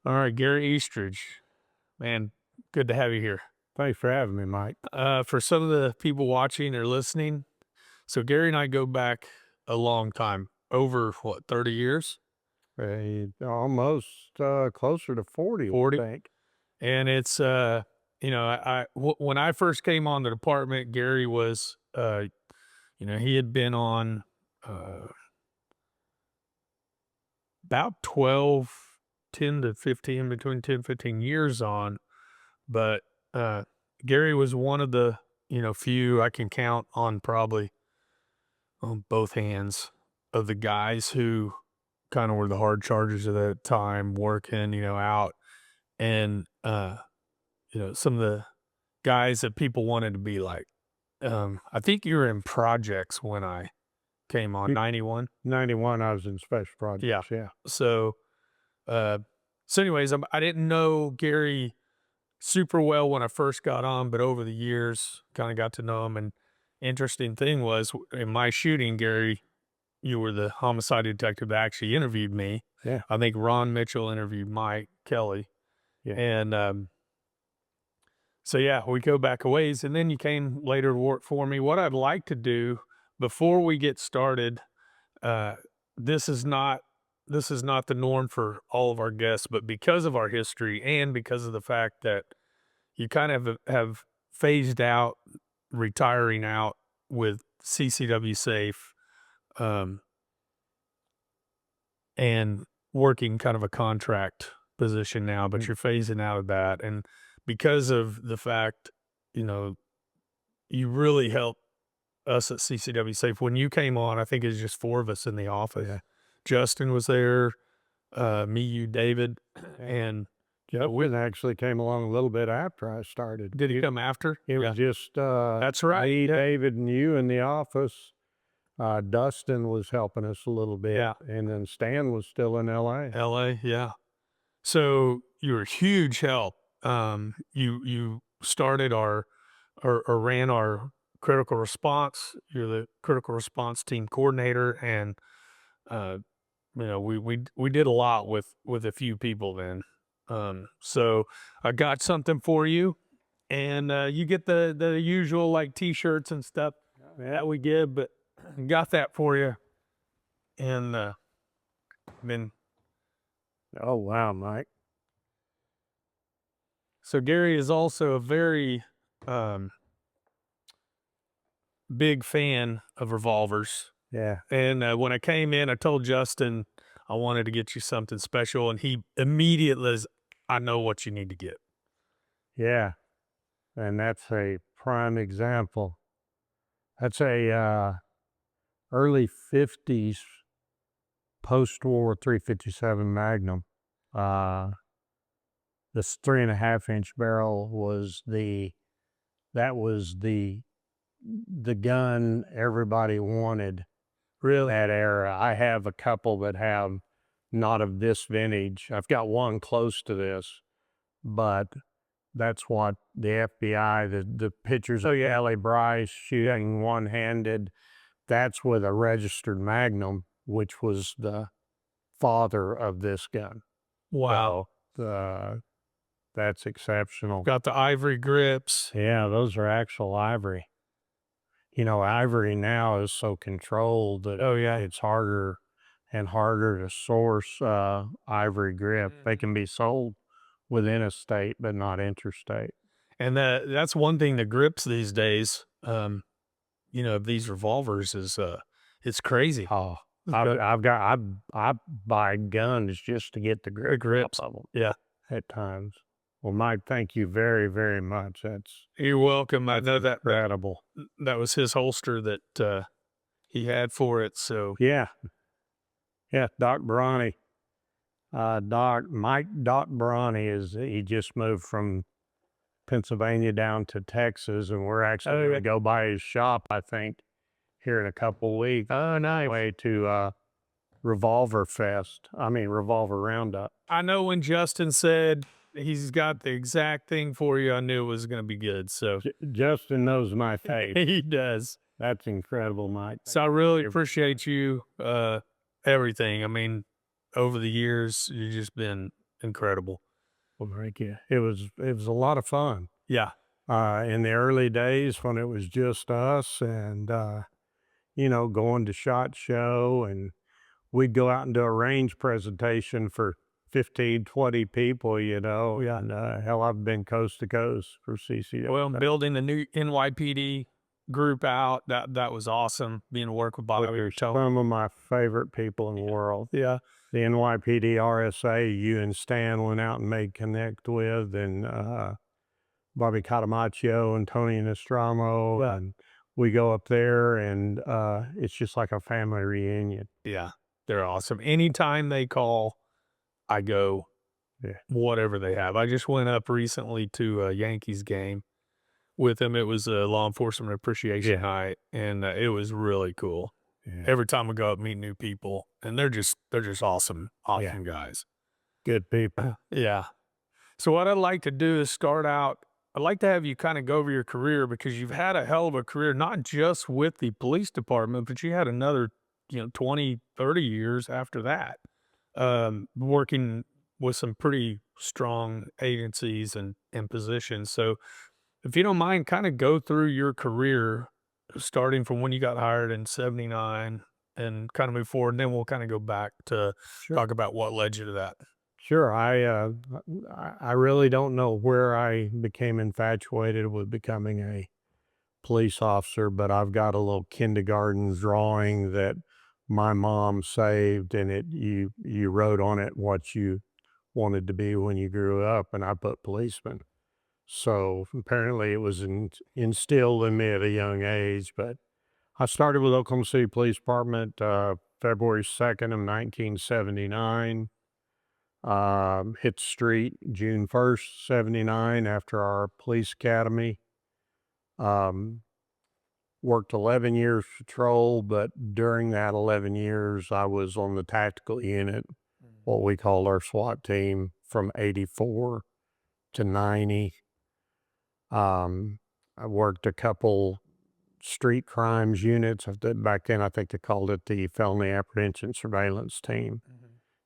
All right, Gary Eastridge, man, good to have you here. Thanks for having me, Mike. For some of the people watching or listening, so Gary and I go back a long time, over what, 30 years? Almost closer to 40, 40. I think. And it's, when I first came on the department, Gary was, he had been on uh, about 12, 10 to 15, between 10 and 15 years on. But Gary was one of the, few I can count on probably on both hands of the guys who kind of were the hard chargers at that time, working, out. And, some of the guys that people wanted to be like. I think you were in projects when I came on, 91. 91, I was in special Yeah. projects. Yeah. So, anyways, I didn't know Gary super well when I first got on, but over the years, kind of got to know him. And interesting thing was, in my shooting, Gary, you were the homicide detective that actually interviewed me. Yeah. I think Ron Mitchell interviewed Mike Kelly. Yeah. And so, yeah, we go back a ways. And then you came later to work for me. What I'd like to do before we get started, this is not the norm for all of our guests, but because of our history and because of the fact that you kind of have phased out, retiring out with CCW Safe, and working kind of a contract position now, but you're phasing out of that. And because of the fact, you really helped us at CCW Safe. When you came on, I think it was just 4 of us in the office. Yeah. Justin was there, me, you, David, and Justin actually came along a little bit after I started. did he come after? It was just That's right. me, David, and you in the office. Dustin was helping us a little bit. Yeah. And then Stan was still in LA. LA, yeah. So you were a huge help. You started or ran our critical response. You're the critical response team coordinator, and we did a lot with a few people then. So I got something for you, and you get the usual like T-shirts and stuff that we give, but got that for you, and been. Oh, wow, Mike. So Gary is also a very big fan of revolvers. Yeah. And when I came in, I told Justin I wanted to get you something special, and he immediately was, I know what you need to get. Yeah. And that's a prime example. That's a early 50s post-war 357 Magnum. This 3.5-inch barrel was the gun everybody wanted. Really? That era. I have a couple that have not of this vintage. I've got one close to this, but that's what the FBI, the pictures of Ellie Bryce shooting one-handed, that's with a registered Magnum, which was the father of this gun. Wow. So, that's exceptional. Got the ivory grips. Yeah, those are actual ivory. Ivory now is so controlled that it's harder and harder to source ivory grip. They can be sold within a state, but not interstate. And that's one thing that grips these days, of these revolvers is it's crazy. Oh, I buy guns just to get the grips of them. Yeah. At times. Well, Mike, thank you very, very much. You're welcome. I know that incredible. That was his holster that he had for it. So yeah, Doc Bronny. Doc Bronny he just moved from Pennsylvania down to Texas, and we're actually going to go by his shop, I think, here in a couple of weeks. Oh, nice. Way to Revolver Roundup. I know when Justin said he's got the exact thing for you, I knew it was going to be good. So Justin knows my taste. He does. That's incredible, Mike. So I really appreciate you, everything. I mean, over the years, you've just been incredible. Well, thank you. It was a lot of fun. Yeah. In the early days when it was just us and, going to SHOT Show, and we'd go out and do a range presentation for 15, 20 people, Yeah. and, hell, I've been coast to coast for CCW. Well, building the new NYPD group out, that was awesome. Being to work with Bobby They're Tone. some of my favorite people in the world. Yeah. The NYPD RSA, you and Stan went out and made connect with, and Bobby Catamaccio and Tony Nostromo, Yeah. and we go up there, and it's just like a family reunion. Yeah. They're awesome. Anytime they call, I go, Yeah. whatever they have. I just went up recently to a Yankees game with them. It was a law enforcement appreciation night, and it was really cool. Yeah. Every time we go up, meet new people, and they're just awesome, awesome guys. Good people. Yeah. So what I'd like to do is start out. I'd like to have you kind of go over your career because you've had a hell of a career, not just with the police department, but you had another, 20, 30 years after that, working with some pretty strong agencies and positions. So if you don't mind, kind of go through your career, starting from when you got hired in 79 and kind of move forward. And then we'll kind of go back to Sure. talk about what led you to that. Sure. I really don't know where I became infatuated with becoming a police officer, but I've got a little kindergarten drawing that my mom saved, and you wrote on it what you wanted to be when you grew up, and I put policeman. So apparently it was instilled in me at a young age. But I started with Oklahoma City Police Department February 2nd of 1979. Hit the street June 1st, 79 after our police academy. Worked 11 years patrol, but during that 11 years, I was on the tactical unit, what we called our SWAT team, from 84 to 90. I worked a couple street crimes units. Back then, I think they called it the felony apprehension surveillance team.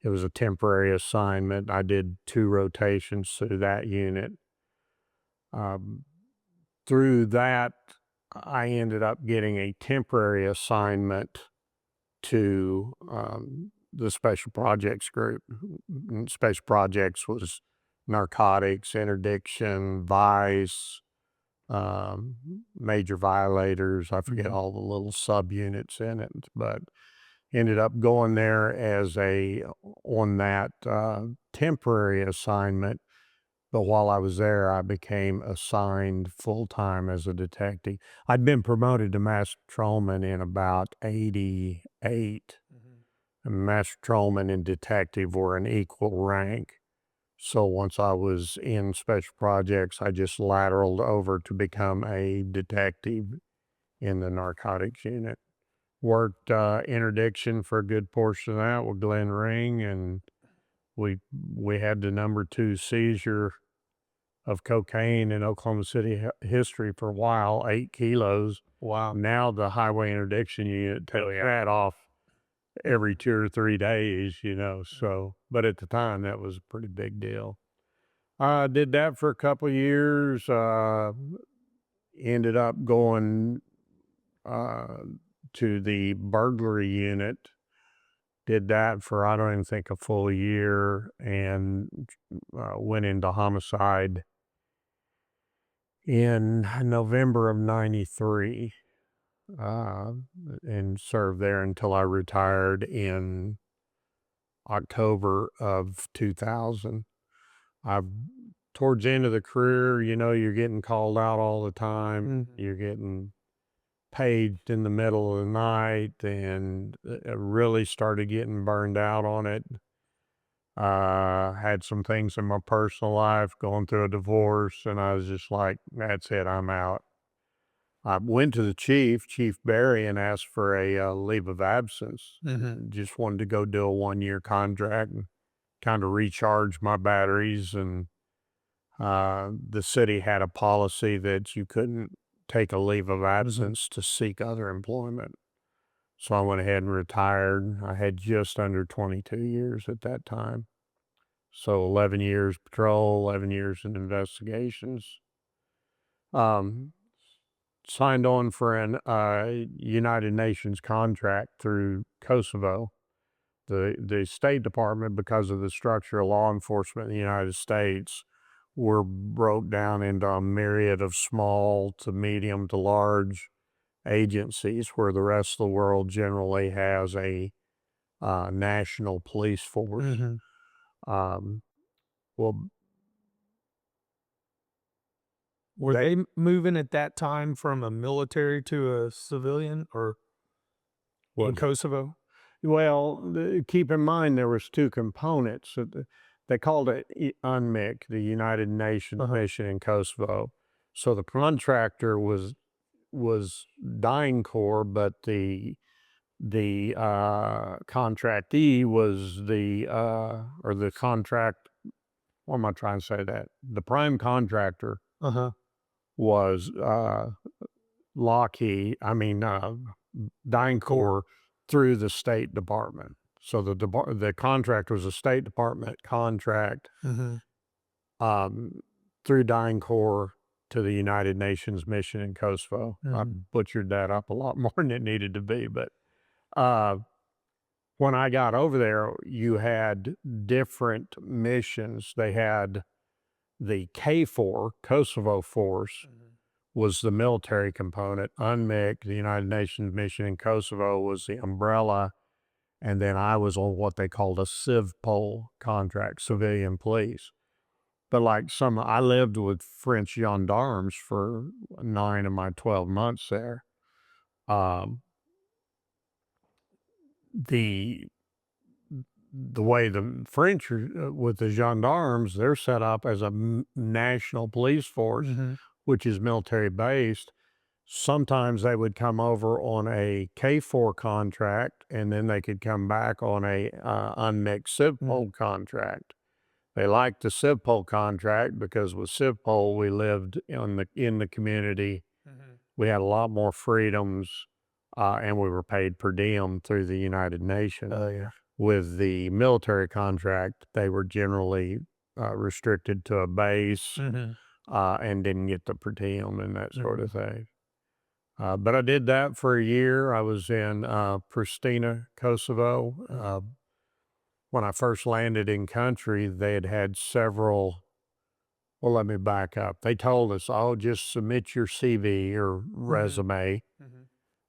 It was a temporary assignment. I did 2 rotations through that unit. Through that, I ended up getting a temporary assignment to the Special Projects group. Special Projects was narcotics, interdiction, vice, major violators. I forget all the little subunits in it, but ended up going there on that temporary assignment. But while I was there, I became assigned full-time as a detective. I'd been promoted to master patrolman in about 88. And master patrolman and detective were an equal rank. So once I was in special projects, I just lateraled over to become a detective in the narcotics unit. Worked interdiction for a good portion of that with Glenn Ring, and we had the number 2 seizure of cocaine in Oklahoma City history for a while, 8 kilos. Wow. Now the highway interdiction unit takes that off every 2 or 3 days, so, but at the time that was a pretty big deal. I did that for a couple of years, ended up going to the burglary unit, did that for, I don't even think, a full year, and went into homicide in November of 93, and served there until I retired in October of 2000. Towards the end of the career, you're getting called out all the time. You're getting paged in the middle of the night, and I really started getting burned out on it. Had some things in my personal life, going through a divorce, and I was just like, that's it, I'm out. I went to the Chief Barry, and asked for a leave of absence. Just wanted to go do a 1-year contract and kind of recharge my batteries. And the city had a policy that you couldn't take a leave of absence to seek other employment. So I went ahead and retired. I had just under 22 years at that time. So 11 years patrol, 11 years in investigations. Um, Signed on for an United Nations contract through Kosovo. The State Department, because of the structure of law enforcement in the United States, were broke down into a myriad of small to medium to large agencies, where the rest of the world generally has a national police force. Um, well, Were they moving at that time from a military to a civilian or in Kosovo? keep in mind there was two components. They called it UNMIC, the United Nations Mission in Kosovo. So the contractor was Dying Corps, but the contractee was or the contract. What am I trying to say? That the prime contractor was Lockheed. I mean, Dying Corps through the State Department. So the contract was a State Department contract through Dying Corps to the United Nations mission in Kosovo. I butchered that up a lot more than it needed to be, but when I got over there, you had different missions. They had the KFOR, Kosovo Force, was the military component. UNMIC, the United Nations mission in Kosovo, was the umbrella. And then I was on what they called a CivPol contract, civilian police. But I lived with French gendarmes for 9 of my 12 months there. The way the French are, with the gendarmes, they're set up as a national police force, which is military based. Sometimes they would come over on a K4 contract, and then they could come back on a unmixed CivPol contract. They liked the CivPol contract because with CivPol we lived in the community. We had a lot more freedoms, and we were paid per diem through the United Nations. Oh, yeah. With the military contract, they were generally restricted to a base and didn't get the per diem and that sort of thing. But I did that for a year. I was in Pristina, Kosovo. When I first landed in country, they had several. Well, let me back up. They told us, "Oh, just submit your CV or resume,"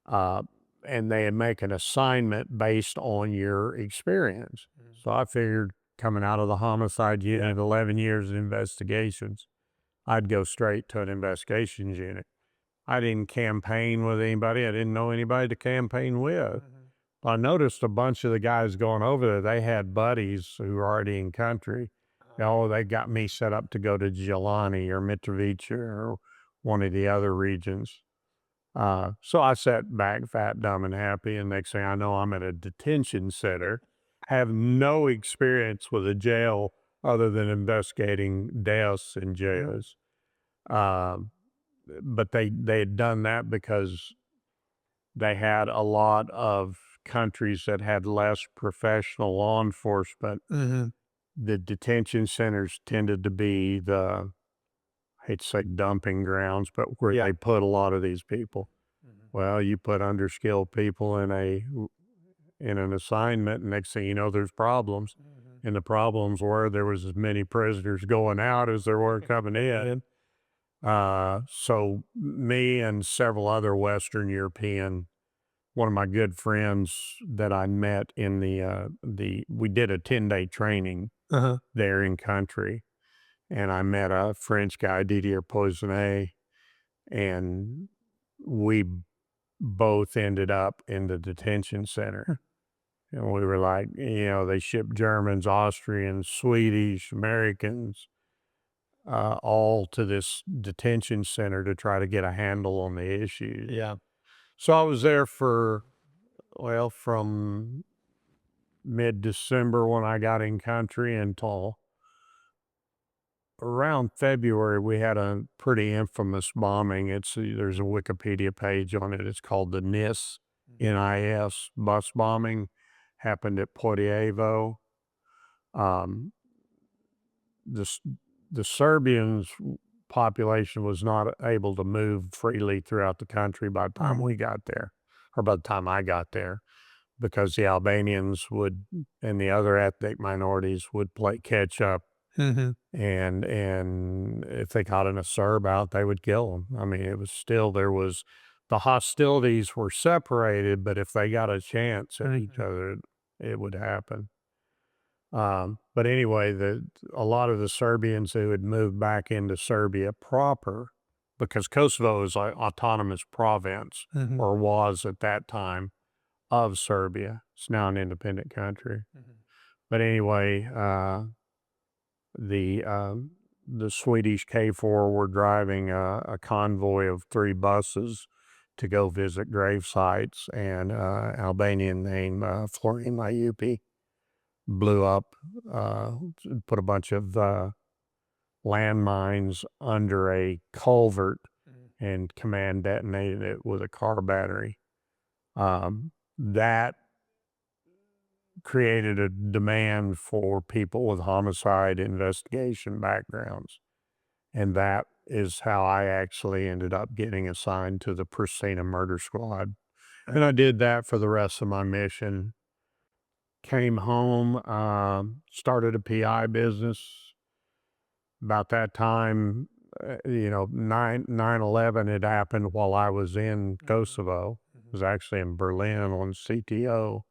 and they make an assignment based on your experience. So I figured, coming out of the homicide unit, 11 years of investigations, I'd go straight to an investigations unit. I didn't campaign with anybody. I didn't know anybody to campaign with. I noticed a bunch of the guys going over there, they had buddies who were already in country. Oh, they got me set up to go to Jelani or Mitrovica or one of the other regions. So I sat back, fat, dumb, and happy. And next thing I know, I'm at a detention center, have no experience with a jail other than investigating deaths in jails. But they had done that because they had a lot of countries that had less professional law enforcement. The detention centers tended to be I hate to say dumping grounds, but where they put a lot of these people. Well, you put underskilled people in an assignment, and next thing you know, there's problems. And the problems were there was as many prisoners going out as there were coming in. So me and several other Western European, one of my good friends that I met in we did a 10-day training there in country. And I met a French guy, Didier Poisonnet, and we both ended up in the detention center. And we were like, they shipped Germans, Austrians, Swedish, Americans, all to this detention center to try to get a handle on the issues. Yeah. So I was there from mid-December when I got in country until around February. We had a pretty infamous bombing. There's a Wikipedia page on it. It's called the NIS bus bombing. Happened at Portievo. the Serbians population was not able to move freely throughout the country by the time we got there, or by the time I got there, because the Albanians would and the other ethnic minorities would play catch up, Mm-hmm. and if they caught a Serb out, they would kill them. I mean, it was still the hostilities were separated, but if they got a chance at each other, it would happen. But anyway, a lot of the Serbians who had moved back into Serbia proper, because Kosovo is an autonomous province, Mm-hmm. or was at that time, of Serbia. It's now an independent country. Mm-hmm. But anyway, the Swedish K4 were driving a convoy of 3 buses to go visit grave sites, and Albanian named Florian Majupi blew up, put a bunch of landmines under a culvert and command detonated it with a car battery. That created a demand for people with homicide investigation backgrounds. And that is how I actually ended up getting assigned to the Pristina Murder Squad. And I did that for the rest of my mission. Came home, started a PI business. About that time, 9/11 had happened while I was in Kosovo. It was actually in Berlin on CTO.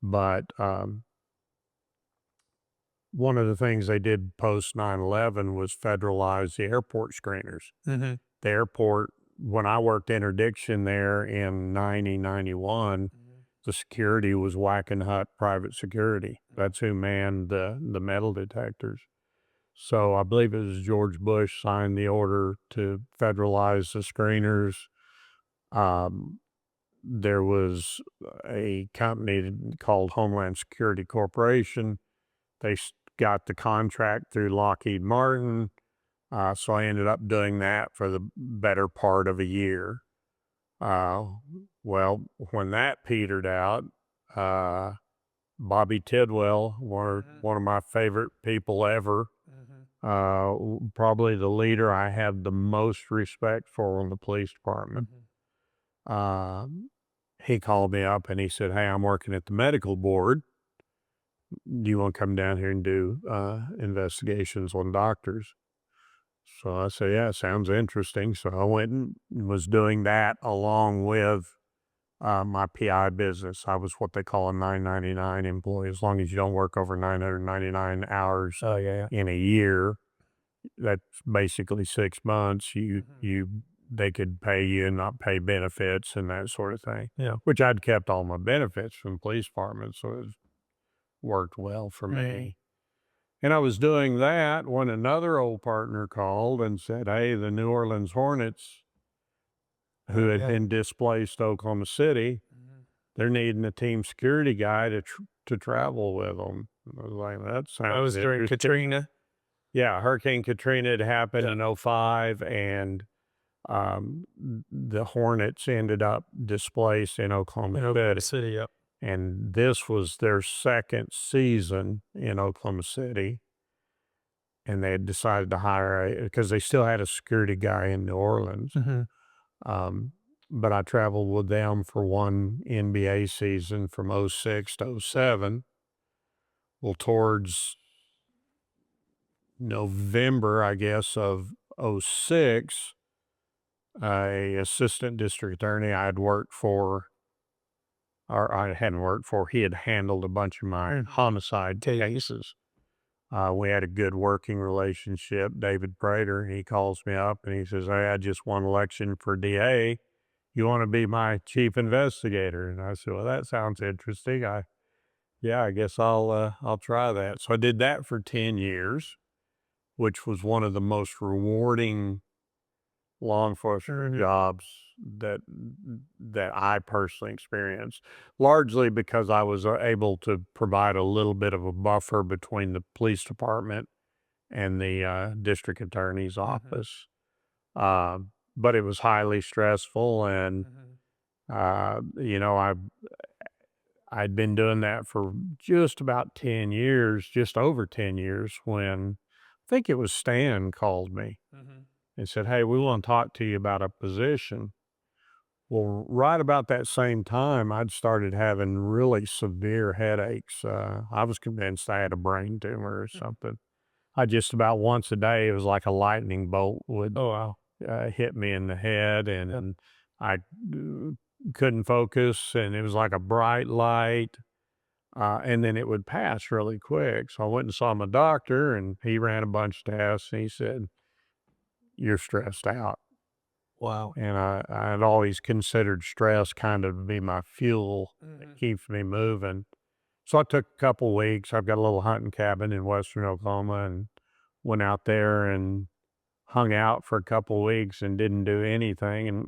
But one of the things they did post 9/11 was federalize the airport screeners. Mm-hmm. The airport, when I worked interdiction there in 91, the security was Wackenhut Private Security. That's who manned the metal detectors. So I believe it was George Bush signed the order to federalize the screeners. There was a company called Homeland Security Corporation. They got the contract through Lockheed Martin. So I ended up doing that for the better part of a year. Well, when that petered out, Bobby Tidwell, one of my favorite people ever, probably the leader I have the most respect for in the police department. He called me up and he said, "Hey, I'm working at the medical board. Do you want to come down here and do investigations on doctors?" So I said, "Yeah, sounds interesting." So I went and was doing that along with my PI business. I was what they call a 999 employee. As long as you don't work over 999 hours in a year, that's basically 6 months. They could pay you and not pay benefits and that sort of thing. Yeah. Which I'd kept all my benefits from the police department, so it worked well for me. And I was doing that when another old partner called and said, "Hey, the New Orleans Hornets, who had been displaced to Oklahoma City, they're needing a team security guy to travel with them." I was like, "That sounds That was during interesting." Katrina. Yeah, Hurricane Katrina had happened in 05, and the Hornets ended up displaced in Oklahoma City. Yep. and this was their second season in Oklahoma City. And they had decided to hire because they still had a security guy in New Orleans. But I traveled with them for one NBA season from 06 to 07. Well, towards November, I guess, of 06, a assistant district attorney I had worked for, or I hadn't worked for, he had handled a bunch of my homicide cases. We had a good working relationship. David Prater, he calls me up and he says, "Hey, I just won election for DA. You want to be my chief investigator?" And I said, "Well, that sounds interesting. I guess I'll try that." So I did that for 10 years, which was one of the most rewarding law enforcement jobs that I personally experienced, largely because I was able to provide a little bit of a buffer between the police department and the district attorney's office. But it was highly stressful, and I'd been doing that for just about 10 years, just over 10 years, when think it was Stan called me Mhm. and said, "Hey, we want to talk to you about a position." Well, right about that same time, I'd started having really severe headaches. I was convinced I had a brain tumor or something. I just about once a day, it was like a lightning bolt would Oh, wow. hit me in the head, Yeah. and I couldn't focus, and it was like a bright light. And then it would pass really quick. So I went and saw my doctor, and he ran a bunch of tests, and he said, "You're stressed out." Wow. And I had always considered stress kind of to be my fuel that Mhm. keeps me moving. So I took a couple weeks. I've got a little hunting cabin in western Oklahoma, and went out there and hung out for a couple weeks and didn't do anything,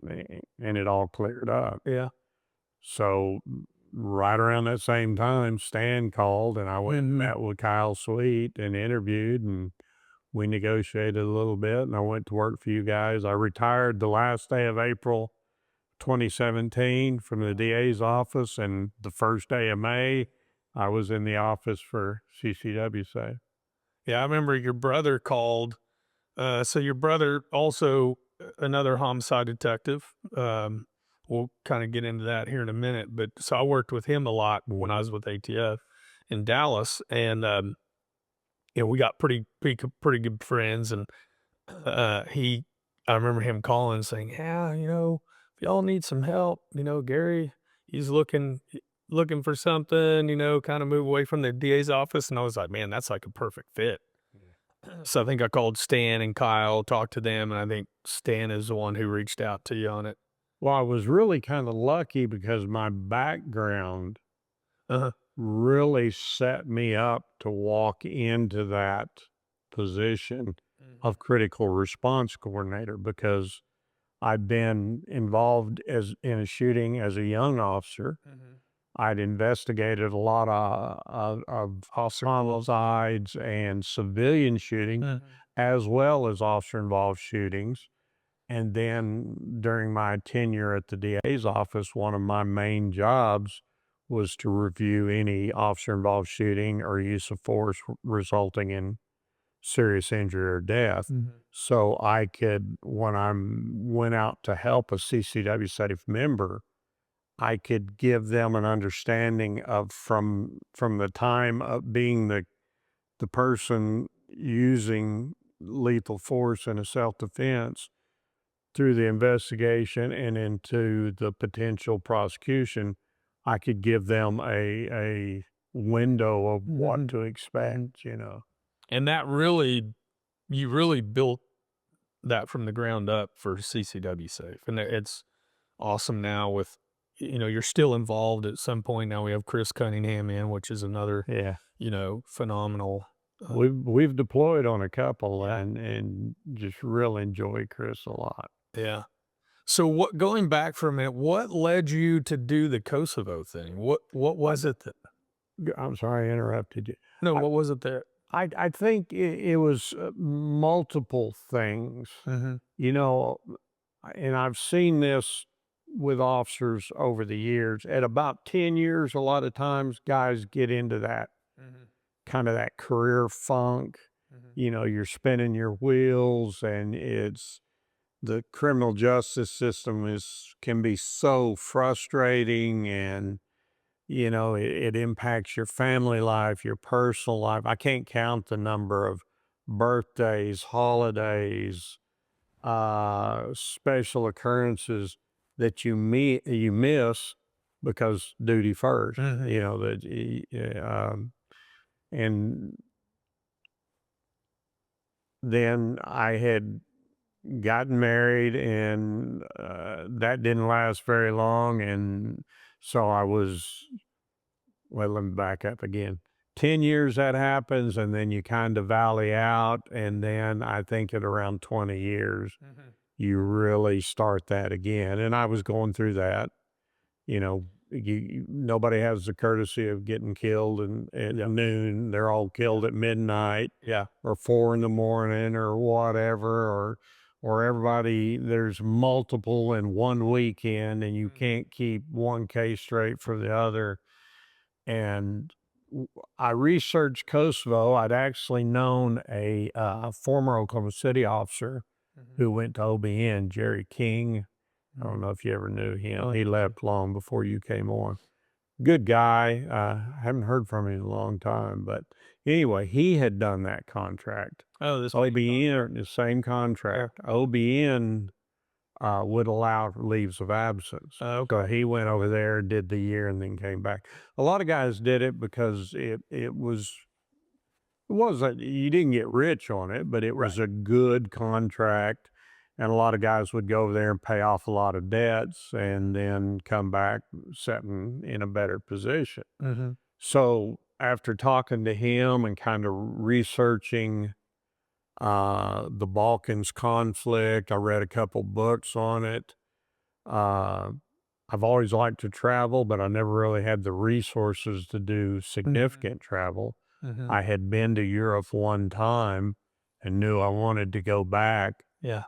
and it all cleared up. Yeah. So right around that same time, Stan called, and I went and Mhm. met with Kyle Sweet and interviewed, and we negotiated a little bit, and I went to work for you guys. I retired the last day of April 2017 from the DA's office, and the first day of May, I was in the office for CCW Safe. Yeah, I remember your brother called. So your brother also another homicide detective. We'll kind of get into that here in a minute. But so I worked with him a lot when I Mhm. was with ATF in Dallas, and we got pretty good friends. And he, I remember him calling and saying, "Yeah, if y'all need some help, Gary, he's looking for something, kind of move away from the DA's office." And I was like, "Man, that's like a perfect fit." So I think I called Stan and Kyle, talked to them, and I think Stan is the one who reached out to you on it. Well, I was really kind of lucky because my background Uh-huh. really set me up to walk into that position Mhm. of critical response coordinator because I'd been involved as in a shooting as a young officer. Mhm. I'd investigated a lot of Officer involved. homicides and civilian shootings, Mhm. as well as officer involved shootings. And then during my tenure at the DA's office, one of my main jobs was to review any officer involved shooting or use of force resulting in serious injury or death. Mhm. So I could, when I went out to help a CCW Safe member, I could give them an understanding of from the time of being the person using lethal force in a self defense through the investigation and into the potential prosecution. I could give them a window of what Mhm. to Mhm. expect. And you really built that from the ground up for CCW Safe, and it's awesome now with, you're still involved at some point. Now we have Chris Cunningham in, which is another, Yeah. phenomenal. We've deployed on a couple Yeah. and just really enjoy Chris a lot. Yeah. So going back for a minute, what led you to do the Kosovo thing? What I was it that I'm sorry I interrupted you. no, I what was it that I think it was, multiple things, Mhm. you know, and I've seen this with officers over the years. At about 10 years, a lot of times guys get into that Mhm. kind of that career funk. Mhm. You're spinning your wheels, and it's the criminal justice system is can be so frustrating, and it impacts your family life, your personal life. I can't count the number of birthdays, holidays, special occurrences that you miss because duty first. Mhm. And then I had gotten married, and that didn't last very long, and so I was well, let me back up again. 10 years that happens, and then you kind of valley out. And then I think at around 20 years, Mhm. you really start that again. And I was going through that. Nobody has the courtesy of getting killed at Yeah. noon. They're all Yeah. killed at midnight Yeah. or 4 in the morning or whatever, or everybody, there's multiple in one weekend, and you Mhm. can't keep one case straight for the other. And I researched Kosovo. I'd actually known a former Oklahoma City officer who went to OBN, Jerry King. I don't know if you ever knew him. He left long before you came on. Good guy. Haven't heard from him in a long time, but anyway, he had done that contract. Oh, this OBN, the same contract. OBN would allow leaves of absence. Oh, So okay. he went over there, did the year, and then came back. A lot of guys did it because it wasn't, you didn't get rich on it, but it Right. was a good contract. And a lot of guys would go over there and pay off a lot of debts and then come back sitting in a better position. Mm-hmm. So after talking to him and kind of researching the Balkans conflict, I read a couple books on it. Uh, I've always liked to travel, but I never really had the resources to do significant travel. Mm-hmm. I had been to Europe one time and knew I wanted to go back. Yeah.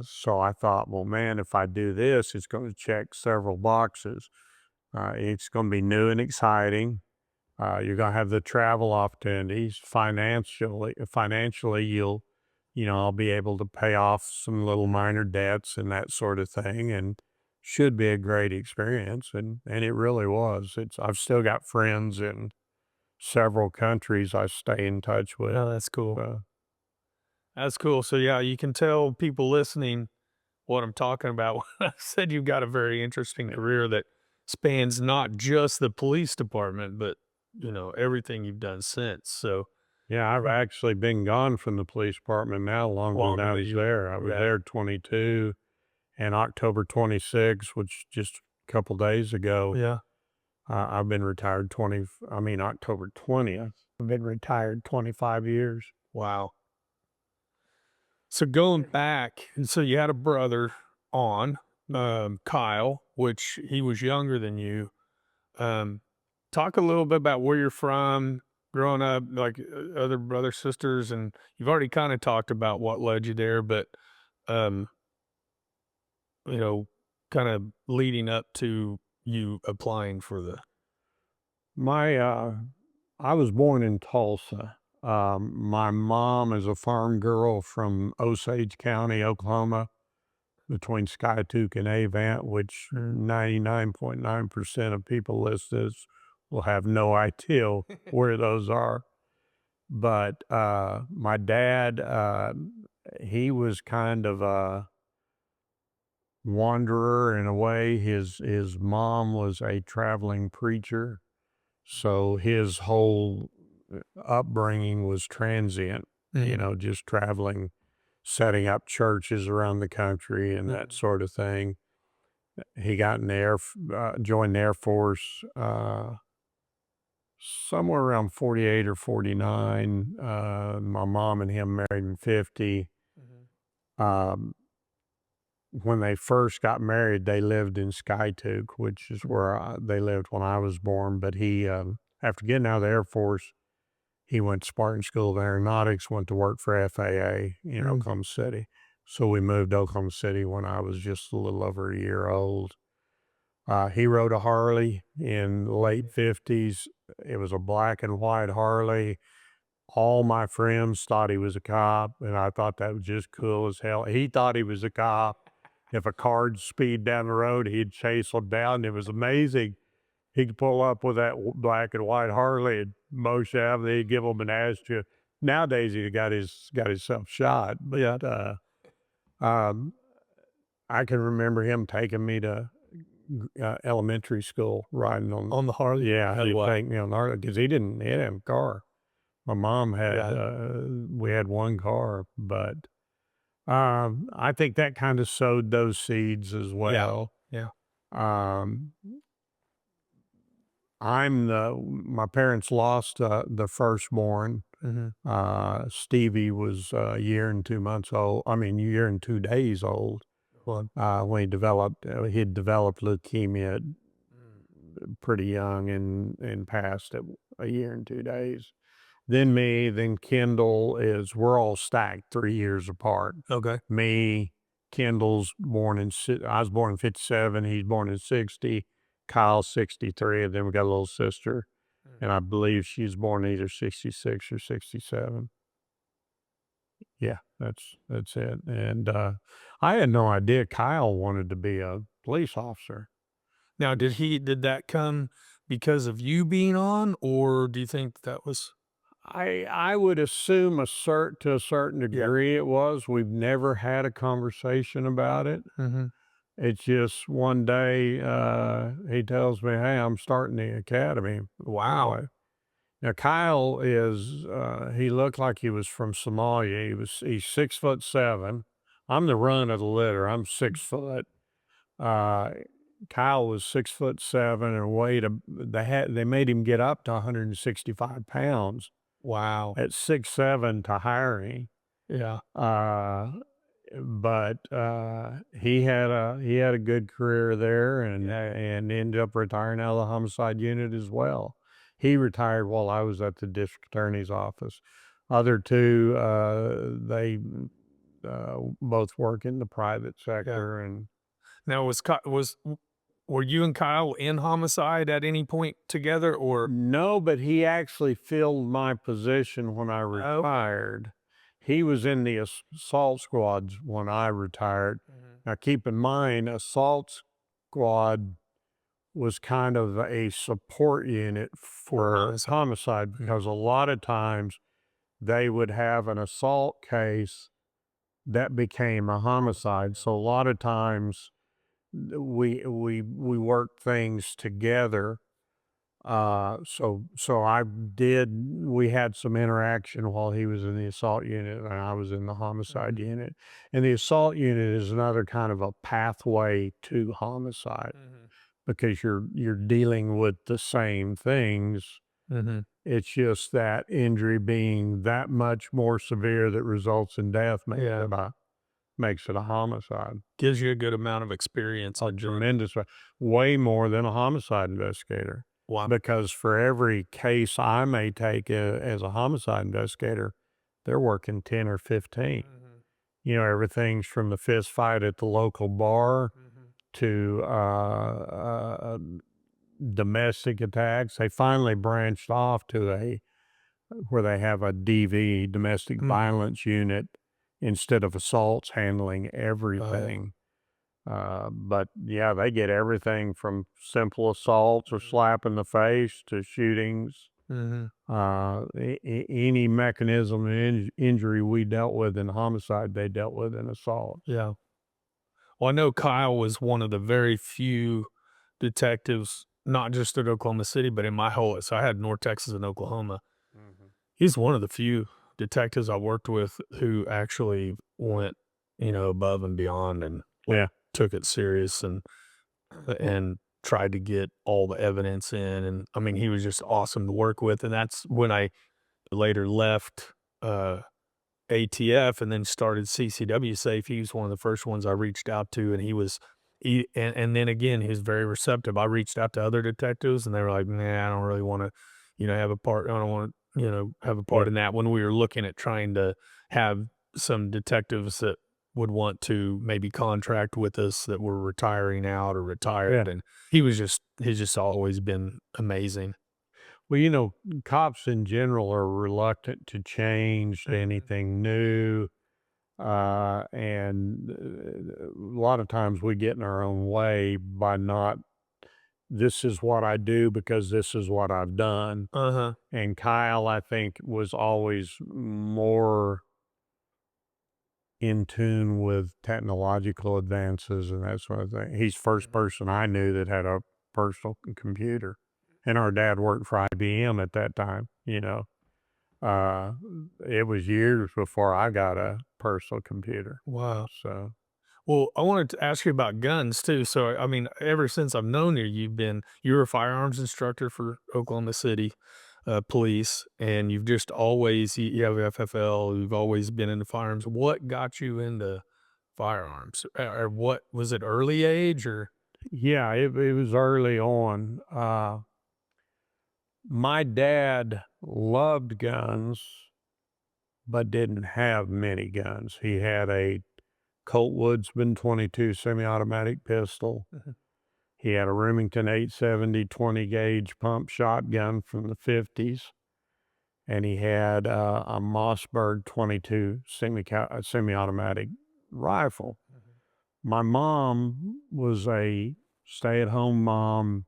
So I thought, well, man, if I do this, it's going to check several boxes. It's going to be new and exciting. You're going to have the travel opportunities. Financially, I'll be able to pay off some little minor debts and that sort of thing, and should be a great experience. And it really was. I've still got friends in several countries I stay in touch with. Oh, that's cool. Uh, That's cool. So yeah, you can tell people listening what I'm talking about when I said you've got a very interesting career that spans not just the police department, but everything you've done since. So yeah, I've actually been gone from the police department now longer than longer I than was you. there. I was Yeah. there 22 and October 26, which just a couple days ago, Yeah. I've been retired October 20th. I've been retired 25 years. Wow. So going back, and so you had a brother on, Kyle, which he was younger than you. Um, Talk a little bit about where you're from, growing up, like other brothers, sisters, and you've already kind of talked about what led you there, but um, you know, kind of leading up to you applying for the. My, I was born in Tulsa. My mom is a farm girl from Osage County, Oklahoma, between Skiatook and Avant, which 99.9% of people listed will have no idea where those are. But my dad, he was kind of a wanderer in a way. His mom was a traveling preacher, so his whole upbringing was transient. Mhm. Just traveling, setting up churches around the country and that Mhm. sort of thing. He got in the joined the Air Force somewhere around 48 or 49. My mom and him married in 50. Mhm. Um, when they first got married, they lived in Skiatook, which is where they lived when I was born. But he, after getting out of the Air Force, he went to Spartan School of Aeronautics, went to work for FAA in Mhm. Oklahoma City. So we moved to Oklahoma City when I was just a little over a year old. He rode a Harley in the late 50s. It was a black and white Harley. All my friends thought he was a cop, and I thought that was just cool as hell. He thought he was a cop. If a car'd speed down the road, he'd chase them down. It was amazing. He could pull up with that black and white Harley and motion out, and he'd give them an ashtray. Nowadays, he got himself shot, Yeah. but um, I can remember him taking me to elementary school riding on. On the Harley. Yeah, Oh, he'd wow. take me on Harley because he didn't have a car. My mom had, Yeah. we had one car, but I think that kind of sowed those seeds as Yeah. well. Yeah. Um, my parents lost the firstborn. Mhm. Stevie was a year and 2 months old. I mean, year and 2 days old Well. when he'd developed leukemia pretty young and passed at a year and 2 days. Then me, then Kendall we're all stacked 3 years apart. Okay. Me, I was born in 57, he's born in 60, Kyle's 63, and then we got a little sister. and I believe she's born either 66 or 67. Yeah, that's it. And I had no idea Kyle wanted to be a police officer. Now, did that come because of you being on, or do you think that was? I would assume to a certain Yeah. degree it was. We've never had a conversation about it. Mhm. It's just one day he tells me, "Hey, I'm starting the academy." Wow. Boy. Now Kyle is he looked like he was from Somalia. He's 6'7". I'm the run of the litter. I'm 6 foot. Uh, Kyle was 6'7" and they made him get up to 165 pounds Wow. at 6'7" to hire him. Yeah. Uh, but he had a good career there and ended up retiring out of the homicide unit as well. He retired while I was at the district attorney's office. Other two, they both work in the private Yeah. sector. And Now, were you and Kyle in Homicide at any point together, or? no, but he actually filled my position when I Okay. retired. He was in the assault squads when I retired. Mhm. Now, keep in mind, assault squad was kind of a support unit For for Homicide. homicide because a lot of times they would have an assault case that became a homicide. So a lot of times we worked things together. We had some interaction while he was in the assault unit and I was in the homicide Mhm. unit. And the assault unit is another kind of a pathway to homicide Mhm. because you're dealing with the same things. Mhm. It's just that injury being that much more severe that results in death Yeah. makes it a homicide. Gives you a good amount of experience A on doing. tremendous way more than a homicide investigator. Wow. Because for every case I may take as a homicide investigator, they're working 10 or 15. Mhm. You know, everything's from the fist fight at the local bar Mhm. to domestic attacks. They finally branched off to where they have a DV, domestic Mhm. violence unit, instead of assaults handling Oh. everything. But yeah, they get everything from simple assaults or Mhm. slap in the face to shootings. Mhm. Any mechanism of injury we dealt with in homicide, they dealt with in assault. Yeah. Well, I know Kyle was one of the very few detectives, not just at Oklahoma City, but in my whole, so I had North Texas and Oklahoma. Mhm. He's one of the few detectives I worked with who actually went, above and beyond and, like, Yeah, took it serious and tried to get all the evidence in. And I mean, he was just awesome to work with. And that's when I later left uh, ATF and then started CCW Safe. He was one of the first ones I reached out to, and and then again, he was very receptive. I reached out to other detectives, and they were like, "Nah, I don't really want to, have a part. I don't want to, have a yeah, part in that." When we were looking at trying to have some detectives that would want to maybe contract with us that were retiring out or yeah. retired, and he's just always been amazing. Well, cops in general are reluctant to change to Mhm. anything new. And a lot of times we get in our own way by not, this is what I do because this is what I've done. Uh-huh. And Kyle, I think, was always more in tune with technological advances and that sort of thing. He's the first Mhm. person I knew that had a personal computer. And our dad worked for IBM at that time. Uh, it was years before I got a personal computer. Wow. So, Well, I wanted to ask you about guns too. So, I mean, ever since I've known you, you were a firearms instructor for Oklahoma City police, and you've just always, you have FFL, you've always been into firearms. What got you into firearms? Or what was it, early age or? yeah, it was early on. My dad loved guns, but didn't have many guns. He had a Colt Woodsman 22 semi-automatic pistol. Mhm. He had a Remington 870 20 gauge pump shotgun from the 50s, and he had a Mossberg 22 semi-automatic rifle. My mom was a stay-at-home mom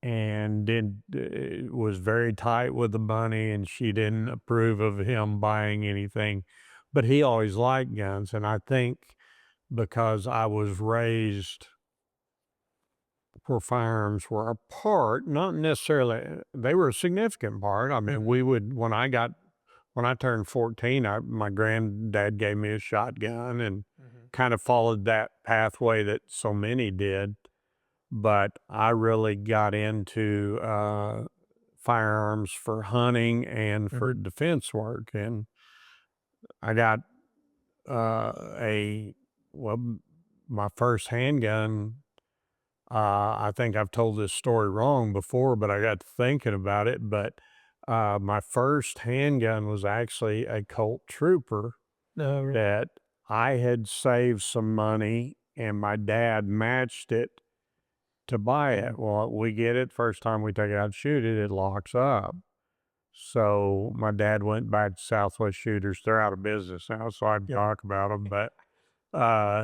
and was very tight with the bunny, and she didn't approve of him buying anything, but he always liked guns. And I think because I was raised where firearms were a part, not necessarily, they were a significant part. I mean, we would, when I turned 14, my granddad gave me a shotgun and kind of followed that pathway that so many did. But I really got into firearms for hunting and for defense work. And I got my first handgun. I think I've told this story wrong before, but I got to thinking about it. But my first handgun was actually a Colt Trooper that I had saved some money, and my dad matched it to buy it. Well, we get it, first time we take it out to shoot it, it locks up. So my dad went back to Southwest Shooters. They're out of business now, so I can talk about them. But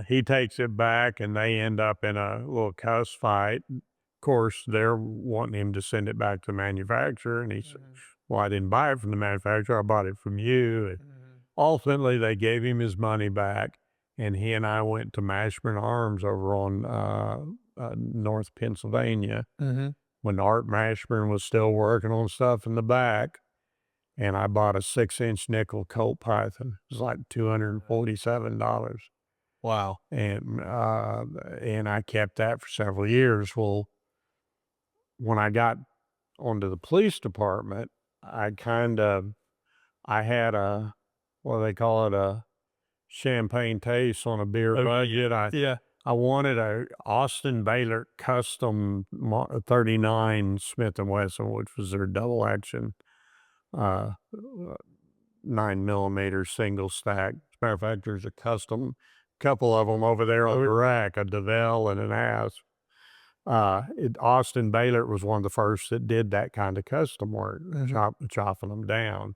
he takes it back, and they end up in a little cuss fight. Of course, they're wanting him to send it back to the manufacturer, and he said, well, I didn't buy it from the manufacturer, I bought it from you. And ultimately, they gave him his money back, and he and I went to Mashburn Arms over on North Pennsylvania when Art Mashburn was still working on stuff in the back, and I bought a 6-inch nickel Colt Python. It was like $247. Wow. And I kept that for several years. Well, when I got onto the police department, I had what do they call it, a champagne taste on a beer budget. I wanted a Austin Baylor custom 39 Smith & Wesson, which was their double action 9mm single stack. As a matter of fact, there's a custom couple of them over there on the rack, a DeVille and an Asp. Austin Baylor was one of the first that did that kind of custom work, chopping them down.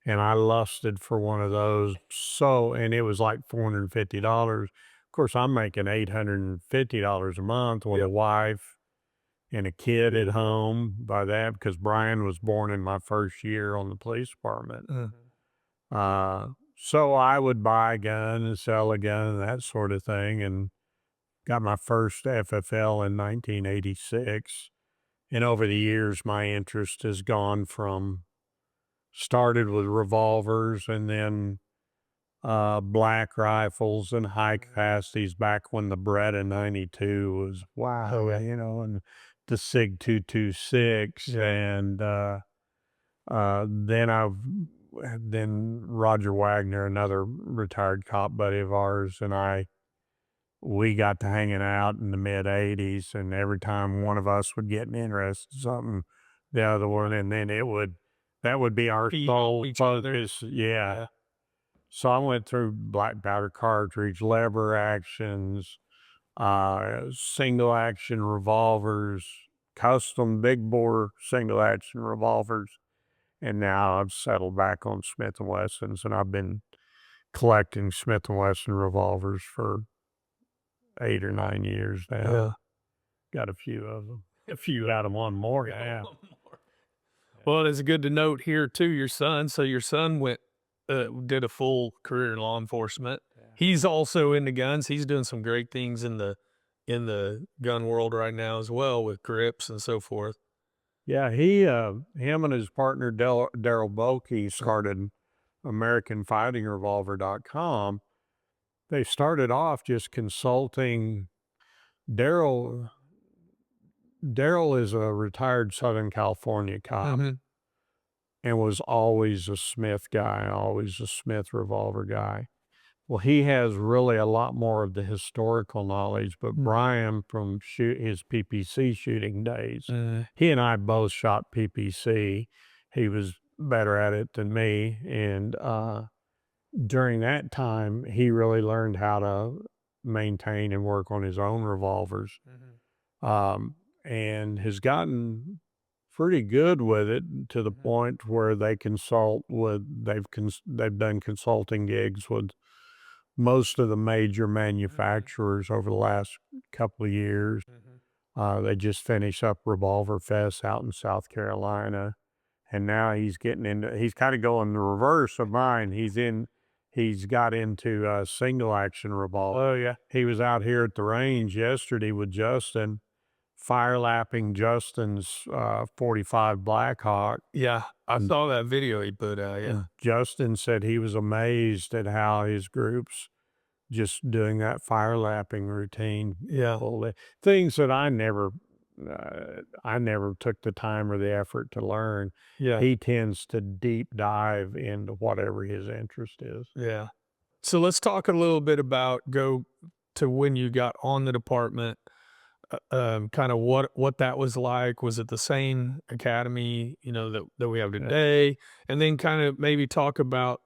And I lusted for one of those. And it was like $450. Of course, I'm making $850 a month with a wife and a kid at home by that, because Brian was born in my first year on the police department. So I would buy a gun and sell a gun and that sort of thing, and got my first FFL in 1986. And over the years, my interest has gone started with revolvers, and then black rifles and high capacities back when the Beretta 92 was and the SIG 226, and then Roger Wagner, another retired cop buddy of ours, and we got to hanging out in the mid 80s, and every time one of us would get interested in something, the other one, and then that would be our sole focus. Yeah. So I went through black powder cartridge, lever actions, single action revolvers, custom big bore single action revolvers. And now I've settled back on Smith & Wessons, and I've been collecting Smith & Wesson revolvers for 8 or 9 years now. Yeah. Got a few of them. Got them on more. Yeah. Well, it's good to note here too, your son. So your son did a full career in law enforcement. He's also into guns. He's doing some great things in the gun world right now as well, with grips and so forth. Yeah, him and his partner Daryl Boke started AmericanFightingRevolver.com. They started off just consulting. Daryl is a retired Southern California cop, and was always a Smith guy, always a Smith revolver guy. Well, he has really a lot more of the historical knowledge, but Brian, from his PPC shooting days, he and I both shot PPC. He was better at it than me, and during that time, he really learned how to maintain and work on his own revolvers. and has gotten pretty good with it to the point where they consult with they've done consulting gigs with most of the major manufacturers over the last couple of years. They just finished up Revolver Fest out in South Carolina, and now he's getting into he's kind of going the reverse of mine. He's got into single action revolver. Oh yeah. He was out here at the range yesterday with Justin, fire lapping Justin's 45 Blackhawk. Yeah. I And saw that video he put out. Yeah. and Justin said he was amazed at how his groups just doing that fire lapping routine. Yeah. Things that I never took the time or the effort to learn. Yeah. He tends to deep dive into whatever his interest is. Yeah. So let's talk a little bit about go to when you got on the department. Kind of what that was like. Was it the same academy, that we have today? And then kind of maybe talk about,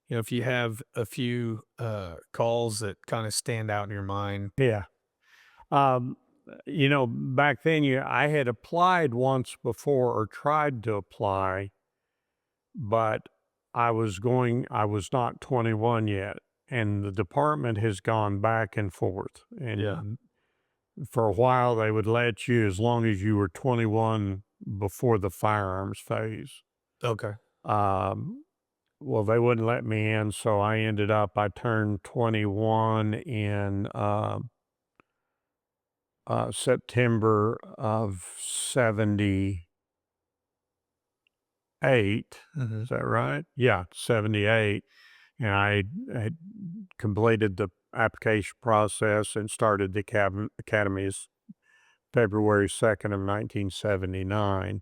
if you have a few calls that kind of stand out in your mind. Yeah. Back then I had applied once before or tried to apply, but I was not 21 yet. And the department has gone back and forth. And for a while, they would let you as long as you were 21 before the firearms phase. Okay. Well, they wouldn't let me in, so I turned 21 in September of 78. Is that right? Yeah, 78. And I had completed the application process and started the academies February 2nd of 1979.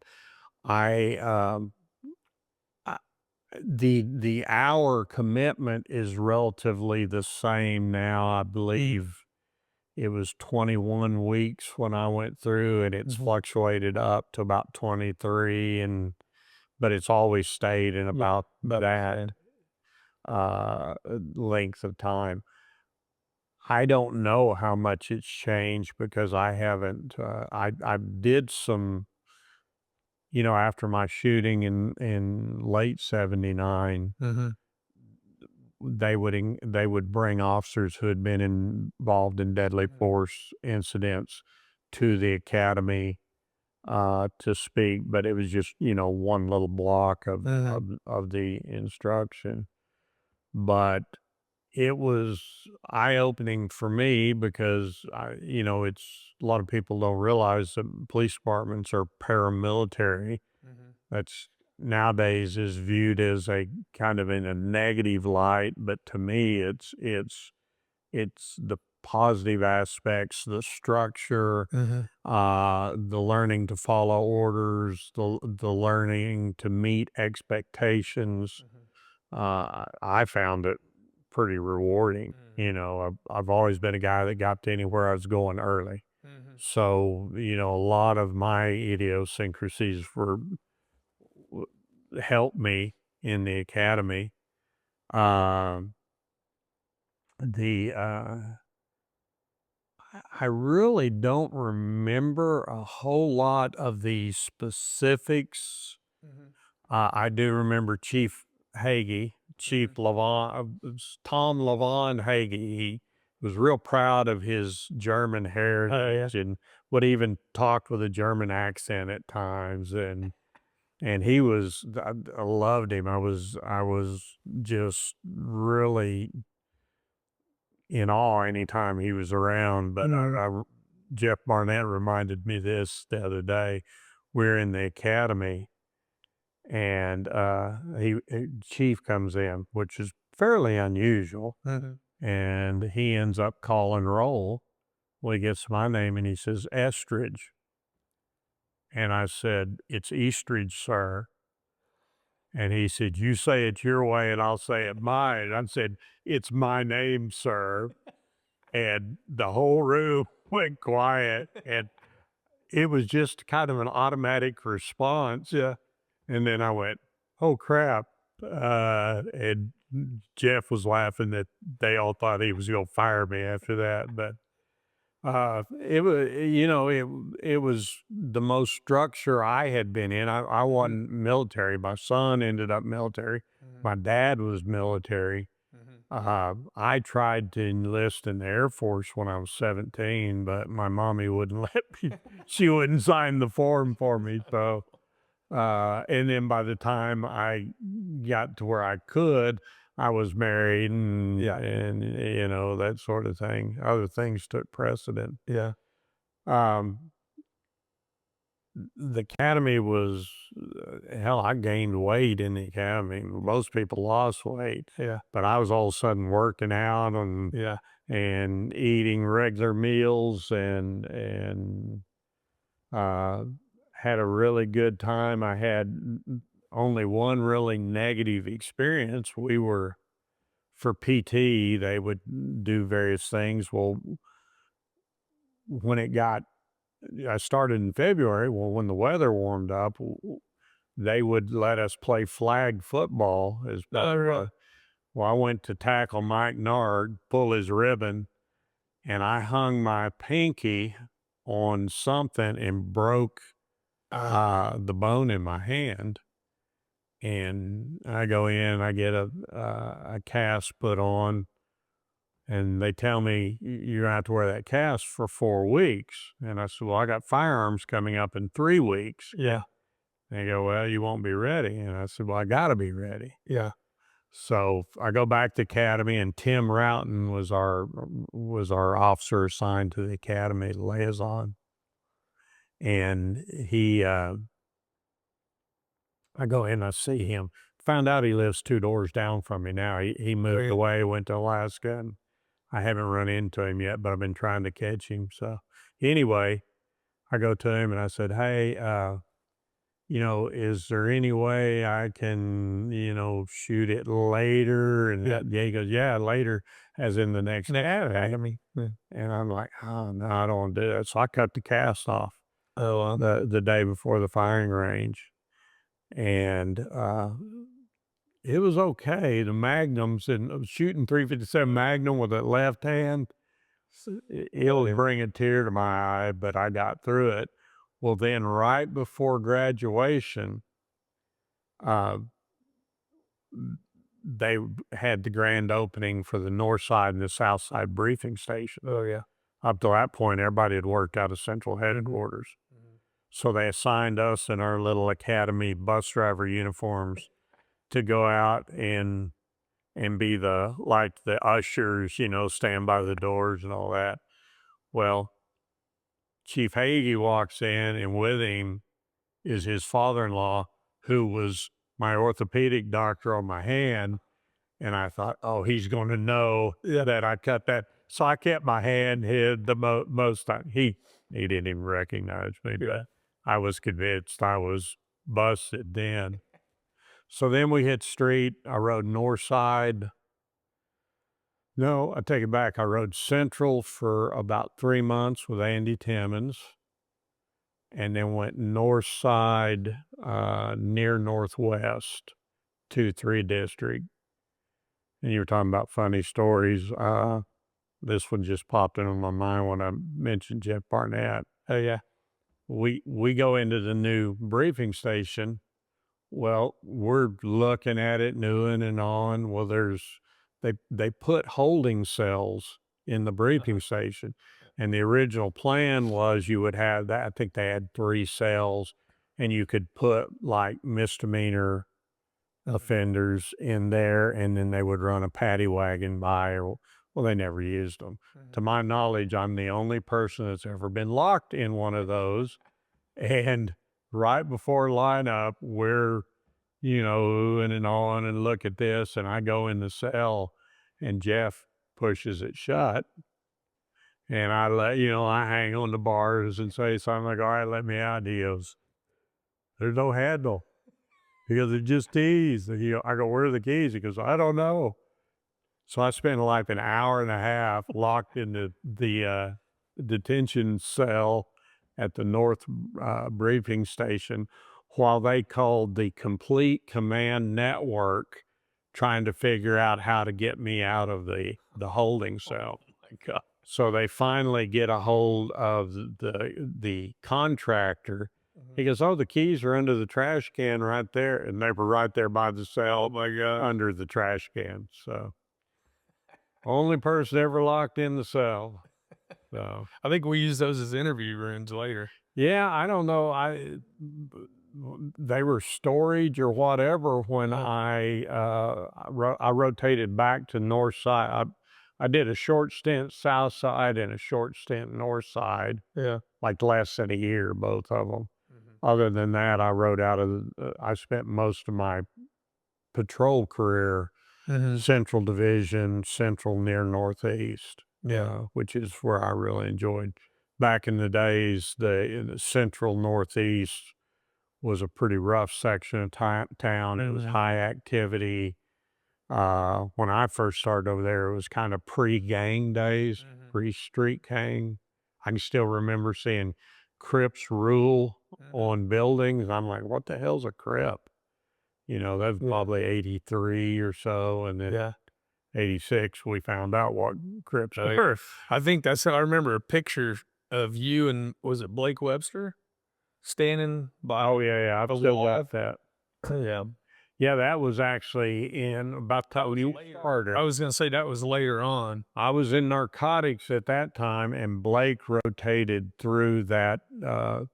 The hour commitment is relatively the same now. I believe it was 21 weeks when I went through, and it's fluctuated up to about 23, but it's always stayed in about that length of time. I don't know how much it's changed because I haven't. I did some, after my shooting in late '79. They would bring officers who had been involved in deadly force incidents to the academy to speak, but it was just one little block of the instruction. But it was eye-opening for me because it's a lot of people don't realize that police departments are paramilitary. That's nowadays is viewed as a kind of in a negative light, but to me, it's the positive aspects, the structure, the learning to follow orders, the learning to meet expectations. I found it pretty rewarding. I've always been a guy that got to anywhere I was going early. So, a lot of my idiosyncrasies helped me in the academy. I really don't remember a whole lot of the specifics. I do remember Chief Hagee, Chief Tom Levon Hagee. He was real proud of his German heritage and would even talk with a German accent at times. And I loved him. I was just really in awe anytime he was around. But Jeff Barnett reminded me this the other day. We're in the academy, and Chief comes in, which is fairly unusual, and he ends up calling roll. Well, he gets my name and he says Eastridge, and I said, "It's Eastridge, sir." And he said, "You say it your way and I'll say it mine." I said, "It's my name, sir." And the whole room went quiet, and it was just kind of an automatic response. Yeah. And then I went, "Oh crap." And Jeff was laughing that they all thought he was going to fire me after that. But It was, it was the most structure I had been in. I wasn't military. My son ended up military. Mhm. My dad was military. Mhm. I tried to enlist in the Air Force when I was 17, but my mommy wouldn't let me. She wouldn't sign the form for me. So, and then by the time I got to where I could, I was married and Yeah. that sort of thing. Other things took precedent. Yeah. Um, the academy was hell. I gained weight in the academy. Most people lost weight, Yeah. but I was all of a sudden working out Yeah. and eating regular meals and uh, had a really good time. I had only one really negative experience. We were for PT. They would do various things. Well, when it got I started in February. Well, when the weather warmed up, they would let us play flag football as part Oh, of really? well, I went to tackle Mike Nard, pull his ribbon, and I hung my pinky on something and broke the bone in my hand. And I go in, I get a cast put on, and they tell me you're gonna have to wear that cast for 4 weeks. And I said, well, I got firearms coming up in 3 weeks. Yeah. They go, well, you won't be ready. And I said, well, I got to be ready. Yeah. So I go back to academy, and Tim Routon was our officer assigned to the academy liaison, and I go in, I see him. Found out he lives 2 doors down from me now. He moved Yeah. away, went to Alaska, and I haven't run into him yet, but I've been trying to catch him. So anyway, I go to him and I said, hey, is there any way I can, shoot it later? And Yeah. yeah, he goes, yeah, later, as in the next Next day. academy. Yeah. And I'm like, oh no, I don't want to do that. So I cut the cast off Oh, the day before the firing range, and it was okay. The magnums and shooting 357 Magnum with that left hand, it'll yeah. bring a tear to my eye, but I got through it. Well, then right before graduation, uh, they had the grand opening for the north side and the south side briefing station. Oh, yeah. Up to that point, everybody had worked out of central Mhm. headquarters. Mhm. So they assigned us in our little academy bus driver uniforms to go out and be the ushers, stand by the doors and all that. Well, Chief Hagee walks in, and with him is his father-in-law, who was my orthopedic doctor on my hand. And I thought, oh, he's going to know that I cut that. So I kept my hand hid the most time. He didn't even recognize me, Yeah. but I was convinced I was busted then. So then we hit street. I rode north side. No, I take it back. I rode central for about 3 months with Andy Timmons, and then went north side near northwest 2-3 district. And you were talking about funny stories. This one just popped into my mind when I mentioned Jeff Barnett. Oh, yeah. We go into the new briefing station. Well, we're looking at it, new and on. Well, they put holding cells in the briefing station, and the original plan was you would have that. I think they had 3 cells, and you could put like misdemeanor offenders in there, and then they would run a paddy wagon by. Or well, they never used them. To Mhm. my knowledge, I'm the only person that's ever been locked in one of those. And right before lineup, we're oohing and on and look at this, and I go in the cell, and Jeff pushes it shut, and I hang on the bars and say something like, "All right, let me out." He goes, "There's no handle." He goes, "They're just keys." I go, "Where are the keys?" He goes, "I don't know." So I spent like an hour and a half locked in the detention cell at the North briefing station while they called the complete command network trying to figure out how to get me out of the holding Oh cell. my god. So they finally get a hold of the contractor. He goes, "Oh, the keys are under the trash can right there," and they were right there by the cell. Oh my God. Under the trash can. So only person ever locked in the cell. So I think we use those as interview rooms later. yeah, I don't know. They were storage or whatever when I rotated back to north side. I did a short stint south side and a short stint north side, Yeah. like less than a year, both of them. Mhm. Other than that, I rode out of. I spent most of my patrol career Mhm. Central Division, Central near Northeast, Yeah. which is where I really enjoyed. Back in the days, the Central Northeast was a pretty rough section of town. It was Mhm. high activity. When I first started over there, it was kind of pre-gang days, Mhm. pre-street gang. I can still remember seeing Crips rule Mhm. on buildings. I'm like, what the hell's a Crip? You know, that was Yeah. probably 83 or so. And then Yeah. 86, we found out what Crips Oh, yeah. were. I think that's how I remember a picture of you and was it Blake Webster standing by Oh, yeah, yeah. I've a still wall? got that. Yeah. Yeah, that was actually in about the time you started. I was gonna say that was later on. I was in Narcotics at that time, and Blake rotated through that, and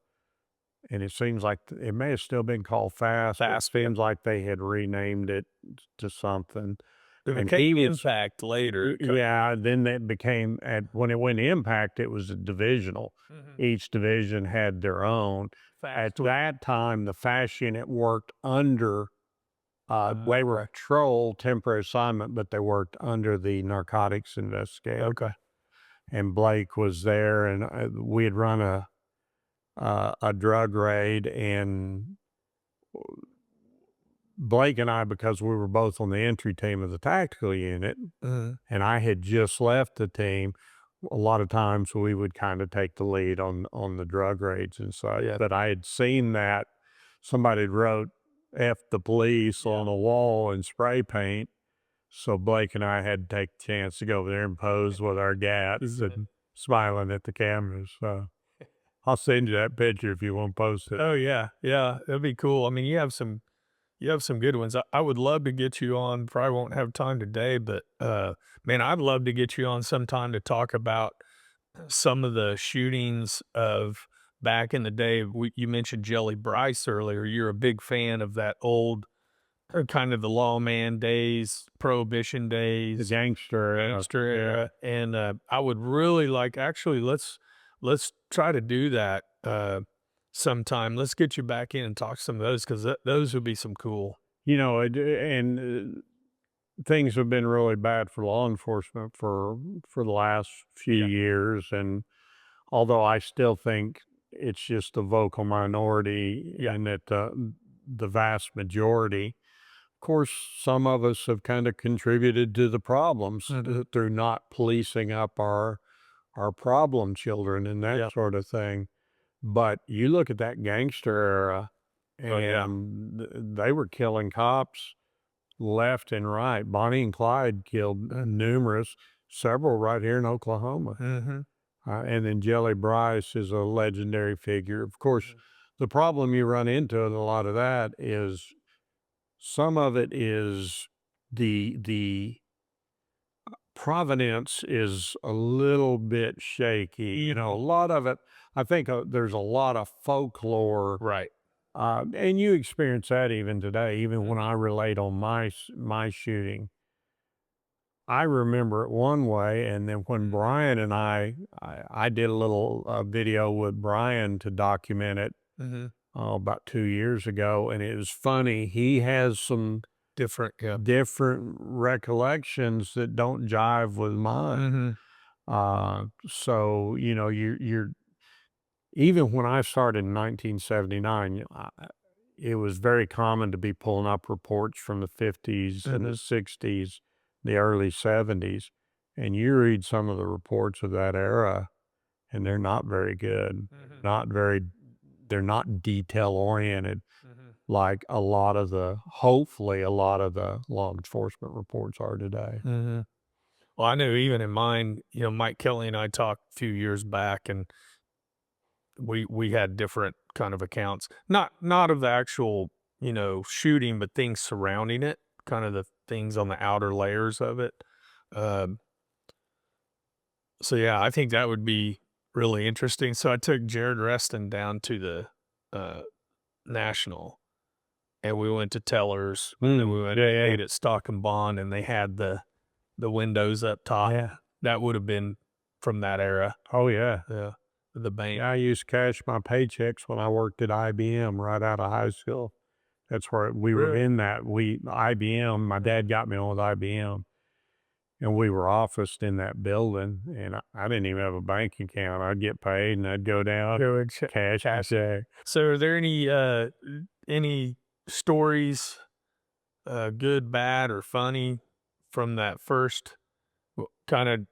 it seems like it may have still been called Fast. It Fast, yeah. seems like they had renamed it to something. It And became he was, Impact later. yeah, then that became, when it went Impact, it was a divisional. Mhm. Each division had their own. At Fast. that time, the Fast unit worked under, they were Okay. patrol temporary assignment, but they worked under the Narcotics Investigator. Okay. And Blake was there, and we had run a drug raid, and Blake and I, because we were both on the entry team of the tactical unit, Mhm. and I had just left the team. A lot of times we would kind of take the lead on the drug raids and such. Yeah. But I had seen that somebody wrote "F the police" on a wall in spray paint. So Blake and I had to take the chance to go over there and pose with our gats and smiling at the cameras. So I'll send you that picture if you want to post it. Oh yeah. Yeah. That'd be cool. I mean, you have some good ones. I would love to get you on. Probably won't have time today, but man, I'd love to get you on sometime to talk about some of the shootings of back in the day. You mentioned Jelly Bryce earlier. You're a big fan of that old, kind of the lawman days, prohibition The days, gangster, gangster yeah. era, and I would really like. Actually, let's try to do that sometime. Let's get you back in and talk some of those because those would be some cool. You know, and things have been really bad for law enforcement for the last few Yeah. years, and although I still think it's just a vocal minority, Yeah. and that the vast majority, of course, some of us have kind of contributed to the problems Mhm. through not policing up our problem children and that Yeah. sort of thing. But you look at that gangster era, Oh yeah. and they were killing cops left and right. Bonnie and Clyde killed numerous, several right here in Oklahoma. Mm-hmm. And then Jelly Bryce is a legendary figure. Of course, Mhm. the problem you run into in a lot of that is some of it is the provenance is a little bit shaky. You know, a lot of it, I think there's a lot of folklore, Right. and you experience that even today, even when Mhm. I relate on my shooting. I remember it one way, and then when Brian and I did a little video with Brian to document it Mhm. about 2 years ago, and it was funny. He has some Different. Yeah. different recollections that don't jive with mine. Mhm. So you know, you're even when I started in 1979, it was very common to be pulling up reports from the 50s and the Mhm. 60s, the early 70s, and you read some of the reports of that era, and they're not very good. Mhm. Not very, they're not detail oriented Mhm. like hopefully a lot of the law enforcement reports are today. Mhm. Well, I know even in mine, Mike Kelly and I talked a few years back, and we had different kind of accounts, not of the actual shooting, but things surrounding it, kind of the things on the outer layers of it. Um, so yeah, I think that would be really interesting. So I took Jared Reston down to the National, and we went to Tellers, and we went ate at Stock and Bond, and they had the windows up top. Yeah. That would have been from that era. Oh, yeah. Yeah, the bank. I used to cash my paychecks when I worked at IBM right out of high school. That's where we were Really? in that. IBM, my dad got me on with IBM, and we were officed in that building, and I didn't even have a bank account. I'd get paid, and I'd go down, Go and cash my check. So are there any stories, good, bad, or funny from that first kind of?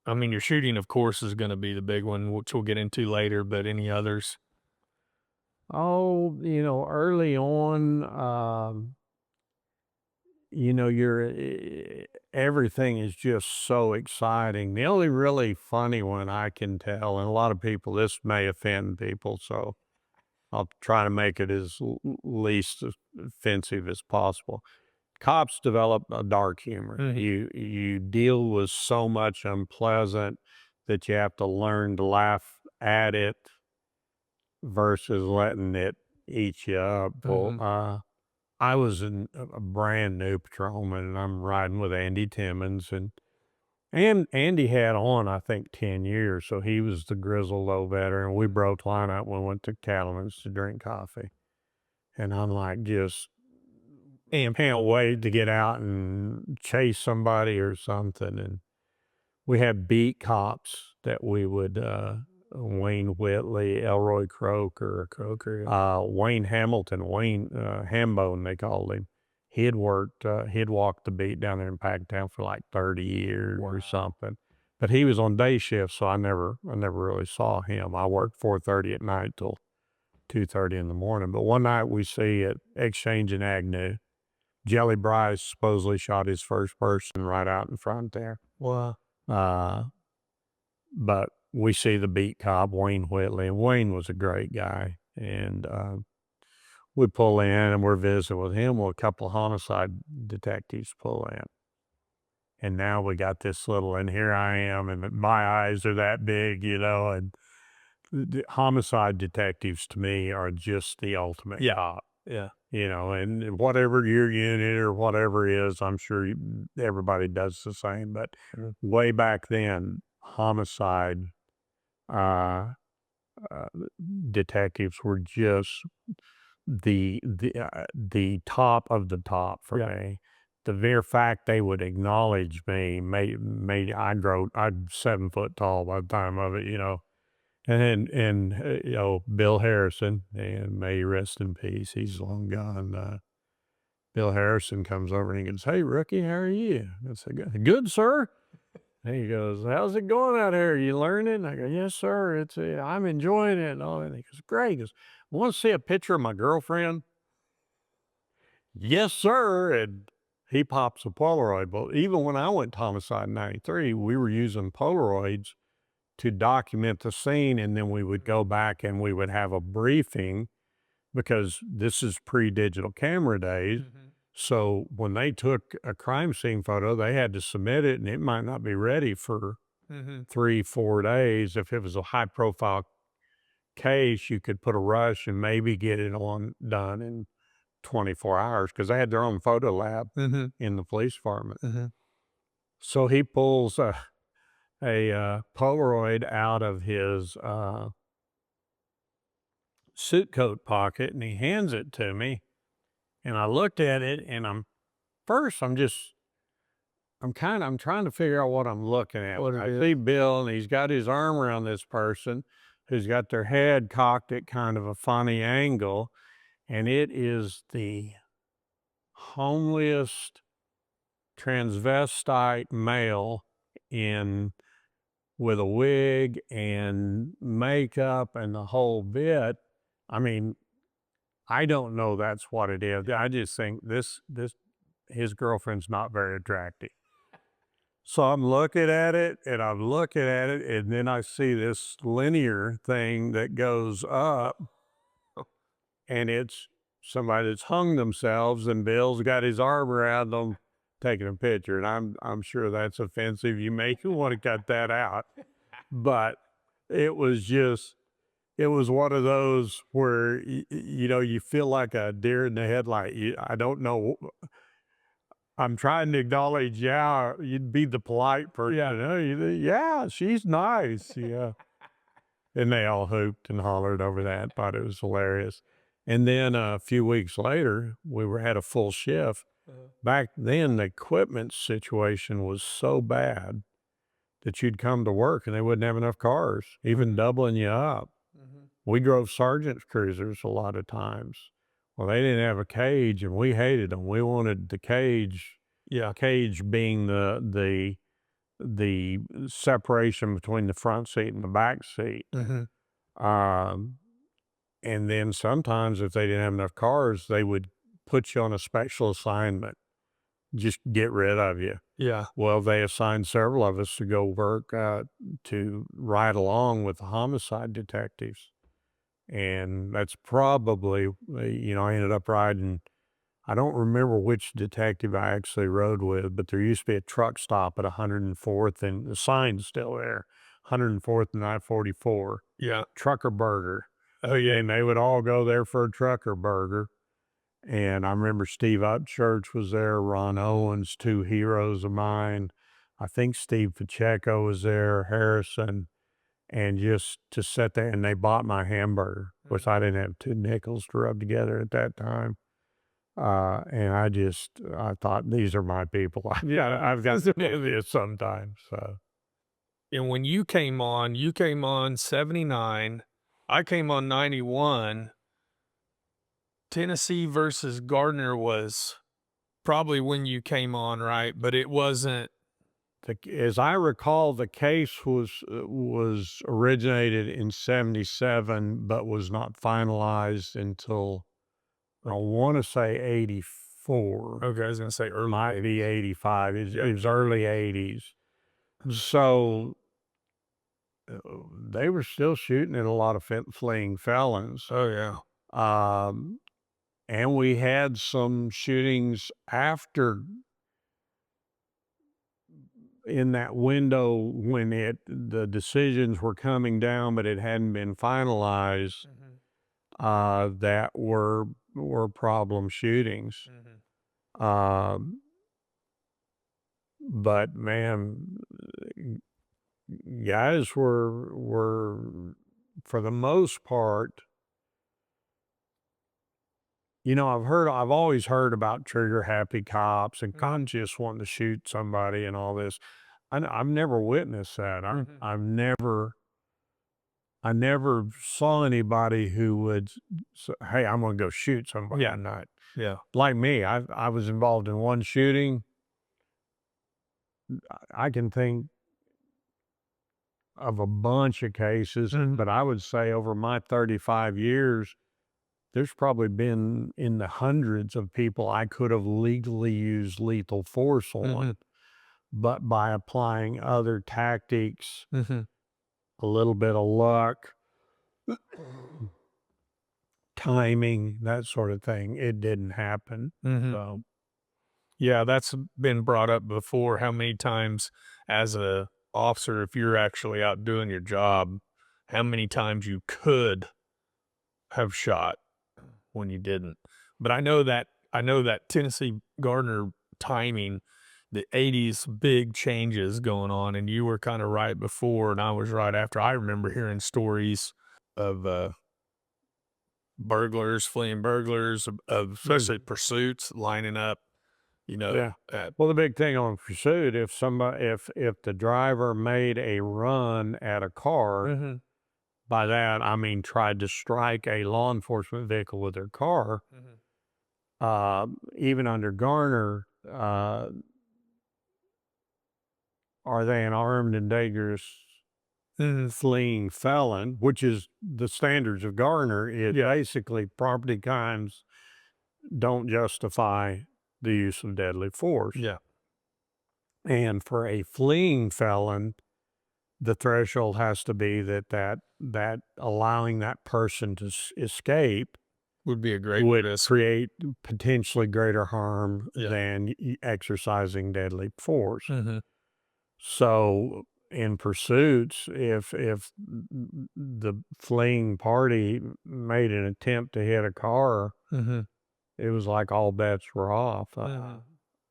I mean, your shooting, of course, is going to be the big one, which we'll get into later. But any others? Oh, early on, everything is just so exciting. The only really funny one I can tell, and a lot of people, this may offend people, so I'll try to make it as least offensive as possible. Cops develop a dark humor. Mhm. You deal with so much unpleasant that you have to learn to laugh at it versus letting it eat you up. Well, I was a brand new patrolman, and I'm riding with Andy Timmons, and Andy had on, I think, 10 years, so he was the grizzled old veteran. We broke line up when we went to Cattleman's to drink coffee, and I'm like, just can't wait to get out and chase somebody or something. And we had beat cops that we would, Wayne Whitley, Elroy Croker, Wayne Hamilton, Wayne Hambone, they called him. He'd walked the beat down there in Packtown for like 30 years or something. But he was on day shift, so I never really saw him. I worked 4:30 at night till 2:30 in the morning. But one night we see at Exchange in Agnew, Jelly Bryce supposedly shot his first person right out in front there. Wow. But we see the beat cop, Wayne Whitley, and Wayne was a great guy. And we pull in and we're visiting with him. Well, a couple of homicide detectives pull in. And now we got this little, and here I am, and my eyes are that big, and the homicide detectives to me are just the ultimate cop. Yeah. And whatever your unit or whatever is, I'm sure everybody does the same. But way back then, homicide detectives were just the top of the top for me. The mere fact they would acknowledge me made I'm 7 foot tall by the time of it, and Bill Harrison, and may he rest in peace. He's long gone. Bill Harrison comes over and he goes, "Hey, rookie, how are you?" I said, "Good, sir." And he goes, "How's it going out here? You learning?" I go, "Yes, sir. I'm enjoying it." And he goes, "Great." He goes, "Want to see a picture of my girlfriend?" "Yes, sir." And he pops a Polaroid. But even when I went to Homicide in 93, we were using Polaroids to document the scene, and then we would go back and we would have a briefing, because this is pre-digital camera days. So when they took a crime scene photo, they had to submit it, and it might not be ready for 3-4 days. If it was a high-profile case, you could put a rush and maybe get it done in 24 hours, because they had their own photo lab in the police department. So he pulls a Polaroid out of his suit coat pocket, and he hands it to me. And I looked at it, and I'm trying to figure out what I'm looking at. I see Bill, and he's got his arm around this person who's got their head cocked at kind of a funny angle, and it is the homeliest transvestite male with a wig and makeup and the whole bit. I mean, I don't know that's what it is. I just think his girlfriend's not very attractive. So I'm looking at it and I'm looking at it, and then I see this linear thing that goes up, and it's somebody that's hung themselves, and Bill's got his arm around them taking a picture. And I'm sure that's offensive. You may want to cut that out. But it was just, it was one of those where, you know, you feel like a deer in the headlight. I don't know. I'm trying to acknowledge, yeah, you'd be the polite person. Yeah. "Oh, yeah, she's nice. Yeah. And they all hooped and hollered over that, thought it was hilarious. And then a few weeks later, we were had a full shift. Back then, the equipment situation was so bad that you'd come to work and they wouldn't have enough cars, even doubling you up. We drove sergeant's cruisers a lot of times. Well, they didn't have a cage, and we hated them. We wanted the cage. Yeah. Cage being the separation between the front seat and the back seat. Um, and then sometimes if they didn't have enough cars, they would put you on a special assignment, just get rid of you. Yeah. Well, they assigned several of us to go work to ride along with the homicide detectives. And that's probably, you know, I ended up riding. I don't remember which detective I actually rode with, but there used to be a truck stop at 104th, and the sign's still there, 104th and I-44, Yeah. Trucker Burger. Oh, yeah. And they would all go there for a trucker burger. And I remember Steve Upchurch was there, Ron Owens, two heroes of mine. I think Steve Pacheco was there, Harrison, and just to sit there, and they bought my hamburger, which I didn't have 2 nickels to rub together at that time. And I thought, these are my people. Yeah, I've got to do this sometimes. So And when you came on 79, I came on 91. Tennessee versus Gardner was probably when you came on, right? But it wasn't. as I recall, the case was originated in 77, but was not finalized until I want to say 84. Okay, I was gonna say early. Might be 85. It Yeah. was early 80s. So they were still shooting at a lot of fleeing felons. Oh yeah. Um, and we had some shootings after in that window when the decisions were coming down, but it hadn't been finalized, that were problem shootings. Um, but man, guys were for the most part, you know, I've always heard about trigger happy cops and conscious wanting to shoot somebody and all this. I've never witnessed that. I never saw anybody who would say, "Hey, I'm going to go shoot somebody Yeah. tonight." Yeah. Like me, I was involved in one shooting. I can think of a bunch of cases, but I would say over my 35 years, there's probably been in the hundreds of people I could have legally used lethal force on, but by applying other tactics, a little bit of luck, timing, that sort of thing, it didn't happen. So, Yeah, that's been brought up before. How many times as a officer, if you're actually out doing your job, how many times you could have shot when you didn't. But I know that Tennessee Gardner timing, the 80s big changes going on, and you were kind of right before and I was right after. I remember hearing stories of burglars, fleeing burglars, of especially pursuits lining up, you know. yeah. Well, the big thing on pursuit, if the driver made a run at a car, by that I mean tried to strike a law enforcement vehicle with their car, even under Garner, are they an armed and dangerous fleeing felon, which is the standards of Garner, is basically property crimes don't justify the use of deadly force. Yeah. And for a fleeing felon, the threshold has to be that allowing that person to escape Would be a great would risk. create potentially greater harm Yeah. than exercising deadly force. Mm-hmm. So in pursuits, if the fleeing party made an attempt to hit a car, Mm-hmm. it was like all bets were off. Mm-hmm.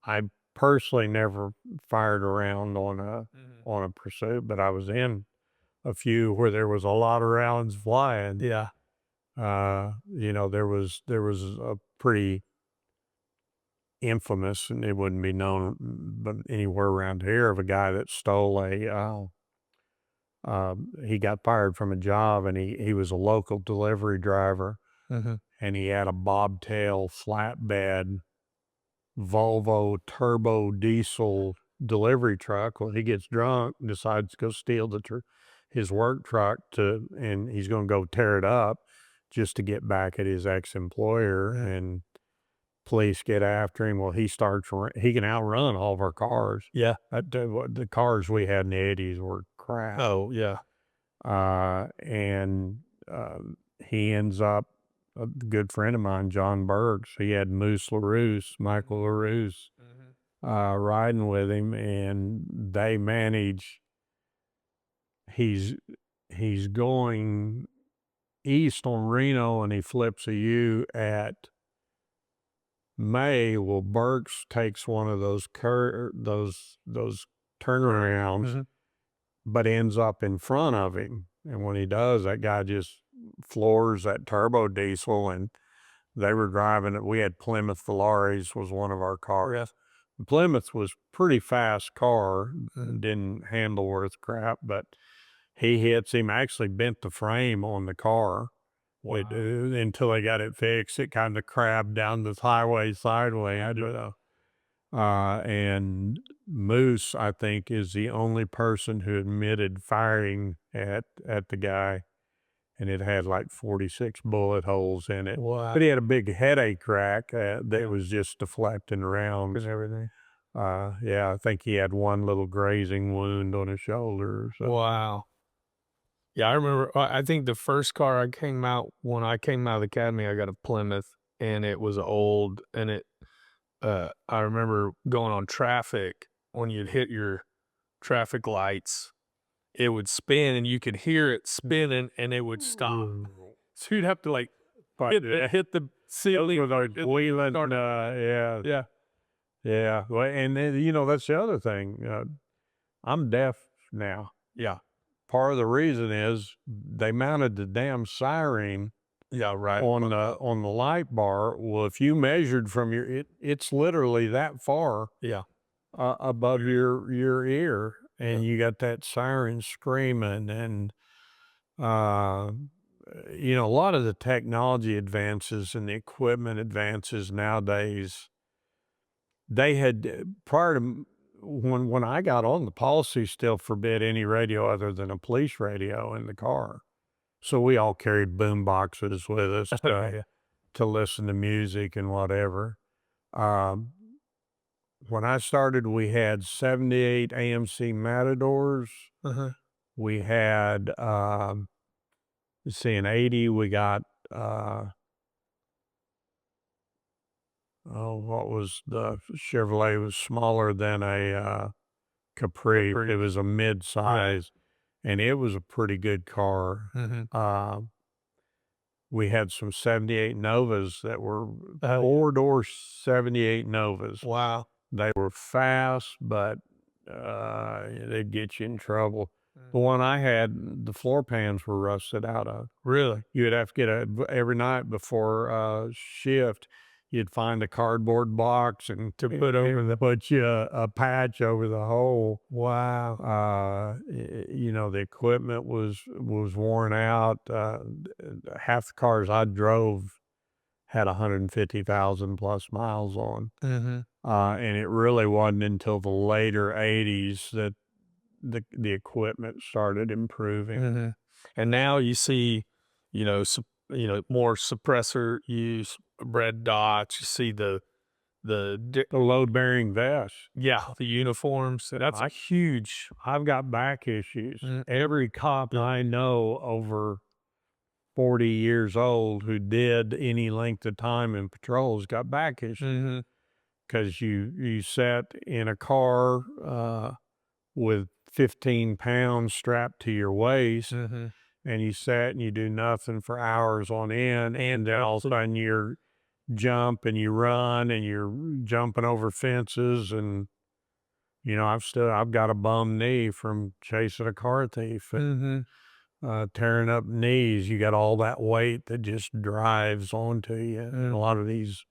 I personally never fired around Mm-hmm. on a pursuit, but I was in a few where there was a lot of rounds flying. Yeah. There was a pretty infamous, and it wouldn't be known but anywhere around here, of a guy that stole he got fired from a job, and he was a local delivery driver, Mm-hmm. and he had a bobtail flatbed Volvo turbo diesel delivery truck. Well, he gets drunk, decides to go steal his work truck and he's going to go tear it up just to get back at his ex-employer, and police get after him. Well, he can outrun all of our cars. Yeah. The cars we had in the 80s were crap. Oh, yeah. And he ends up, a good friend of mine, John Bergs, he had Michael LaRousse, riding with him, and they manage. He's going east on Reno, and he flips a U at May. Well, Burks takes one of those turnarounds, but ends up in front of him. And when he does, that guy just floors that turbo diesel. And they were driving it. We had Plymouth Valaris was one of our cars. Yes. Plymouth was pretty fast car, didn't handle worth crap, but he hits him, actually bent the frame on the car. Wow. Until they got it fixed. It kind of crabbed down the highway sideways. And Moose, I think, is the only person who admitted firing at the guy, and it had like 46 bullet holes in it. Wow. But he had a big headache crack that was just deflecting rounds. And everything. Yeah, I think he had one little grazing wound on his shoulder. So. Wow. Yeah, I remember. I think the first car when I came out of the academy, I got a Plymouth, and it was old, and I remember going on traffic. When you'd hit your traffic lights, it would spin, and you could hear it spinning, and it would stop. So you'd have to like hit the ceiling with our wheeling. Yeah. Well, and then, that's the other thing. I'm deaf now. Yeah. Part of the reason is they mounted the damn siren. Yeah, right. On the light bar. Well, if you measured from it's literally that far. Yeah. Above your ear, and you got that siren screaming, and a lot of the technology advances and the equipment advances nowadays. They had prior to when I got on, the policy still forbid any radio other than a police radio in the car. So we all carried boom boxes with us to listen to music and whatever. When I started, we had 78 AMC Matadors. We had, in 80, we got, what was the Chevrolet? It was smaller than a Capri. It was a mid-size, and it was a pretty good car. We had some 78 Novas that were four-door 78 Novas. Wow. They were fast, but they'd get you in trouble. The one I had, the floor pans were rusted out of. Really? You would have to get every night before shift, you'd find a cardboard box and put you a patch over the hole. Wow. The equipment was worn out. Half the cars I drove had 150,000 plus miles on. And it really wasn't until the later 80s that the equipment started improving. And now you see, more suppressor use, red dots. You see the the load-bearing vests. yeah, the uniforms. That's I- huge. I've got back issues. Mm. Every cop I know over 40 years old who did any length of time in patrols got back issues Mm-hmm. because you sat in a car with 15 pounds strapped to your waist, Mm-hmm. and you sat and you do nothing for hours on end, and then all of a sudden you're jump and you run and you're jumping over fences, and I've got a bum knee from chasing a car thief and Mm-hmm. tearing up knees. You got all that weight that just drives onto you. And a lot of these,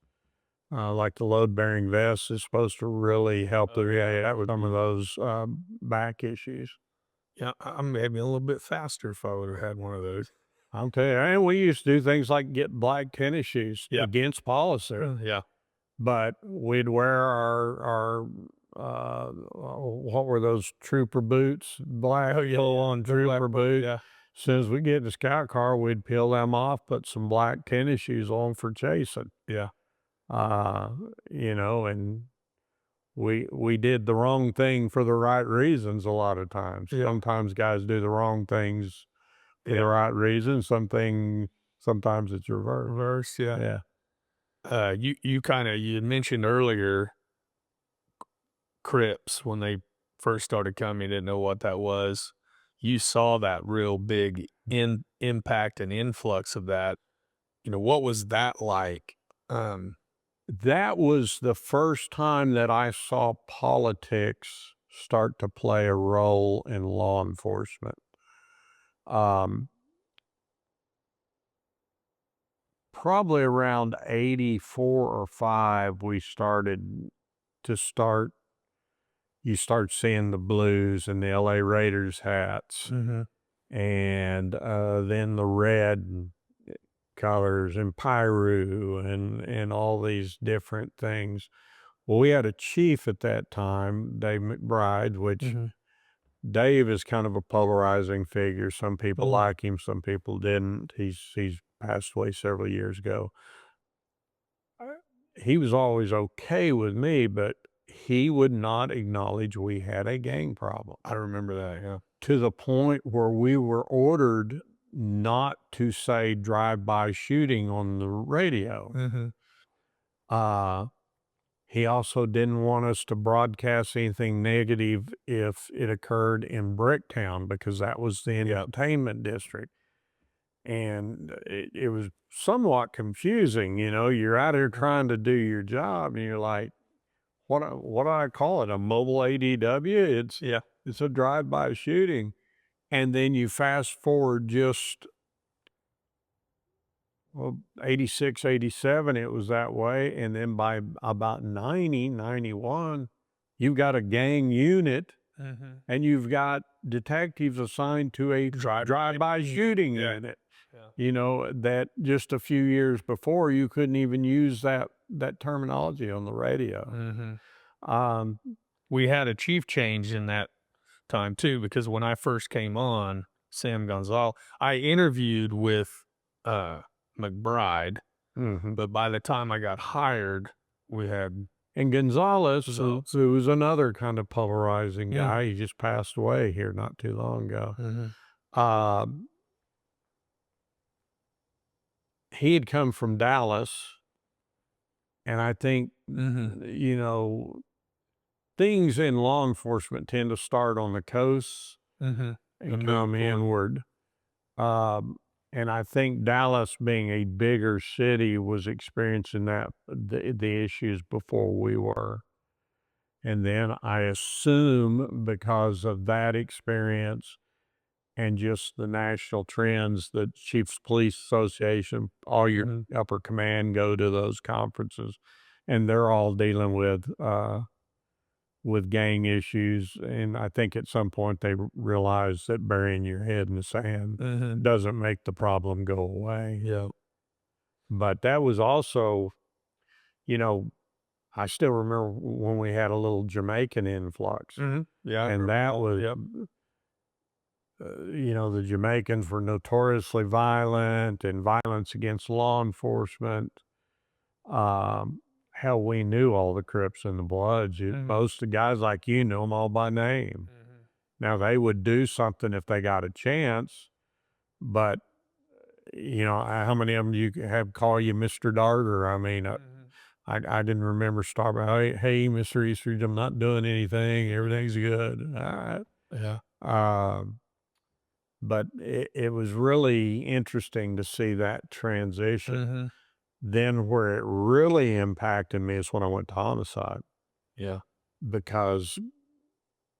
like the load bearing vest, is supposed to really help with some of those back issues. Yeah, I'm maybe a little bit faster if I would have had one of those. I'll tell you, and we used to do things like get black tennis shoes Yeah. against policy, Yeah. but we'd wear our what were those trooper boots? Black full on trooper boots. Yeah. As soon as we get in the scout car, we'd peel them off, put some black tennis shoes on for chasing. Yeah. And we did the wrong thing for the right reasons a lot of times. Yeah. Sometimes guys do the wrong things for the right reasons. Sometimes it's reversed. Reverse. Yeah. Yeah. You mentioned earlier Crips when they first started coming, didn't know what that was. You saw that real big impact and influx of that. What was that like? That was the first time that I saw politics start to play a role in law enforcement. Probably around 84 or 5, you start seeing the blues and the LA Raiders hats, Mm-hmm. and then the red colors and Pyru and all these different things. Well, we had a chief at that time, Dave McBride, which Dave is kind of a polarizing figure. Some people like him, some people didn't. He's passed away several years ago. He was always okay with me, but he would not acknowledge we had a gang problem. I remember that, yeah. To the point where we were ordered not to say drive-by shooting on the radio. Mm-hmm. He also didn't want us to broadcast anything negative if it occurred in Bricktown, because that was the entertainment district. And it was somewhat confusing. You're out here trying to do your job and you're like, what do I call it? A mobile ADW? It's a drive-by shooting. And then you fast forward just 86, 87, it was that way. And then by about 90, 91, you've got a gang unit and you've got detectives assigned to a drive-by shooting unit. Yeah. That just a few years before you couldn't even use that terminology on the radio. We had a chief change in that time too, because when I first came on, Sam Gonzalez, I interviewed with McBride, but by the time I got hired, we had and Gonzalez, who was another kind of polarizing guy. He just passed away here not too long ago. He had come from Dallas, and I think things in law enforcement tend to start on the coast and come inward. And I think Dallas, being a bigger city, was experiencing the issues before we were. And then I assume because of that experience and just the national trends, the Chiefs Police Association, all your upper command go to those conferences, and they're all dealing with gang issues. And I think at some point they realize that burying your head in the sand doesn't make the problem go away. Yeah. But that was also, I still remember when we had a little Jamaican influx. Yeah. And that was, the Jamaicans were notoriously violent, and violence against law enforcement hell, we knew all the Crips and the Bloods. Most of the guys like you knew them all by name. Now, they would do something if they got a chance, but, you know, how many of them you have call you Mr. Darter? I mean, I didn't remember starting, hey, Mr. Eastridge, I'm not doing anything. Everything's good. All right. Yeah. But it was really interesting to see that transition. Then where it really impacted me is when I went to Homicide, Yeah. because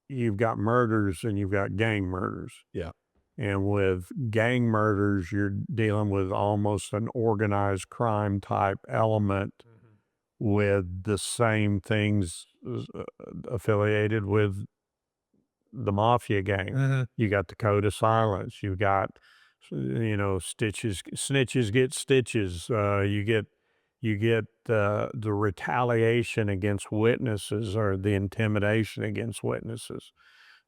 you've got murders and you've got gang murders. Yeah. And with gang murders, you're dealing with almost an organized crime type element with the same things affiliated with the mafia gang. You got the code of silence. You got, you know, snitches get stitches. You get the retaliation against witnesses or the intimidation against witnesses.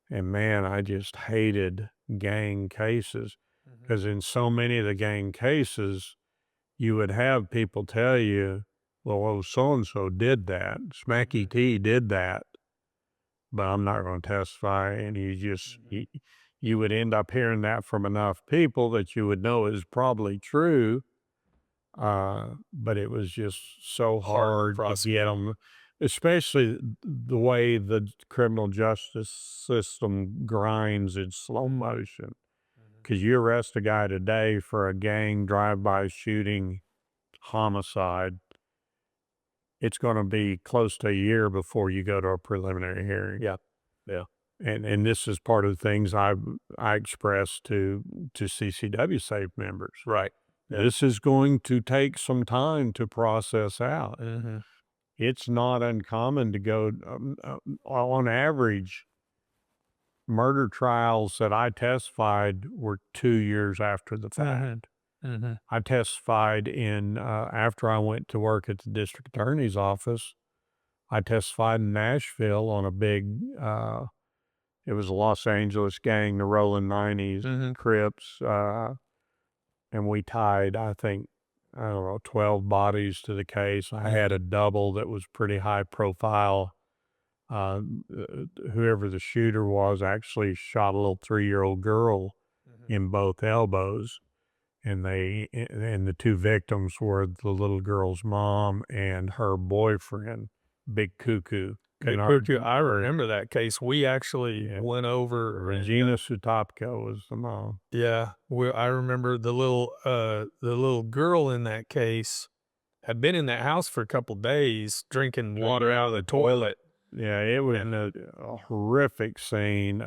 And man, I just hated gang cases, because in so many of the gang cases, you would have people tell you, well, oh, so-and-so did that. Smacky T did that, but I'm not going to testify. And you would end up hearing that from enough people that you would know is probably true. But it was just so hard to get them, especially the way the criminal justice system grinds in slow motion. Because you arrest a guy today for a gang drive-by shooting, homicide, it's going to be close to a year before you go to a preliminary hearing. Yeah. Yeah. And this is part of the things I expressed to CCW Safe members. Right. This is going to take some time to process out. It's not uncommon to go, on average, murder trials that I testified were 2 years after the fact. I testified in, after I went to work at the district attorney's office, I testified in Nashville on a big, it was a Los Angeles gang, the Rolling 90s, Crips, and we tied, I think, I don't know, 12 bodies to the case. I had a double that was pretty high profile. Whoever the shooter was actually shot a little 3-year-old girl in both elbows. And the two victims were the little girl's mom and her boyfriend, Big Cuckoo. I remember that case. We actually went over. Regina Sutopka was the mom. Yeah, I remember the little girl in that case had been in that house for a couple days, drinking water out of the toilet. Yeah, it was a horrific scene.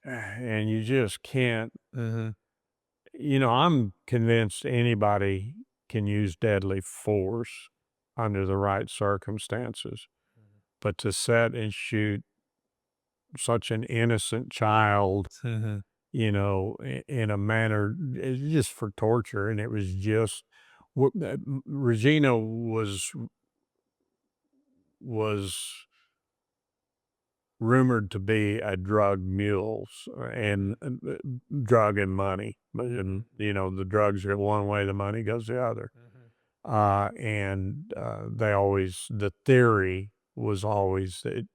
And you just can't. You know, I'm convinced anybody can use deadly force under the right circumstances, but to set and shoot such an innocent child, you know, in a manner, it's just for torture. And it was just, Regina was rumored to be a drug mule and drug and money. And, you know, the drugs are one way, the money goes the other. And the theory was always that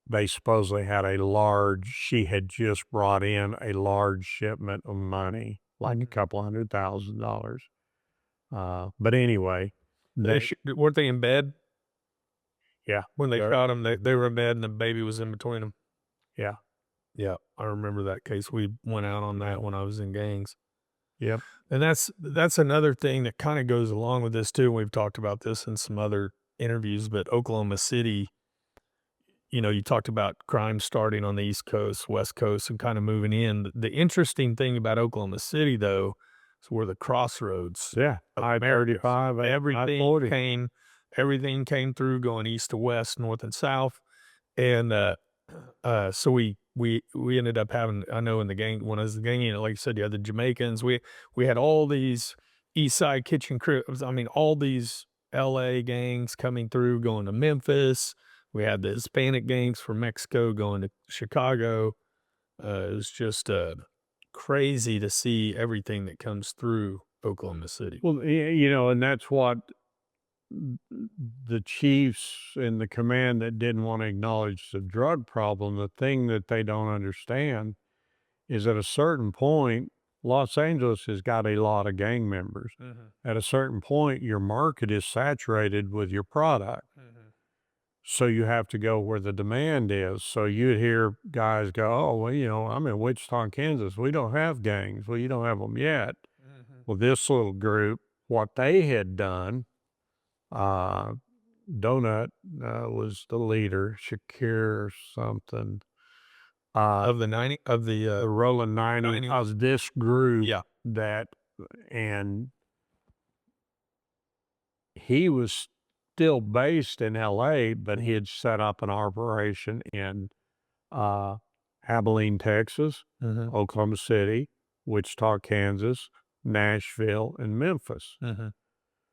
they supposedly had she had just brought in a large shipment of money, like a couple $100,000. But anyway, weren't they in bed? Yeah. When they shot him, they were in bed and the baby was in between them. Yeah. Yeah. I remember that case. We went out on that when I was in gangs. Yep. And that's another thing that kind of goes along with this too. We've talked about this in some other interviews, but Oklahoma City, you know, you talked about crime starting on the East Coast, West Coast, and kind of moving in. The interesting thing about Oklahoma City, though, is we're the crossroads. Yeah. I-35, everything came through going east to west, north and south. And so we ended up having, I know in the gang, when I was the gang unit, like you said, you had the Jamaicans. We had all these East Side kitchen cribs. I mean, all these LA gangs coming through, going to Memphis. We had the Hispanic gangs from Mexico going to Chicago. It was just crazy to see everything that comes through Oklahoma City. Well, and that's what the chiefs in the command that didn't want to acknowledge the drug problem, the thing that they don't understand is at a certain point, Los Angeles has got a lot of gang members. At a certain point, your market is saturated with your product. So you have to go where the demand is. So you'd hear guys go, oh, well, I'm in Wichita, Kansas. We don't have gangs. Well, you don't have them yet. Well, this little group, what they had done, Donut was the leader, Shakir or something. Of the 90, of the Rolling 90 of this group yeah. and he was still based in LA, but he had set up an operation in Abilene, Texas, Oklahoma City, Wichita, Kansas, Nashville, and Memphis.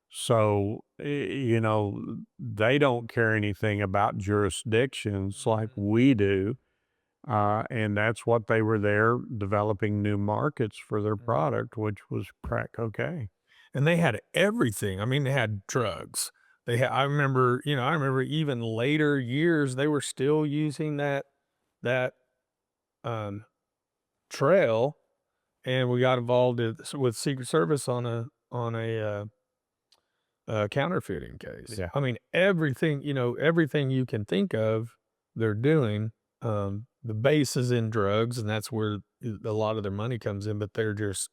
So, they don't care anything about jurisdictions like we do. And that's what they were there developing new markets for their product, which was crack cocaine. And they had everything. I mean, they had drugs. I remember even later years, they were still using that trail, and we got involved with Secret Service on a counterfeiting case. Yeah. I mean, everything you can think of, they're doing. The base is in drugs, and that's where a lot of their money comes in, but they're just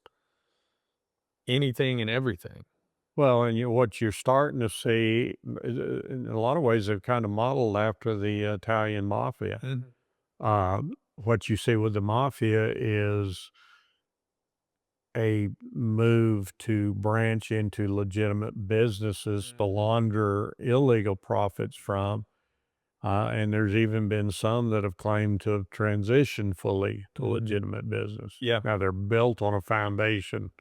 anything and everything. Well, and what you're starting to see, in a lot of ways, they've kind of modeled after the Italian mafia. What you see with the mafia is a move to branch into legitimate businesses to launder illegal profits from. And there's even been some that have claimed to have transitioned fully to legitimate business. Yeah. Now they're built on a foundation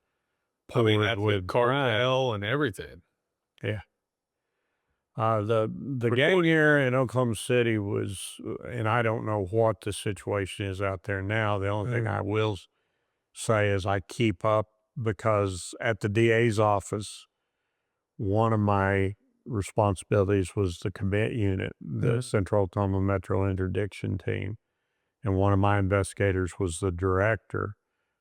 poured with cartel and everything. Yeah. The gang here in Oklahoma City was, and I don't know what the situation is out there now. The only thing I will say is I keep up because at the DA's office, one of my responsibilities was the commit unit, the Central Oklahoma Metro Interdiction Team. And one of my investigators was the director.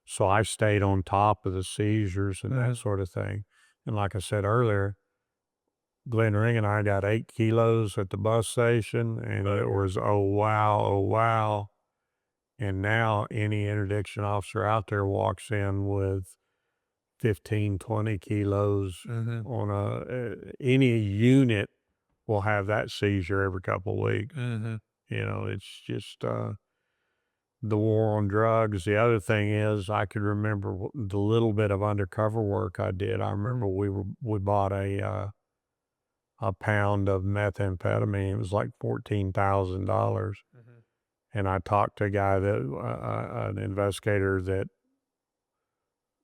So I stayed on top of the seizures and that sort of thing. And like I said earlier, Glenn Ring and I got 8 kilos at the bus station, and it was, oh, wow. And now any interdiction officer out there walks in with 15, 20 kilos on any unit will have that seizure every couple of weeks. It's just the war on drugs. The other thing is I could remember the little bit of undercover work I did. I remember we bought a pound of methamphetamine. It was like $14,000. And I talked to a guy an investigator that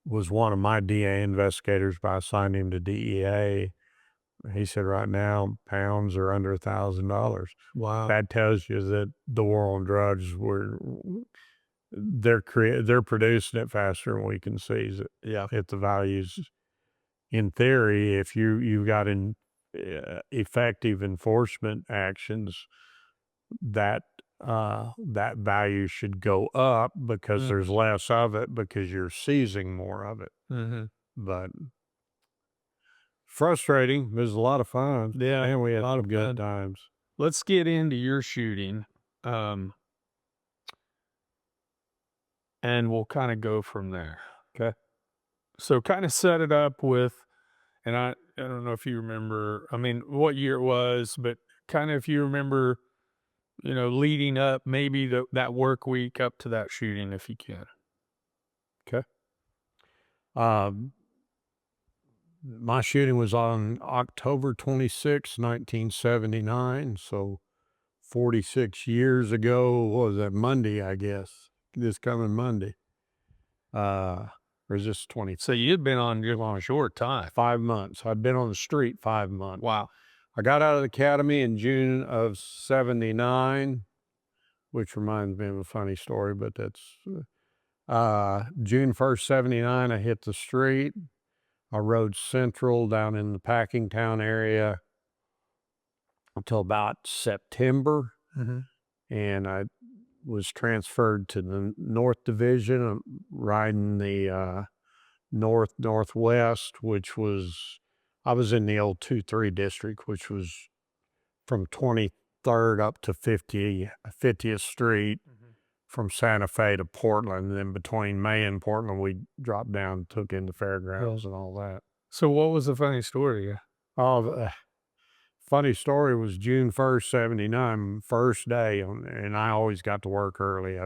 was one of my DA investigators, but I signed him to DEA. He said right now pounds are under $1,000. Wow. That tells you that the war on drugs they're producing it faster than we can seize it. Yeah. If the values, in theory, if you've got effective enforcement actions, that value should go up because there's less of it because you're seizing more of it. But frustrating. It was a lot of fun. Yeah, and we had a lot of good times. Let's get into your shooting, and we'll kind of go from there. Okay. So kind of set it up with, and I don't know if you remember, I mean, what year it was, but kind of if you remember, leading up maybe that work week up to that shooting, if you can. Okay. My shooting was on October 26, 1979. So 46 years ago, what was that, Monday, I guess, this coming Monday. Or is this 20? So you'd been on a short time. 5 months. I'd been on the street 5 months. Wow. I got out of the academy in June of 79, which reminds me of a funny story, but that's June 1st, 79, I hit the street. I rode Central down in the Packingtown area until about September, and I was transferred to the North Division. I'm riding the Northwest, which was I was in the old 2-3 district, which was from 23rd up to 50th Street, from Santa Fe to Portland. And then between May and Portland, we dropped down, took in the fairgrounds and all that. So what was the funny story? Oh, the funny story was June 1st, 79, first day, and I always got to work early.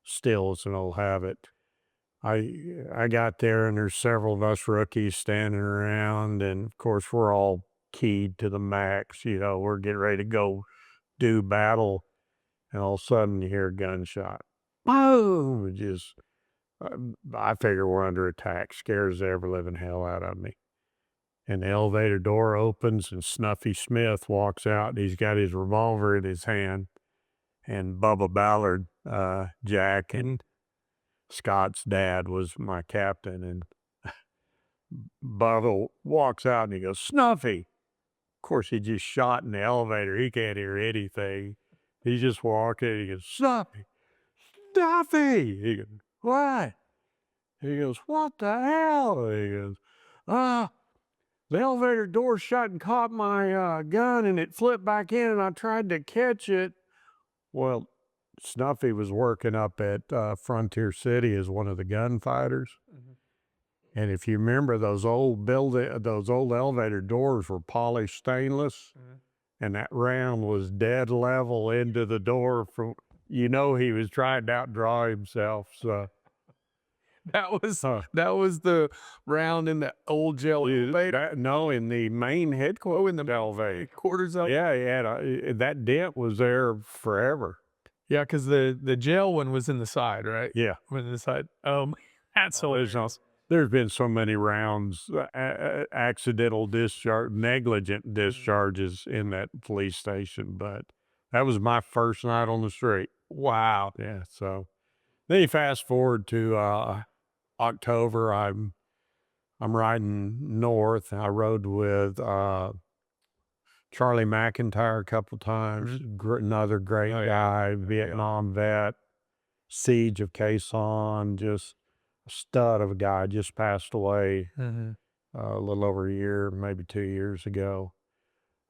Still, it's an old habit. I got there, and there's several of us rookies standing around, and of course we're all keyed to the max. We're getting ready to go do battle, and all of a sudden you hear a gunshot. Boom! I figure we're under attack. Scares the ever living hell out of me. And the elevator door opens, and Snuffy Smith walks out, and he's got his revolver in his hand, and Bubba Ballard, Jack, and Scott's dad was my captain, and Bubba walks out and he goes, "Snuffy." Of course, he just shot in the elevator. He can't hear anything. He just walked in. He goes, "Snuffy, Snuffy." He goes, "What?" He goes, "What the hell?" He goes, the elevator door shut and caught my gun, and it flipped back in, and I tried to catch it. Well, Snuffy was working up at Frontier City as one of the gunfighters. And if you remember, those old elevator doors were polished stainless, and that round was dead level into the door. He was trying to outdraw himself. So That was the round in the old jail elevator. No, in the main headquarters, in the elevator Quarters up. Yeah, that dent was there forever. Yeah, because the jail one was in the side, right? Yeah, Was in the side. That's hilarious. There's been so many rounds, accidental discharge, negligent discharges in that police station, but that was my first night on the street. Wow. Yeah. So then you fast forward to October. I'm riding north. I rode with Charlie McIntyre a couple times. Another great guy, Vietnam vet. Siege of Quezon, just a stud of a guy, just passed away a little over a year, maybe 2 years ago.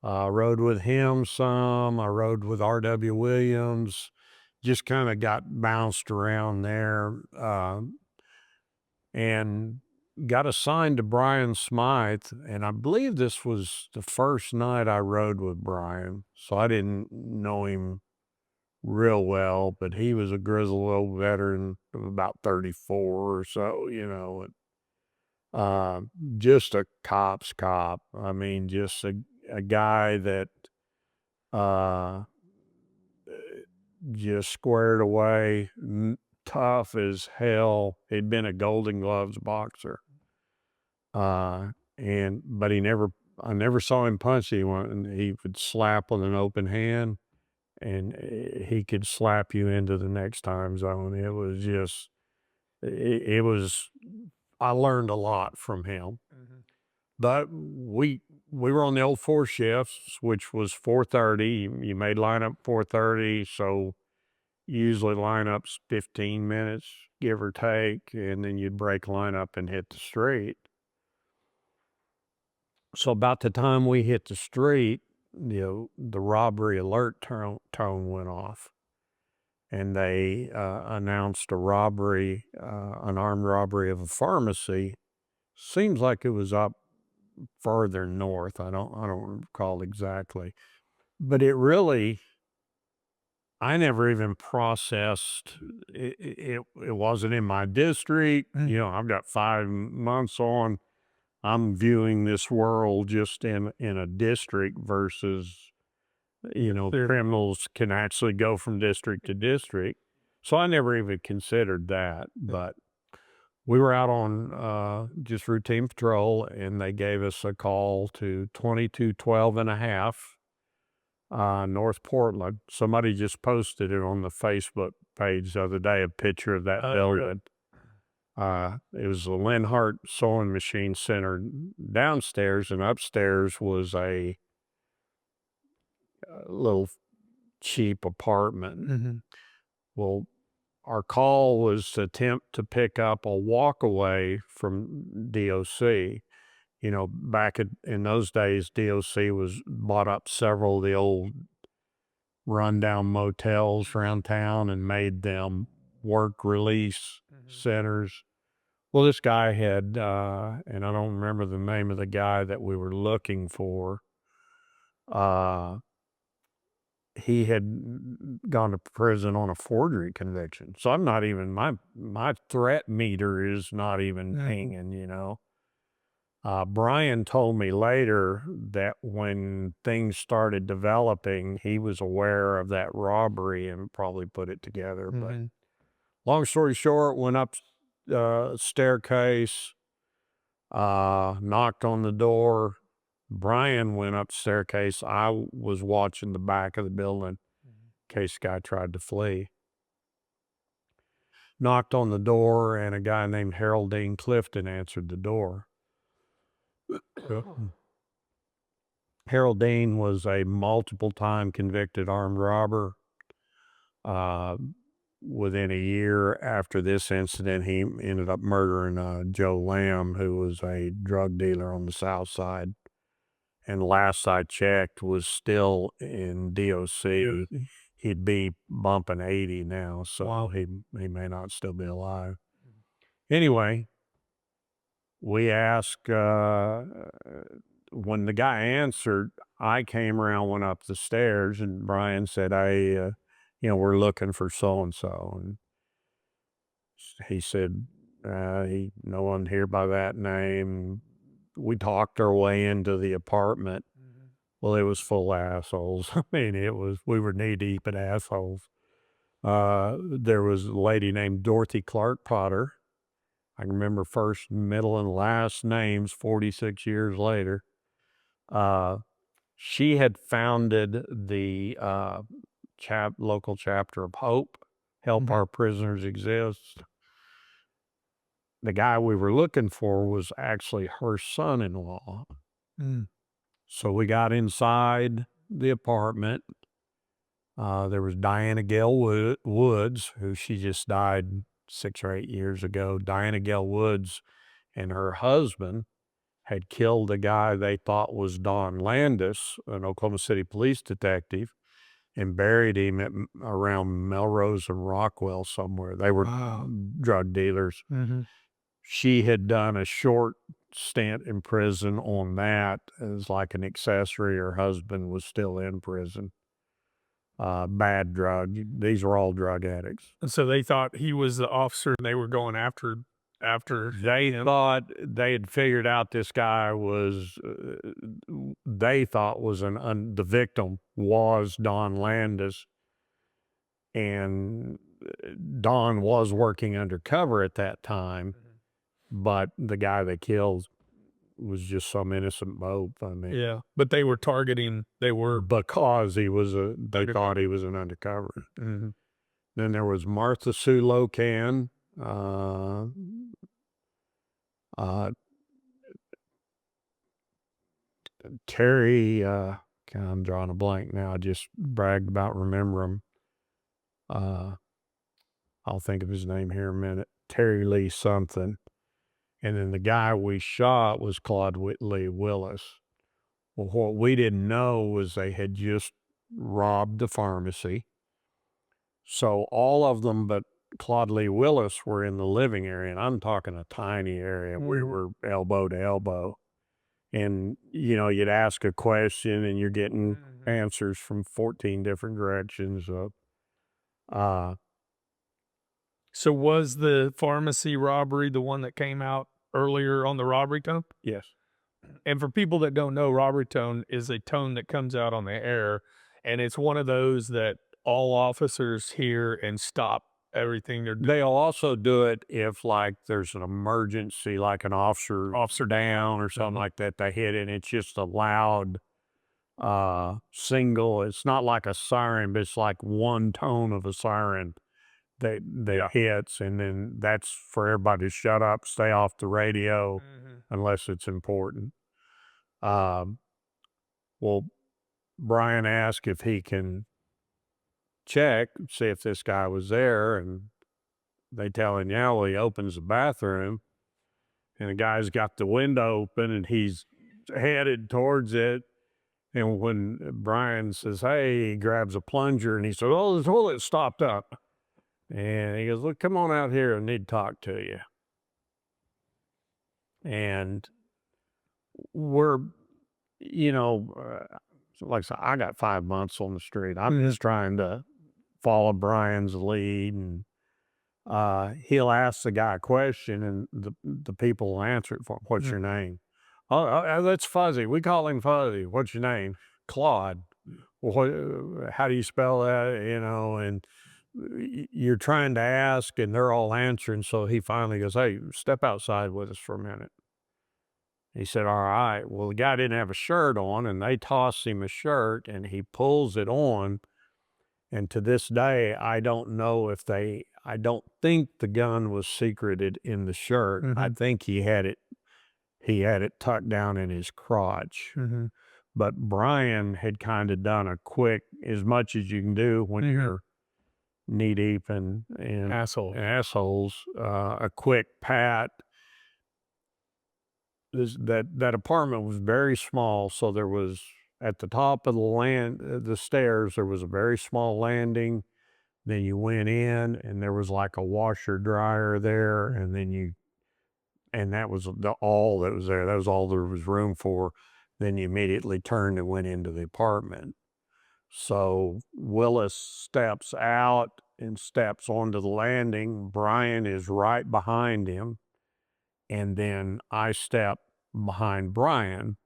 Rode with him some. I rode with R.W. Williams. Just kind of got bounced around there, and got assigned to Brian Smythe. And I believe this was the first night I rode with Brian, so I didn't know him real well, but he was a grizzled old veteran of about 34 or so, just a cop's cop. I mean, just a guy that just squared away, tough as hell. He'd been a Golden Gloves boxer. But I never saw him punch anyone. He would slap with an open hand, and he could slap you into the next time zone. It was just, I learned a lot from him. But we were on the old 4 shifts, which was 4:30. You made lineup 4:30, so usually lineups 15 minutes, give or take, and then you'd break lineup and hit the street. So about the time we hit the street, the robbery alert tone went off, and they announced a robbery, an armed robbery of a pharmacy. Seems like it was up further north. I don't recall exactly, but I never even processed it. It wasn't in my district. I've got 5 months on. I'm viewing this world just in a district versus, criminals can actually go from district to district. So I never even considered that. But we were out on just routine patrol, and they gave us a call to 2212 and a half, North Portland. Somebody just posted it on the Facebook page the other day, a picture of that building. It was the Linhart Sewing Machine Center downstairs, and upstairs was a little cheap apartment. Mm-hmm. Well, our call was to attempt to pick up a walkaway from DOC. You know, back in those days, DOC was bought up several of the old rundown motels around town and made them work release centers. Well, this guy had, and I don't remember the name of the guy that we were looking for. He had gone to prison on a forgery conviction. So I'm not even, my threat meter is not even pinging, you know. Brian told me later that when things started developing, he was aware of that robbery and probably put it together. But long story short, went up staircase, knocked on the door. Brian went up the staircase. I was watching the back of the building in case the guy tried to flee. Knocked on the door, and a guy named Harold Dean Clifton answered the door. Harold Dean was a multiple-time convicted armed robber. Within a year after this incident, he ended up murdering Joe Lamb, who was a drug dealer on the south side. And last I checked was still in DOC. He'd be bumping 80 now, so he may not still be alive. Anyway, we asked, when the guy answered, I came around, went up the stairs, and Brian said, you know, we're looking for so-and-so. And he said, no one here by that name. We talked our way into the apartment. Well, it was full of assholes. I mean, we were knee deep in assholes. There was a lady named Dorothy Clark Potter. I can remember first, middle, and last names 46 years later. She had founded the local chapter of Hope, Help Our Prisoners Exist. The guy we were looking for was actually her son-in-law. So we got inside the apartment. There was Diana Gale Woods, who she just died 6 or 8 years ago. Diana Gale Woods and her husband had killed a guy they thought was Don Landis, an Oklahoma City police detective, and buried him around Melrose and Rockwell somewhere. They were drug dealers. She had done a short stint in prison on that as like an accessory. Her husband was still in prison. Bad drug. These were all drug addicts. And so they thought he was the officer they were going after they him. Thought they had figured out this guy was, they thought was the victim was Don Landis. And Don was working undercover at that time, but the guy they killed was just some innocent mope. I mean, yeah, but they were targeting, because they thought he was an undercover. Then there was Martha Sue Locan, Terry, I'm drawing a blank now. I just bragged about remembering. I'll think of his name here in a minute. Terry Lee something. And then the guy we shot was Claude Lee Willis. Well, what we didn't know was they had just robbed the pharmacy. So all of them but Claude Lee Willis were in the living area, and I'm talking a tiny area. We were elbow to elbow. And, you know, you'd ask a question and you're getting answers from 14 different directions. So was the pharmacy robbery the one that came out earlier on the robbery tone? Yes. And for people that don't know, robbery tone is a tone that comes out on the air, and it's one of those that all officers hear and stop everything they're doing. They'll also do it if, like, there's an emergency, like an officer down or something like that. They hit it, and it's just a loud single. It's not like a siren, but it's like one tone of a siren that hits, and then that's for everybody to shut up, stay off the radio unless it's important. Well, Brian asked if he can check, see if this guy was there, and they tell him, yeah, well, he opens the bathroom, and the guy's got the window open, and he's headed towards it. And when Brian says, hey, he grabs a plunger, and he says, oh, the toilet stopped up. And he goes, look, come on out here, I need to talk to you. And we're, like I said, I got 5 months on the street. I'm just trying to follow Brian's lead, and he'll ask the guy a question, and the people will answer it for him. What's your name? Oh, that's Fuzzy. We call him Fuzzy. What's your name? Claude. Well, how do you spell that? And you're trying to ask, and they're all answering. So he finally goes, hey, step outside with us for a minute. He said, all right. Well, the guy didn't have a shirt on, and they toss him a shirt, and he pulls it on. And to this day, I don't know if I don't think the gun was secreted in the shirt. I think he had it tucked down in his crotch. But Brian had kind of done a quick, as much as you can do when you're knee deep in assholes, a quick pat. That apartment was very small, so there was, at the top of the stairs, there was a very small landing. Then you went in, and there was like a washer dryer there, and that was all that was there. That was all there was room for. Then you immediately turned and went into the apartment. So Willis steps out and steps onto the landing. Brian is right behind him. And then I step behind Brian.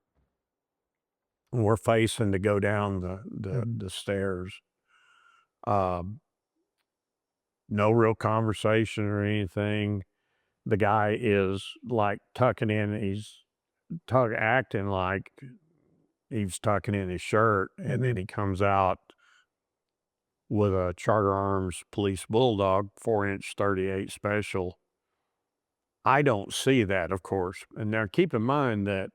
We're facing to go down the stairs. No real conversation or anything. The guy is like tucking in, he's acting like he's tucking in his shirt, and then he comes out with a Charter Arms Police Bulldog 4-inch 38 special. I don't see that, of course. And now keep in mind that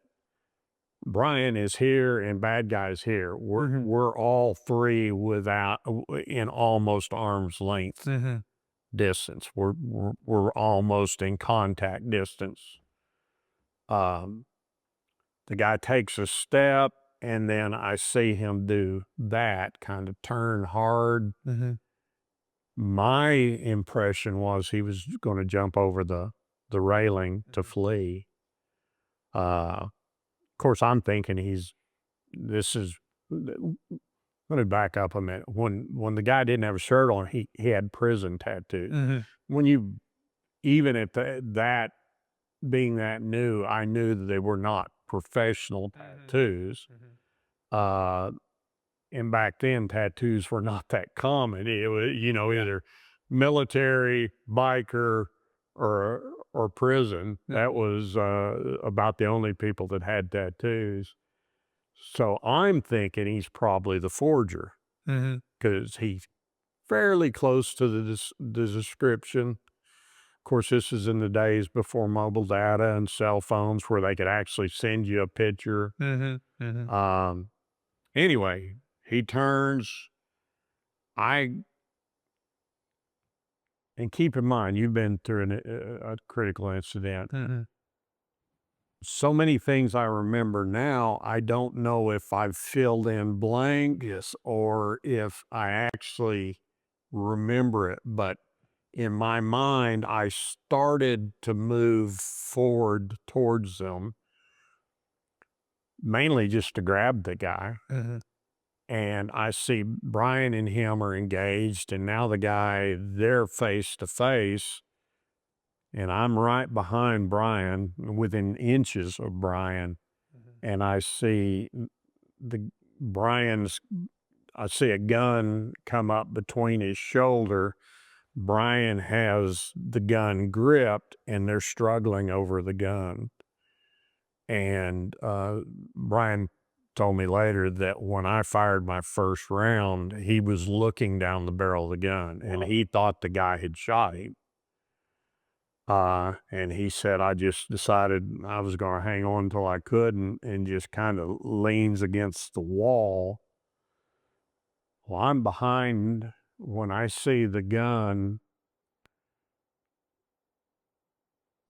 Brian is here and bad guy's here. We're all three in almost arm's length distance. We're almost in contact distance. The guy takes a step, and then I see him do that, kind of turn hard. My impression was he was going to jump over the railing to flee. Of course, I'm thinking let me back up a minute. When the guy didn't have a shirt on, he had prison tattoos. Even at that being that new, I knew that they were not professional tattoos. And back then, tattoos were not that common. It was, either military, biker, or prison. That was about the only people that had tattoos. So I'm thinking he's probably the forger, because he's fairly close to the description. Of course, this is in the days before mobile data and cell phones where they could actually send you a picture. Anyway, he turns. And keep in mind, you've been through a critical incident. So many things I remember now, I don't know if I've filled in blanks or if I actually remember it, but in my mind, I started to move forward towards them, mainly just to grab the guy. And I see Brian and him are engaged, and now they're face to face, and I'm right behind Brian, within inches of Brian, and I see I see a gun come up between his shoulder. Brian has the gun gripped, and they're struggling over the gun. And Brian told me later that when I fired my first round, he was looking down the barrel of the gun and he thought the guy had shot him. And he said, I just decided I was going to hang on until I could and just kind of leans against the wall. Well, I'm behind when I see the gun.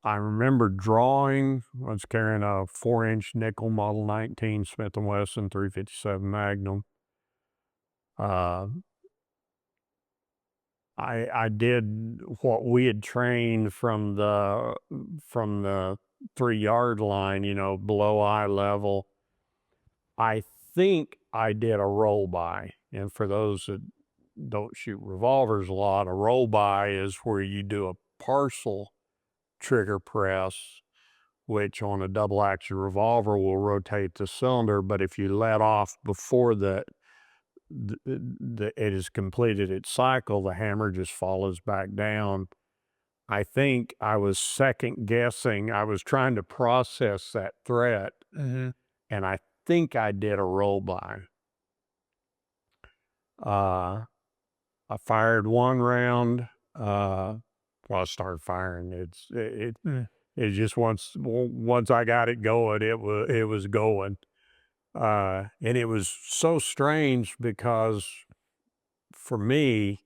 I remember drawing, I was carrying a 4-inch nickel Model 19 Smith & Wesson 357 Magnum. I did what we had trained from the 3-yard line, you know, below eye level. I think I did a roll by. And for those that don't shoot revolvers a lot, a roll by is where you do a partial trigger press, which on a double action revolver will rotate the cylinder. But if you let off before it has completed its cycle, the hammer just follows back down. I think I was second guessing. I was trying to process that threat, and I think I did a roll by. I fired one round. Well, I started firing. It just once I got it going, it was going. And it was so strange because for me,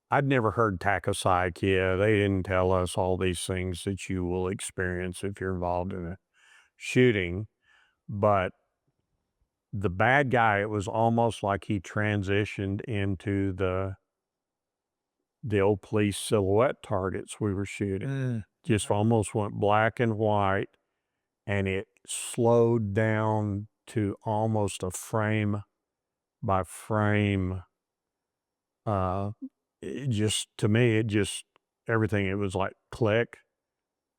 I'd never heard tachypsychia. They didn't tell us all these things that you will experience if you're involved in a shooting. But the bad guy, it was almost like he transitioned into the old police silhouette targets we were shooting. Just almost went black and white, and it slowed down to almost a frame by frame. It just, to me, everything, it was like click,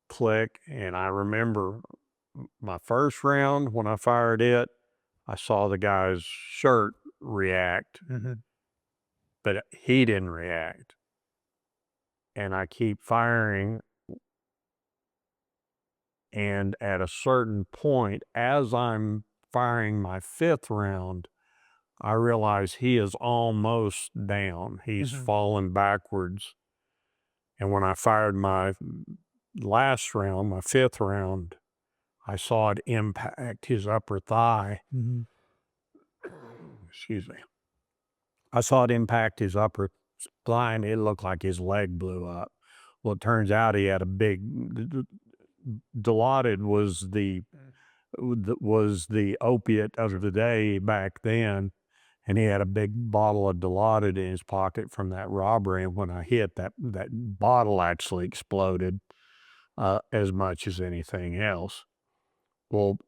click. And I remember my first round when I fired it, I saw the guy's shirt react, but he didn't react. And I keep firing. And at a certain point, as I'm firing my 5th round, I realize he is almost down. He's fallen backwards. And when I fired my last round, my 5th round, I saw it impact his upper thigh. Excuse me. I saw it impact his upper thigh, and it looked like his leg blew up. Well, it turns out he had a big, Dilaudid was the opiate of the day back then, and he had a big bottle of Dilaudid in his pocket from that robbery. And when I hit, that bottle actually exploded as much as anything else. Well,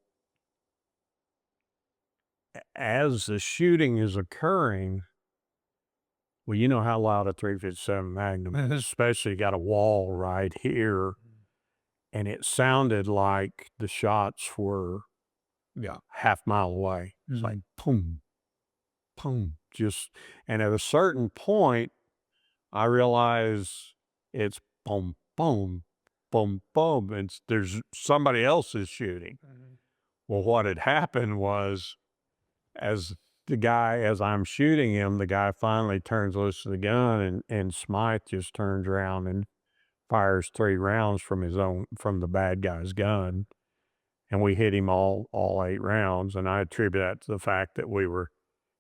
as the shooting is occurring, well, you know how loud a 357 Magnum is, especially got a wall right here. And it sounded like the shots were half mile away. It's like boom, boom, and at a certain point, I realize it's boom, boom, boom, boom, and there's somebody else is shooting. Well, what had happened was, as I'm shooting him, the guy finally turns loose of the gun, and Smythe just turns around and fires 3 rounds from the bad guy's gun. And we hit him all 8 rounds. And I attribute that to the fact that we were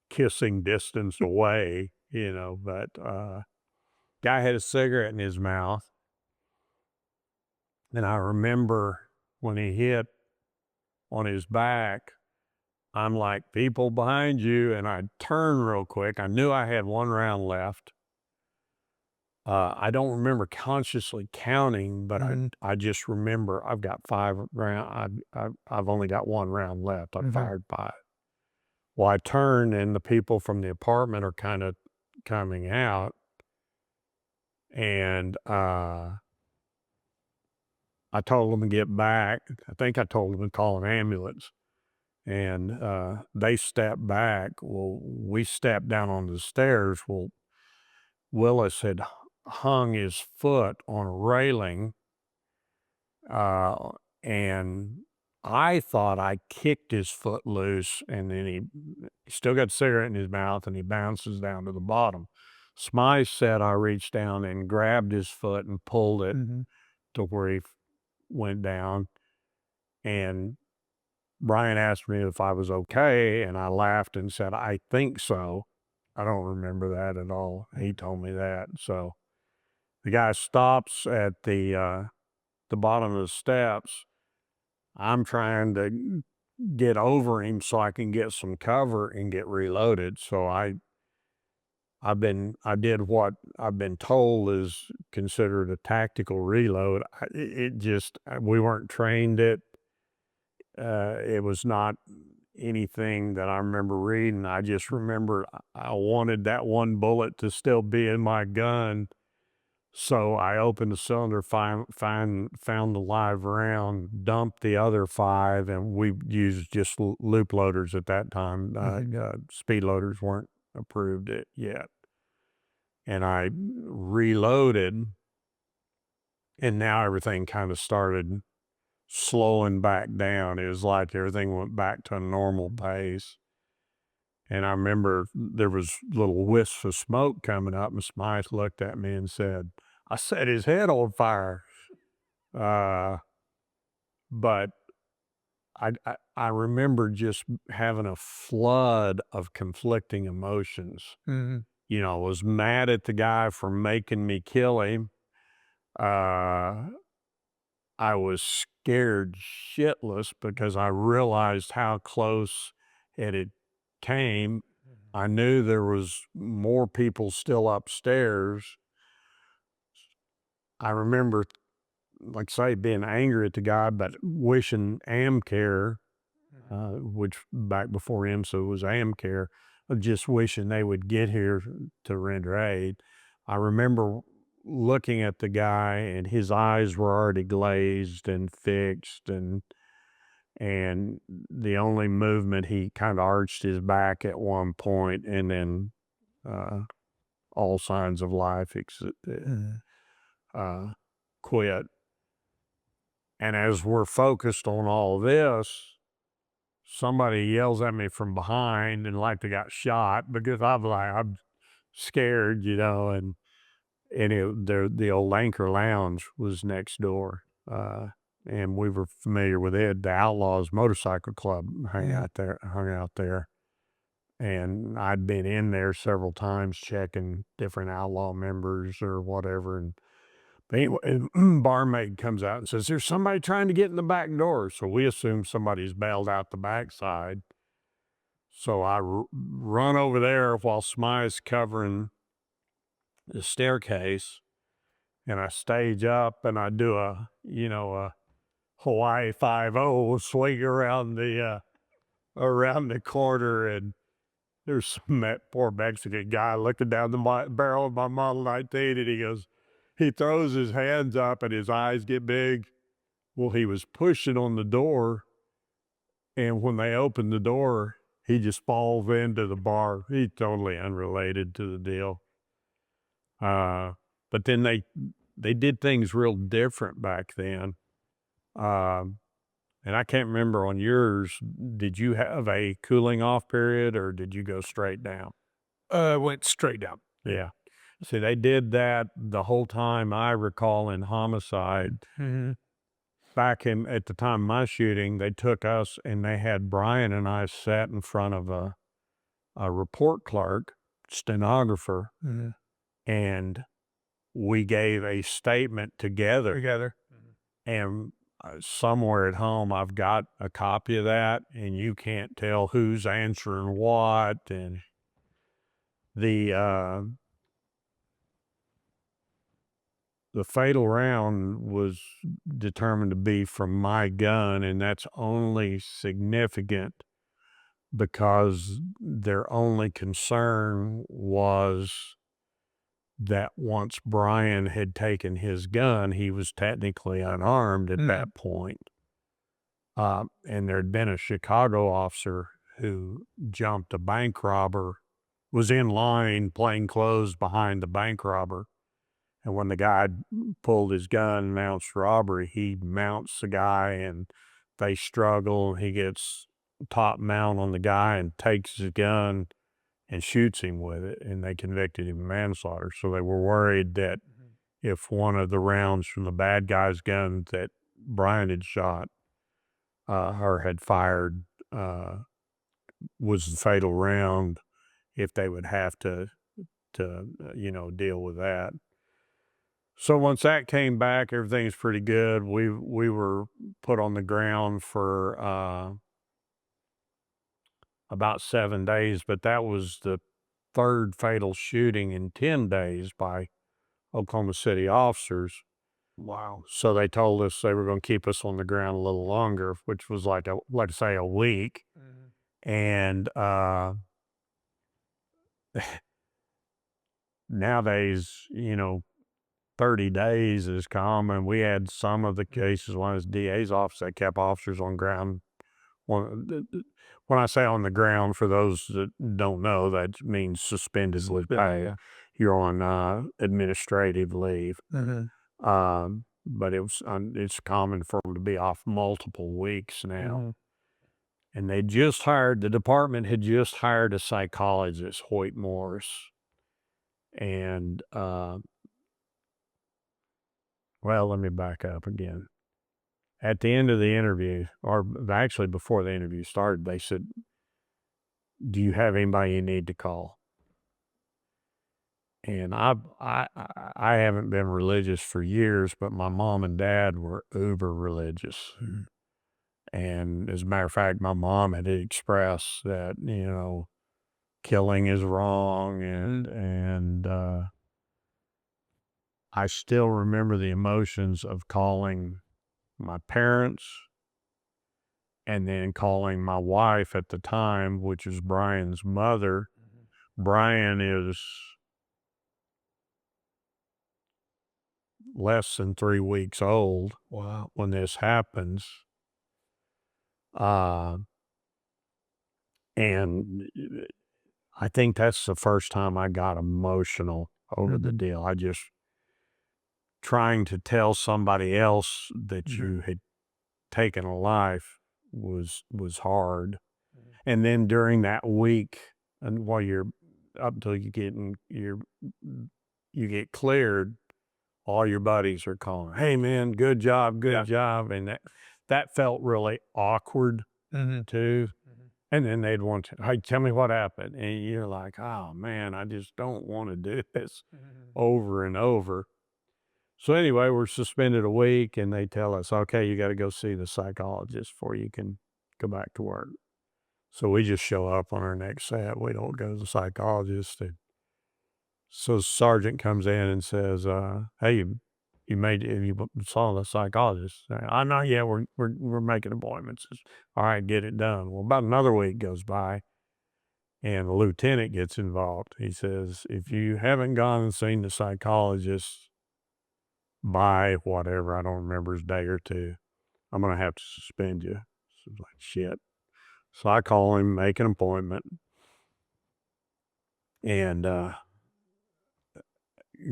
kissing distance away, you know, but, guy had a cigarette in his mouth. And I remember when he hit on his back, I'm like, people behind you. And I turned real quick. I knew I had 1 round left. I don't remember consciously counting, but I just remember I've got 5 rounds. I've only got 1 round left. I fired 5. Well, I turn, and the people from the apartment are kind of coming out, and I told them to get back. I think I told them to call an ambulance, and they stepped back. Well, we stepped down on the stairs. Well, Willis had hung his foot on a railing, and I thought I kicked his foot loose, and then he still got the cigarette in his mouth, and he bounces down to the bottom. Smythe said I reached down and grabbed his foot and pulled it Mhm. to where he went down, and Brian asked me if I was okay, and I laughed and said, "I think so." I don't remember that at all. He told me that. So the guy stops at the bottom of the steps. I'm trying to get over him so I can get some cover and get reloaded. So I did what I've been told is considered a tactical reload. It just we weren't trained it. It was not anything that I remember reading. I just remember I wanted that one bullet to still be in my gun. So I opened the cylinder, found the live round, dumped the other 5, and we used just loop loaders at that time. Speed loaders weren't approved it yet. And I reloaded, and now everything kind of started slowing back down. It was like everything went back to a normal pace. And I remember there was little wisps of smoke coming up, and Smythe looked at me and said, "I set his head on fire." Uh, but I remember just having a flood of conflicting emotions. Mhm. You know, I was mad at the guy for making me kill him. Uh, I was scared shitless because I realized how close it had came. I knew there was more people still upstairs. I remember, like I say, being angry at the guy, but wishing Amcare, which back before IMSA was Amcare, just wishing they would get here to render aid. I remember looking at the guy and his eyes were already glazed and fixed, and the only movement, he kind of arched his back at one point, and then uh, all signs of life Mhm. uh, quit. And as we're focused on all this, somebody yells at me from behind and like they got shot, because I'm scared, you know, and the old Anchor Lounge was next door. And we were familiar with it. The Outlaws Motorcycle Club Mhm. hung out there. And I'd been in there several times checking different outlaw members or whatever. And but anyway, barmaid comes out and says, "There's somebody trying to get in the back door." So we assume somebody's bailed out the backside. So I run over there while Smythe's covering the staircase, and I stage up and I do a Hawaii 5-0 swing around the corner, and there's that poor Mexican guy looking down the barrel of my Model 19, and he throws his hands up and his eyes get big. Well, he was pushing on the door, and when they opened the door, he just falls into the bar. He's totally unrelated to the deal. Uh, but then they did things real different back then. Um, and I can't remember on yours, did you have a cooling off period or did you go straight down? Went straight down. Yeah. See, they did that the whole time I recall in Homicide. Mhm. Back at the time of my shooting, they took us and they had Brian and I sat in front of a report clerk, stenographer, Mhm. and we gave a statement together. Together. And somewhere at home, I've got a copy of that, and you can't tell who's answering what. And the uh, the fatal round was determined to be from my gun, and that's only significant because their only concern was that once Brian had taken his gun, he was technically unarmed at Mhm. that point. And there had been a Chicago officer who jumped a bank robber, was in line, plain clothes behind the bank robber. And when the guy pulled his gun, announced robbery, he mounts the guy and they struggle. He gets top mount on the guy and takes his gun and shoots him with it, and they convicted him of manslaughter. So they were worried that if one of the rounds from the bad guy's gun that Brian had shot or had fired was the fatal round, if they would have to deal with that. So once that came back, everything's pretty good. We were put on the ground for about 7 days, but that was the third fatal shooting in 10 days by Oklahoma City officers. Wow. So they told us they were going to keep us on the ground a little longer, which was like let's say a week. And nowadays, 30 days is common. We had some of the cases, one of the DA's office that kept officers on ground. When I say on the ground, for those that don't know, that means suspended with pay. Yeah. You're on administrative leave. But it's common for them to be off multiple weeks now. And the department had just hired a psychologist, Hoyt Morris. And, well, let me back up again. At the end of the interview, or actually before the interview started, they said, "Do you have anybody you need to call?" And I haven't been religious for years, but my mom and dad were uber religious. And as a matter of fact, my mom had expressed that, killing is wrong. And I still remember the emotions of calling my parents and then calling my wife at the time, which is Brian's mother. Brian is less than 3 weeks old. Wow. When this happens. And I think that's the first time I got emotional over the deal. I just trying to tell somebody else that you had taken a life was hard. And then during that week, and while you're up until you get cleared, all your buddies are calling, "Hey man, good job," and that felt really awkward too. And then they'd want to, "Hey, tell me what happened," and you're like, "Oh man, I just don't want to do this over and over." So anyway, we're suspended a week, and they tell us, "Okay, you got to go see the psychologist before you can go back to work." So we just show up on our next set. We don't go to the psychologist. So the sergeant comes in and says, "Hey, you saw the psychologist?" "I know, yeah, we're making appointments." "All right, get it done." Well, about another week goes by, and the lieutenant gets involved. He says, "If you haven't gone and seen the psychologist by whatever, I don't remember, his day or two, I'm going to have to suspend you." So I was like, shit. So I call him, make an appointment, and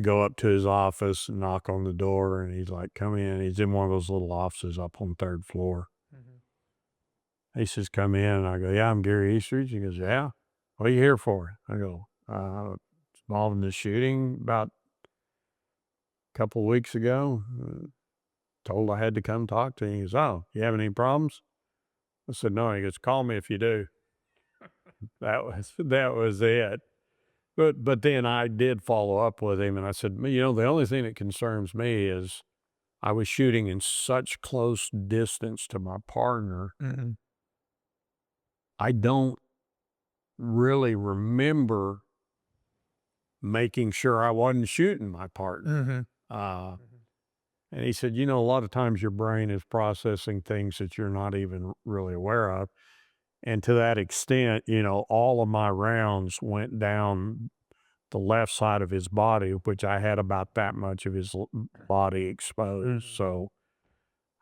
go up to his office and knock on the door, and he's like, "Come in." He's in one of those little offices up on the third floor. He says, "Come in." And I go, "Yeah, I'm Gary Eastridge." He goes, "Yeah. What are you here for?" I go, "It's involved in the shooting about a couple of weeks ago. Told I had to come talk to you." He goes, "Oh, you have any problems?" I said, "No." He goes, "Call me if you do." That was it. But then I did follow up with him, and I said, the only thing that concerns me is I was shooting in such close distance to my partner. I don't really remember making sure I wasn't shooting my partner. And he said, a lot of times your brain is processing things that you're not even really aware of. And to that extent, all of my rounds went down the left side of his body, which I had about that much of his body exposed. So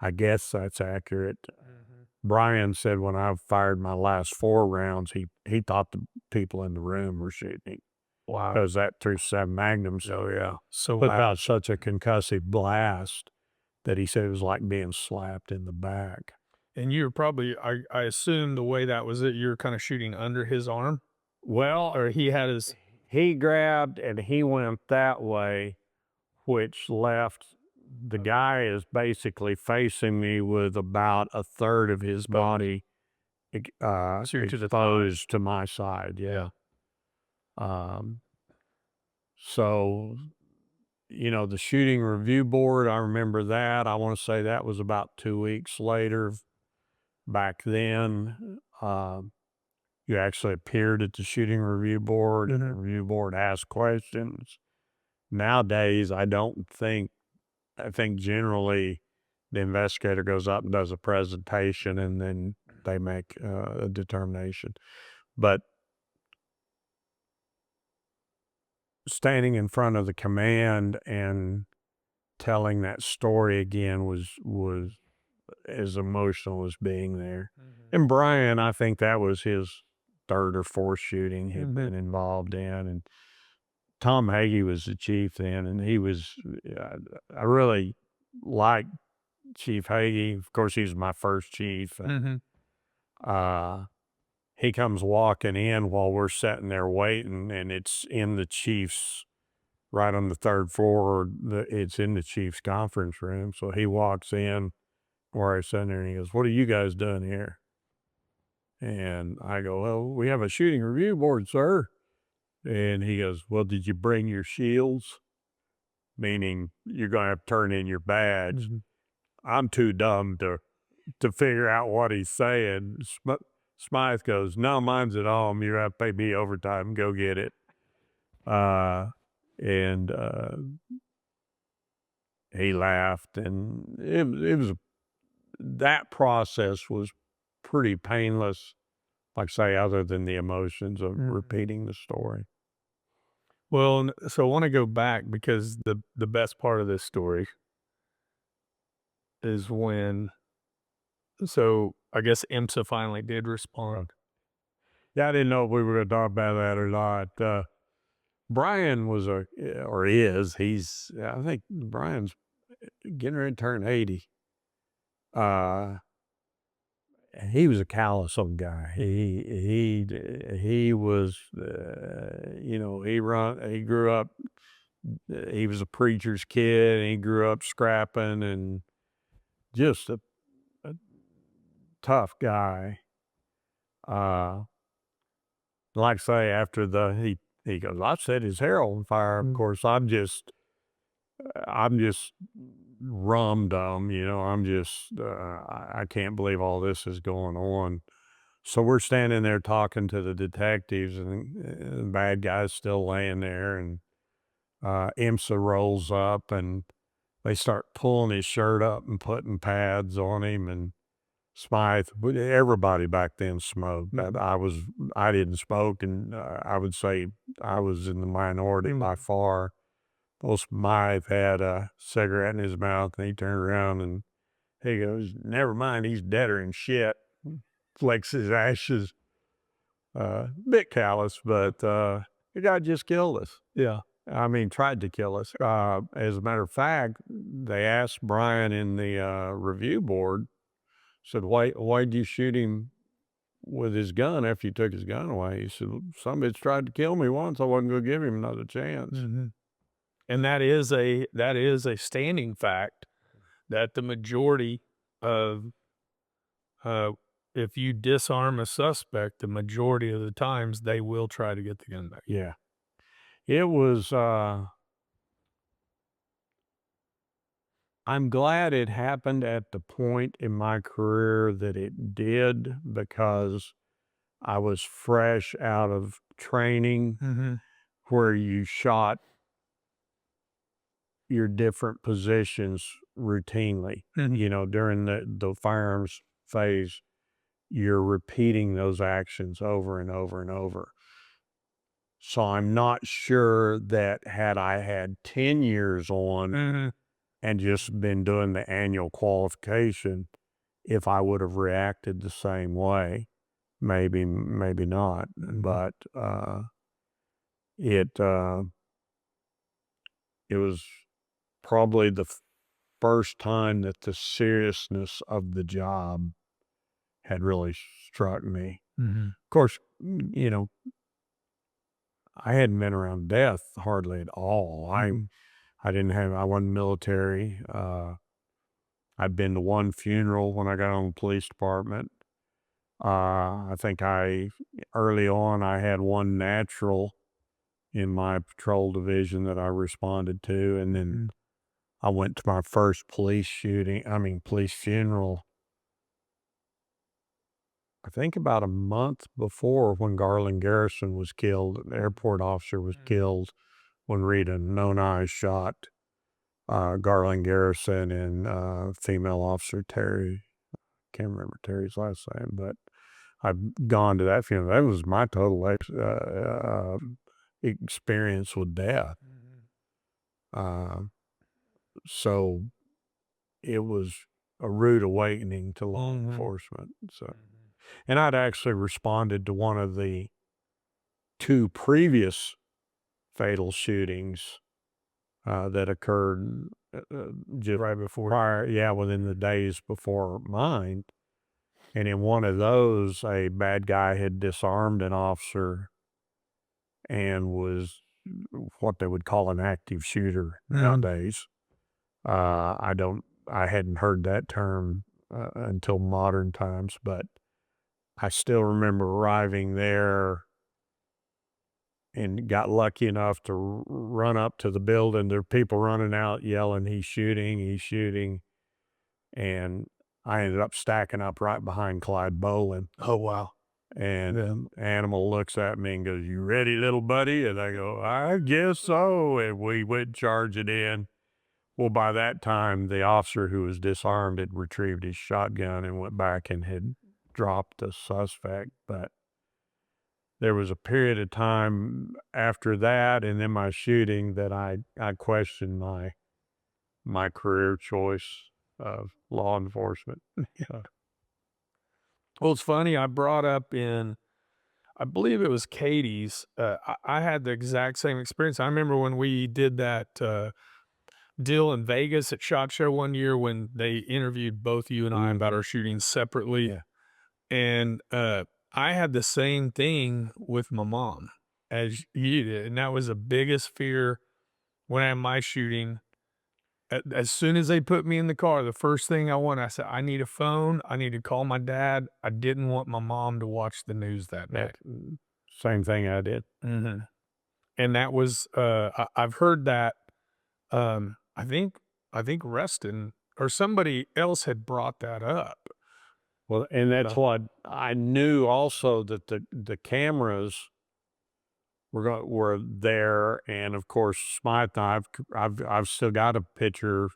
I guess that's accurate. Brian said when I fired my last 4 rounds, he thought the people in the room were shooting. Wow. Because that .357 Magnum put out such a concussive blast that he said it was like being slapped in the back. And you were probably, I assume the way that was it, you were kind of shooting under his arm, Well, or he had his. he grabbed and he went that way, which left the guy is basically facing me with about a third of his body So you're to the exposed to my side. Yeah. Um, so, you know, the shooting review board, I remember that. I want to say that was about 2 weeks later. Back then, you actually appeared at the shooting review board, and the review board asked questions. Nowadays, I think generally the investigator goes up and does a presentation and then they make a determination. But standing in front of the command and telling that story again was as emotional as being there. And Brian, I think that was his third or fourth shooting he'd been involved in. And Tom Hagee was the chief then, and he was, I really liked Chief Hagee. Of course, he was my first chief. He comes walking in while we're sitting there waiting, and it's in the chief's, right on the third floor. It's in the chief's conference room. So he walks in where I was sitting there and he goes, "What are you guys doing here?" And I go, "Well, we have a shooting review board, sir." And he goes, "Well, did you bring your shields?" Meaning you're going to have to turn in your badge. I'm too dumb to figure out what he's saying. Smythe goes, "No, mine's at home. You have to pay me overtime. Go get it." And he laughed, and it was that process was pretty painless. Like say, other than the emotions of repeating the story. Well, so I want to go back because the best part of this story is when, so I guess IMSA finally did respond. Yeah, I didn't know if we were going to talk about that or not. Brian was or is, I think Brian's getting ready to turn 80. He was a callous old guy. He was, he grew up, he was a preacher's kid, and he grew up scrapping and just a tough guy. Like I say, after he goes, "I set his hair on fire." Of course, I'm just rum dumb, I'm just, I can't believe all this is going on. So we're standing there talking to the detectives, and the bad guy's still laying there, and IMSA rolls up and they start pulling his shirt up and putting pads on him. And Smythe, everybody back then smoked. I didn't smoke, and I would say I was in the minority by far. Well, Smythe had a cigarette in his mouth, and he turned around and he goes, "Never mind, he's deader than shit." Flicks his ashes. Bit callous, but the guy just killed us. Yeah. I mean, tried to kill us. As a matter of fact, they asked Brian in the review board, said, why'd you shoot him with his gun after you took his gun away? He said, "Some bitch tried to kill me once. I wasn't going to give him another chance." And that is a standing fact that the majority of, if you disarm a suspect, the majority of the times they will try to get the gun back. Yeah. It was, I'm glad it happened at the point in my career that it did, because I was fresh out of training where you shot your different positions routinely. During the firearms phase, you're repeating those actions over and over and over. So I'm not sure that had I had 10 years on and just been doing the annual qualification, if I would have reacted the same way. Maybe not. But it was probably the first time that the seriousness of the job had really struck me. Mm-hmm. Of course, you know, I hadn't been around death hardly at all. I wasn't military. I'd been to one funeral when I got on the police department. I think early on, I had one natural in my patrol division that I responded to. And then I went to my first police funeral, I think about a month before when Garland Garrison was killed. An airport officer was killed when Rita Noni shot Garland Garrison and female officer Terry. Can't remember Terry's last name, but I've gone to that funeral. That was my total experience with death. So it was a rude awakening to law enforcement. So, and I'd actually responded to one of the 2 previous fatal shootings that occurred just Right before. within the days before mine. And in one of those, a bad guy had disarmed an officer and was what they would call an active shooter nowadays. I hadn't heard that term until modern times, but I still remember arriving there and got lucky enough to run up to the building. There were people running out yelling, he's shooting, he's shooting. And I ended up stacking up right behind Clyde Bolin. Oh, wow. And Animal looks at me and goes, "You ready, little buddy?" And I go, "I guess so." And we went charging in. Well, by that time, the officer who was disarmed had retrieved his shotgun and went back and had dropped the suspect. But there was a period of time after that and then my shooting that I questioned my career choice of law enforcement. Well, it's funny. I brought up I believe it was Katie's. I had the exact same experience. I remember when we did that deal in Vegas at SHOT Show one year when they interviewed both you and I about our shootings separately. Yeah. And I had the same thing with my mom as you did. And that was the biggest fear when I had my shooting. As soon as they put me in the car, the first thing I said, I need a phone. I need to call my dad. I didn't want my mom to watch the news that night. Same thing I did. And that was, I've heard that, I think Reston or somebody else had brought that up. Well, and that's what I knew also, that the cameras were there. And of course, Smythe and I've still got a picture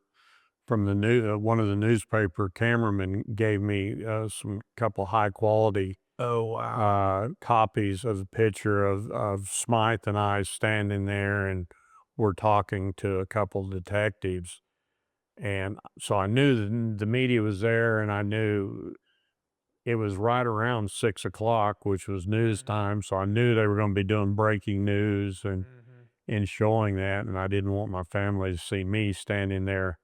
from the one of the newspaper cameramen gave me some couple high quality Oh, wow. copies of the picture of Smythe and I standing there, and we're talking to a couple detectives. And so I knew the media was there, and I knew it was right around 6 o'clock, which was news time. So I knew they were going to be doing breaking news and showing that. And I didn't want my family to see me standing there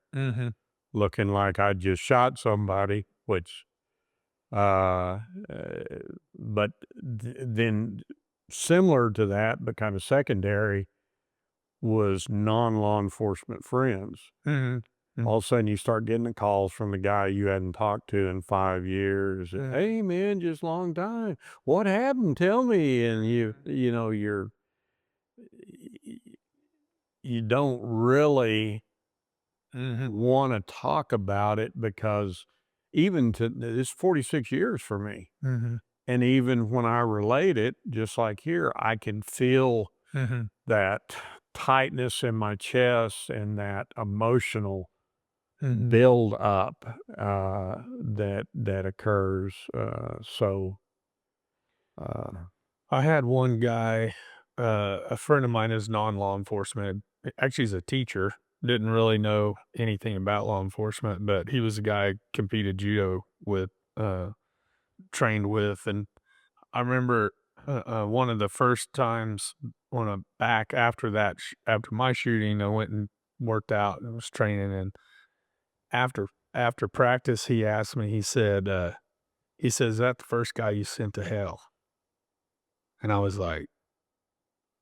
looking like I just shot somebody, which, but then similar to that, but kind of secondary, was non-law enforcement friends. All of a sudden you start getting the calls from the guy you hadn't talked to in 5 years. "Hey man, just long time. What happened? Tell me." And you know, you don't really want to talk about it, because even it's 46 years for me. And even when I relate it, just like here, I can feel that tightness in my chest and that emotional build up that occurs. I had one guy, a friend of mine is non-law enforcement. Actually, he's a teacher. Didn't really know anything about law enforcement, but he was a guy I competed judo with, trained with. And I remember one of the first times when I'm back after after my shooting, I went and worked out and was training. And after practice, he asked me, he said, He says, "Is that the first guy you sent to hell?" And I was like,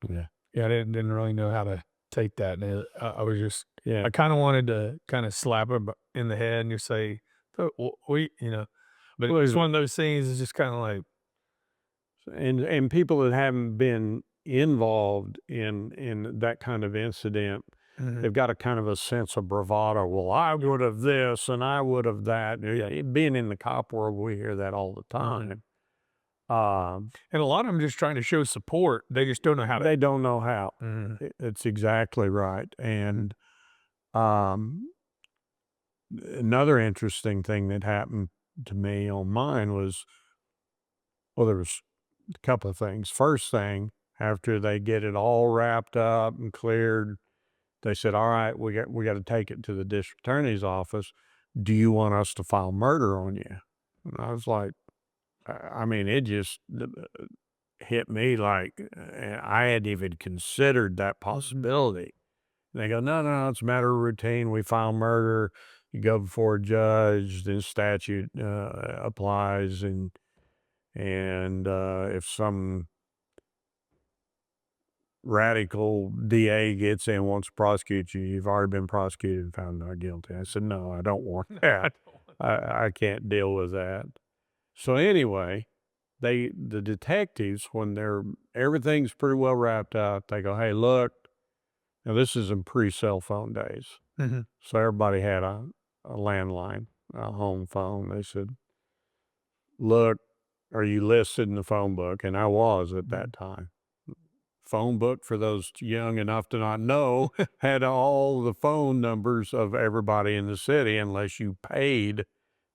Yeah. yeah, I didn't really know how to take that, and I was just Yeah. I kinda wanted to kinda slap him in the head and just say, "Oh, we," but Well, it's one of those things, it's just kinda like, and people that haven't been involved in that kind of incident, mhm, they've got a kind of a sense of bravado. Well, I would have this and I would have that. Yeah, being in the cop world, we hear that all the mhm, time. Um, and a lot of them just trying to show support, they just don't know how to. they don't know how. Mhm, It's exactly right. mhm, And um, another interesting thing that happened to me on mine was, well, there was a couple of things. First thing, after they get it all wrapped up and cleared, they said, "All right, we got to take it to the district attorney's office. Do you want us to file murder on you?" And I was like, I mean, it just hit me like I hadn't even considered that mhm, possibility. They go, "No, no, it's a matter of routine. We file murder. You go before a judge. Then statute applies, and if some radical DA gets in, wants to prosecute you, you've already been prosecuted and found not guilty." I said, "No, I don't want I that. don't want I can't deal with that." So anyway, the detectives, when everything's pretty well wrapped up, they go, "Hey, look, now this is in pre-cell phone days. mhm, So everybody had a landline, a home phone." They said, "Look, are you listed in the phone book?" And I was at mhm, that time. Phone book, for those young enough to not know, had all the phone numbers of everybody in the city unless you paid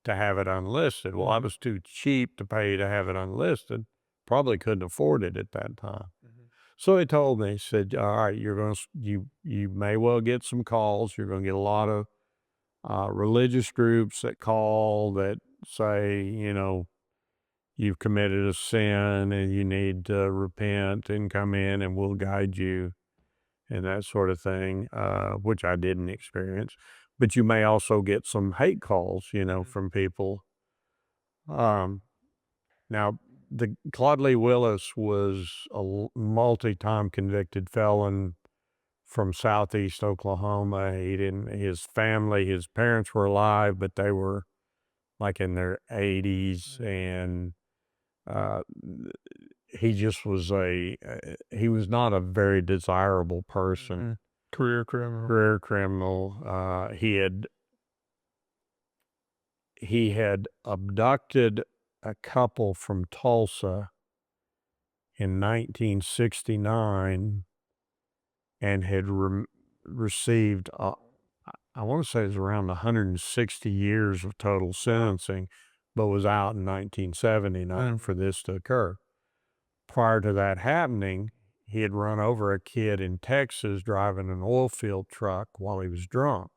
to have it unlisted. Well, I mhm, was too cheap to pay to have it unlisted. Probably couldn't afford it at that time. mhm, So he told me, he said, "All right, you may well get some calls. You're going to get a lot of religious groups that call that say, you've committed a sin and you need to repent and come in and we'll guide you," and that sort of thing, which I didn't experience. But you may also get some hate calls, mhm, from people. Um, Now, the Claude Lee Willis was a multi-time convicted felon from Southeast Oklahoma. His family, his parents were alive, but they were like in their 80s, mhm, and uh, he just was he was not a very desirable person. mhm. Career criminal. Career criminal. He had abducted a couple from Tulsa in 1969 and had received, I want to say it was around 160 years of total Wow. sentencing, but was out in 1979 Mhm, for this to occur. Prior to that happening, he had run over a kid in Texas driving an oil field truck while he was drunk.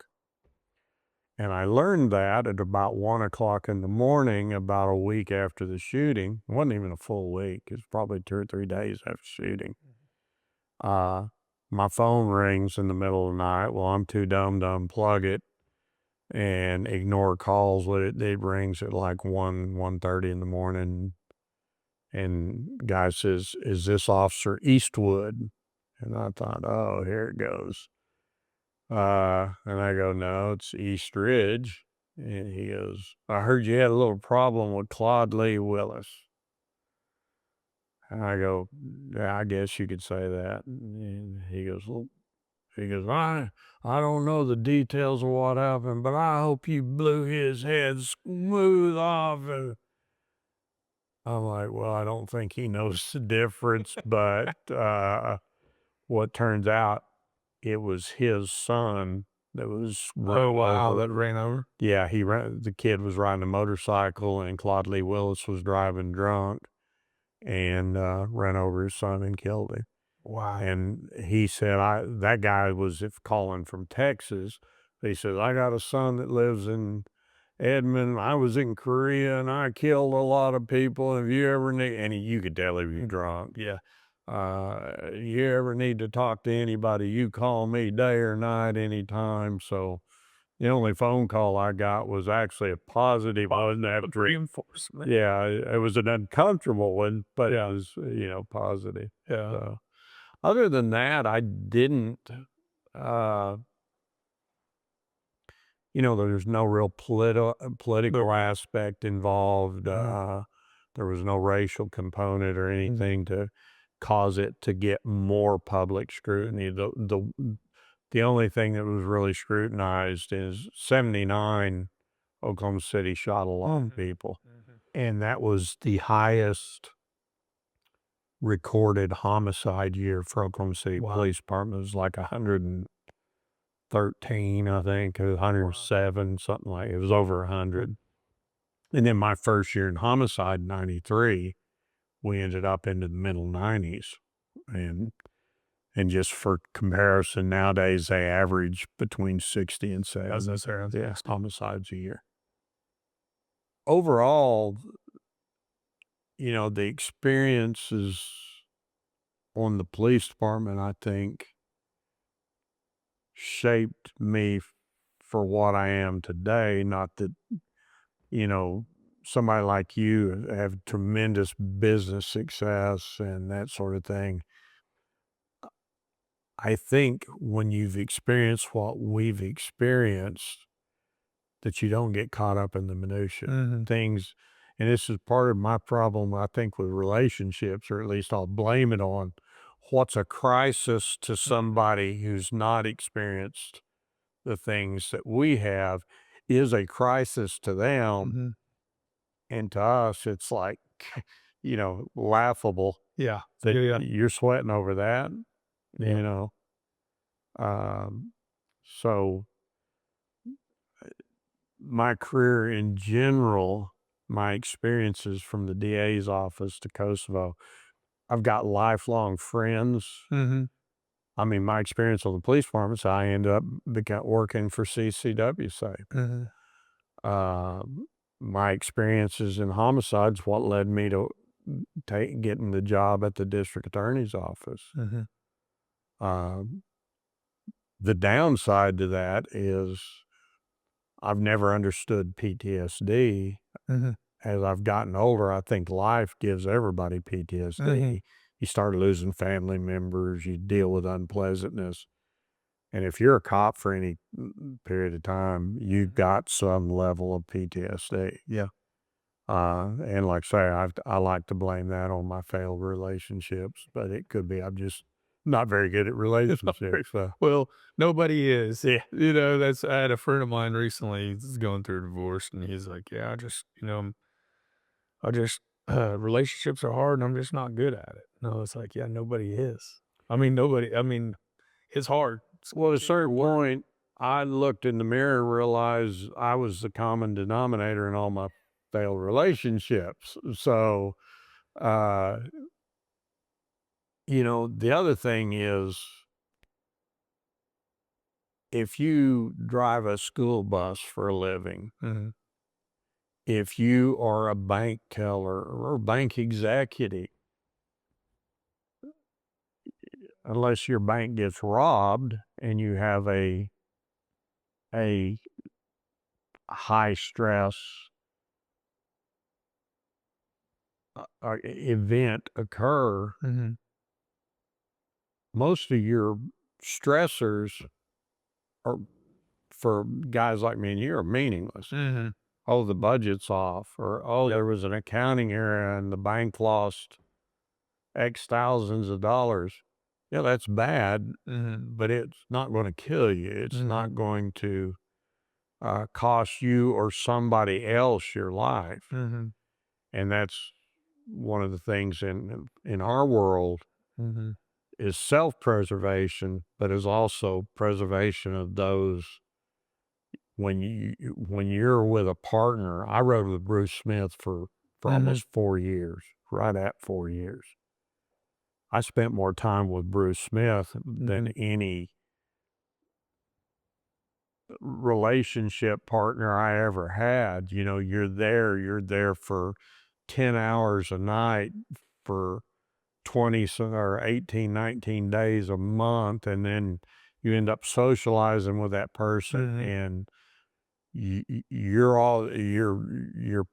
And I learned that at about 1 o'clock in the morning, about a week after the shooting. It wasn't even a full week. It was probably 2 or 3 days after shooting. Uh, my phone rings in the middle of the night. Well, I'm too dumb to unplug it and ignore calls. It rings at like 1:30 in the morning, and guy says, "Is this Officer Eastwood?" And I thought, "Oh, here it goes." And I go, "No, it's Eastridge." And he goes, "I heard you had a little problem with Claude Lee Willis." And I go, "Yeah, I guess you could say that." And he goes, "Well," he goes, I don't know the details of what happened, but I hope you blew his head smooth off." And I'm like, "Well, I don't think he knows the difference." But what turns out, it was his son that was run oh, wow, over. that ran over? Yeah, the kid was riding a motorcycle and Claude Lee Willis was driving drunk and ran over his son and killed him. Wow. And he said, that guy was if calling from Texas. He said, "I got a son that lives in Edmond. I was in Korea and I killed a lot of people. If you ever need," and you could tell he was Mm, drunk. yeah. "You ever need to talk to anybody, you call me day or night, anytime." So The only phone call I got was actually a positive one after reinforcement. yeah, it was an uncomfortable one, but it was, positive. Yeah. So, other than that, I didn't, uh, there's no real political aspect involved. There was no racial component or anything to cause it to get more public scrutiny. The only thing that was really scrutinized is 79 Oklahoma City shot a lot of people. And that was the highest recorded homicide year for Oklahoma City Police Department. It was like 113, I think, or 107, something like it was over 100. And then my first year in homicide, 93, we ended up into the middle 90s. And just for comparison, nowadays they average between 60 and 70 homicides a year. Overall, the experiences on the police department, I think, shaped me for what I am today. Not that, somebody like you have tremendous business success and that sort of thing. I think when you've experienced what we've experienced, that you don't get caught up in the minutia. Things, and this is part of my problem, I think, with relationships, or at least I'll blame it on what's a crisis to somebody who's not experienced the things that we have is a crisis to them. And to us, it's like, laughable Yeah. that Yeah. you're sweating over that, you know. So my career in general, my experiences from the DA's office to Kosovo, I've got lifelong friends. I mean, my experience on the police department, so I ended up working for CCW Safe. My experiences in homicides, what led me to getting the job at the district attorney's office. The downside to that is I've never understood PTSD. As I've gotten older, I think life gives everybody PTSD. You start losing family members, you deal with unpleasantness. And if you're a cop for any period of time, you've got some level of PTSD. Yeah. And like I say, I like to blame that on my failed relationships, but it could be I'm just not very good at relationships. Well, nobody is. Yeah. I had a friend of mine recently, he's going through a divorce, and he's like, yeah, relationships are hard and I'm just not good at it. No, it's like, yeah, nobody is. It's hard. Well, at a certain point, I looked in the mirror and realized I was the common denominator in all my failed relationships. So, the other thing is if you drive a school bus for a living, if you are a bank teller or a bank executive, unless your bank gets robbed and you have a high stress event occur, most of your stressors are for guys like me and you are meaningless. Oh, the budget's off, or oh, there was an accounting error and the bank lost X thousands of dollars. Yeah, that's bad, but it's not going to kill you. It's not going to cost you or somebody else your life. And that's one of the things in our world is self-preservation, but is also preservation of those. When you're with a partner, I rode with Bruce Smith for almost 4 years, right at 4 years. I spent more time with Bruce Smith than any relationship partner I ever had. You're there for 10 hours a night for 20 or 18, 19 days a month, and then you end up socializing with that person. And your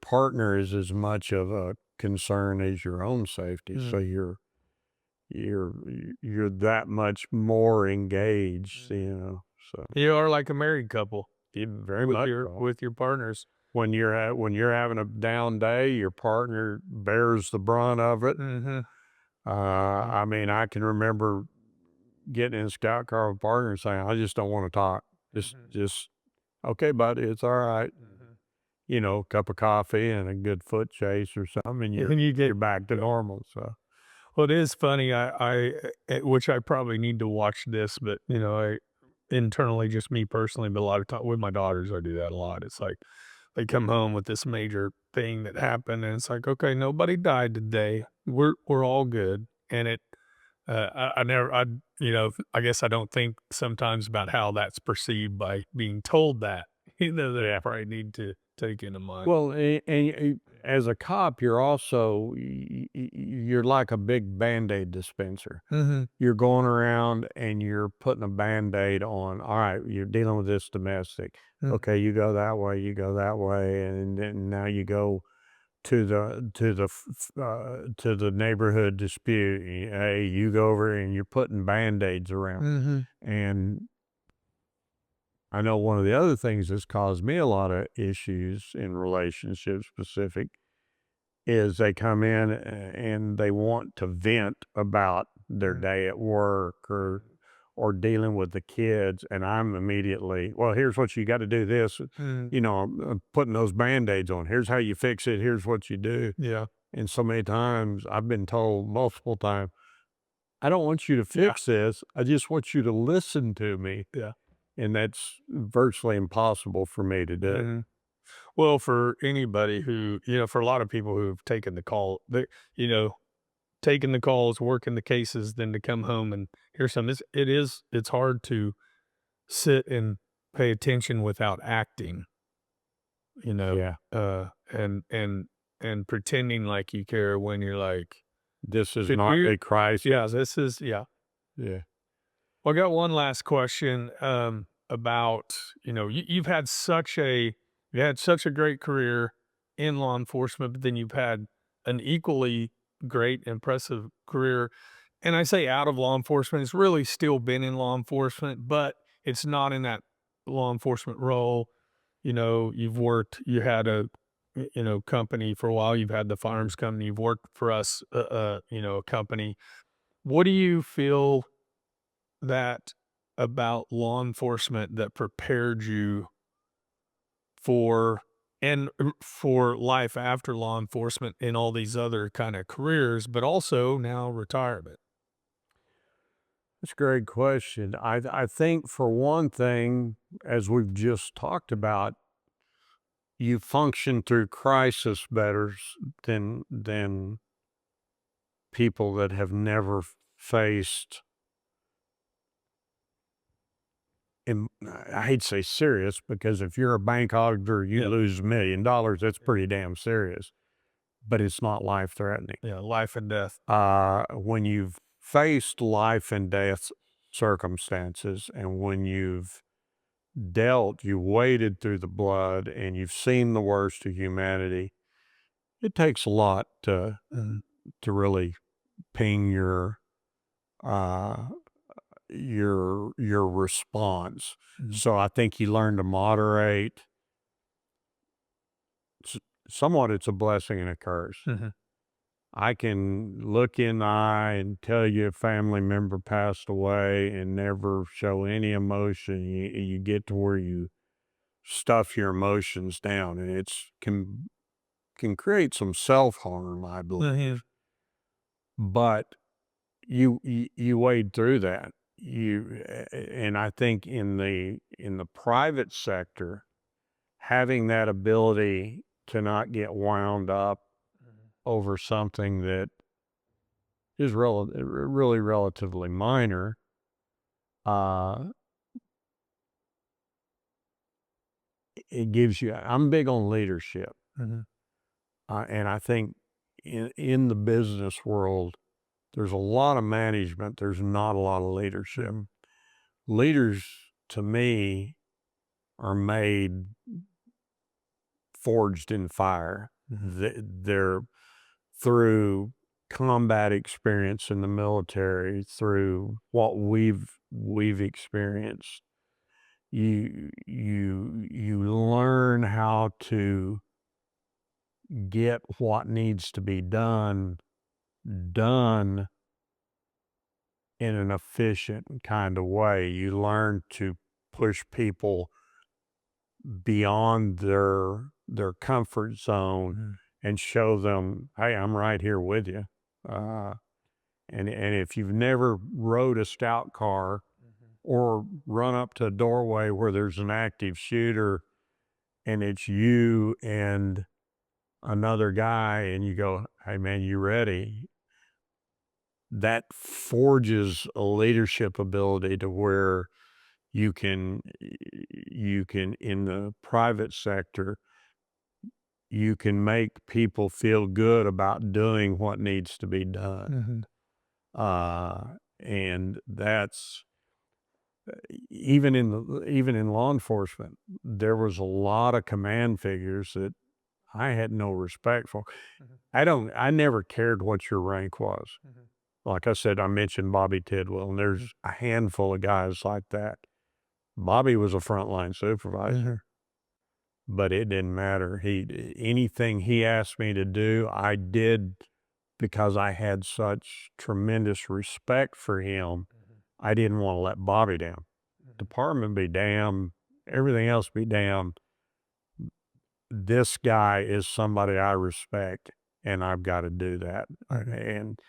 partner is as much of a concern as your own safety. So you're you're that much more engaged, you know. So You are like a married couple very with much your so. with your partners. When you're having a down day, your partner bears the brunt of it. Mhm. I mean, I can remember getting in a scout car with a partner and saying, "I just don't want to talk. Mhm. Just okay, buddy, it's all right." Mhm. You know, cup of coffee and a good foot chase or something, and And you you're get back to normal. So well, it is funny. Which I probably need to watch this, but I internally, just me personally, but a lot of time with my daughters, I do that a lot. It's like they come home with this major thing that happened, and it's like, okay, nobody died today. We're all good, and I never, I guess I don't think sometimes about how that's perceived by being told that, that I yeah. probably need to take into mind. Well, as a cop, you're also you're like a big Band-Aid dispenser. Mhm. You're going around and you're putting a Band-Aid on. All right, you're dealing with this domestic. Mhm. Okay, you go that way, you go that way, and then now you go to the neighborhood dispute. Hey, you go over and you're putting Band-Aids around. Mhm. And I know one of the other things that's caused me a lot of issues in relationships specific is they come in and they want to vent about their Mhm. day at work or dealing with the kids, and I'm immediately, well, here's what you got to do this, Mhm. you know, I'm putting those band-aids on. Here's how you fix it. Here's what you do. Yeah. And so many times I've been told multiple times, I don't want you to Yeah. fix this. I just want you to listen to me. Yeah. And that's virtually impossible for me to do. Mhm. Well, for anybody who, for a lot of people who've taken the call, you know, taking the calls, working the cases, then to come home and hear some, it's hard to sit and pay attention without acting, you know, Yeah. and pretending like you care when you're like, This is "But not a crisis. yeah, this is, yeah." Yeah. Well, I got one last question, about, you had such a great career in law enforcement, but then you've had an equally great, impressive career. And I say out of law enforcement, it's really still been in law enforcement, but it's not in that law enforcement role. You had a, company for a while. You've had the Mhm. firearms company. You've worked for us, a company. What do you feel that about law enforcement that prepared you for for life after law enforcement in all these other kind of careers, but also now retirement? That's a great question. I think for one thing, as we've just talked about, you function through crisis better than people that have never faced. I hate to say serious because if you're a bank auditor, you Yeah, lose $1 million. That's pretty damn serious, but it's not life threatening. yeah, life and death. When you've faced life and death circumstances and when you waded through the blood and you've seen the worst of humanity, it takes a lot to really ping uh, your response. Mhm. So I think you learn to moderate. S- Somewhat, it's a blessing and a curse. Mhm. I can look in the eye and tell you a family member passed away and never show any emotion. You get to where you stuff your emotions down, and it's can create some self harm, I Mhm. believe. But you wade through that. And I think in the private sector, having that ability to not get wound up over something that is really relatively minor, uh, it gives you. I'm big on leadership, Mhm. and I think in the business world, there's a lot of management. There's not a lot of leadership. Mhm. Leaders, to me, are made forged in fire. They're through combat experience in the military, through what we've experienced. You learn how to get what needs to be done in an efficient kind of way. You learn to push people beyond their comfort zone and show them, hey, I'm right here with you. And if you've never rode a scout car or run up to a doorway where there's an active shooter and it's you and another guy and you go, hey man, you ready? That forges a leadership ability to where you can in the private sector, you can make people feel good about doing what needs to be done. And that's even in law enforcement, there was a lot of command figures that I had no respect for. I never cared what your rank was. Like I said, I mentioned Bobby Tidwell, and there's a handful of guys like that. Bobby was a frontline supervisor, but it didn't matter. Anything he asked me to do, I did because I had such tremendous respect for him. I didn't want to let Bobby down. Department be damned, everything else be damned. This guy is somebody I respect, and I've got to do that. And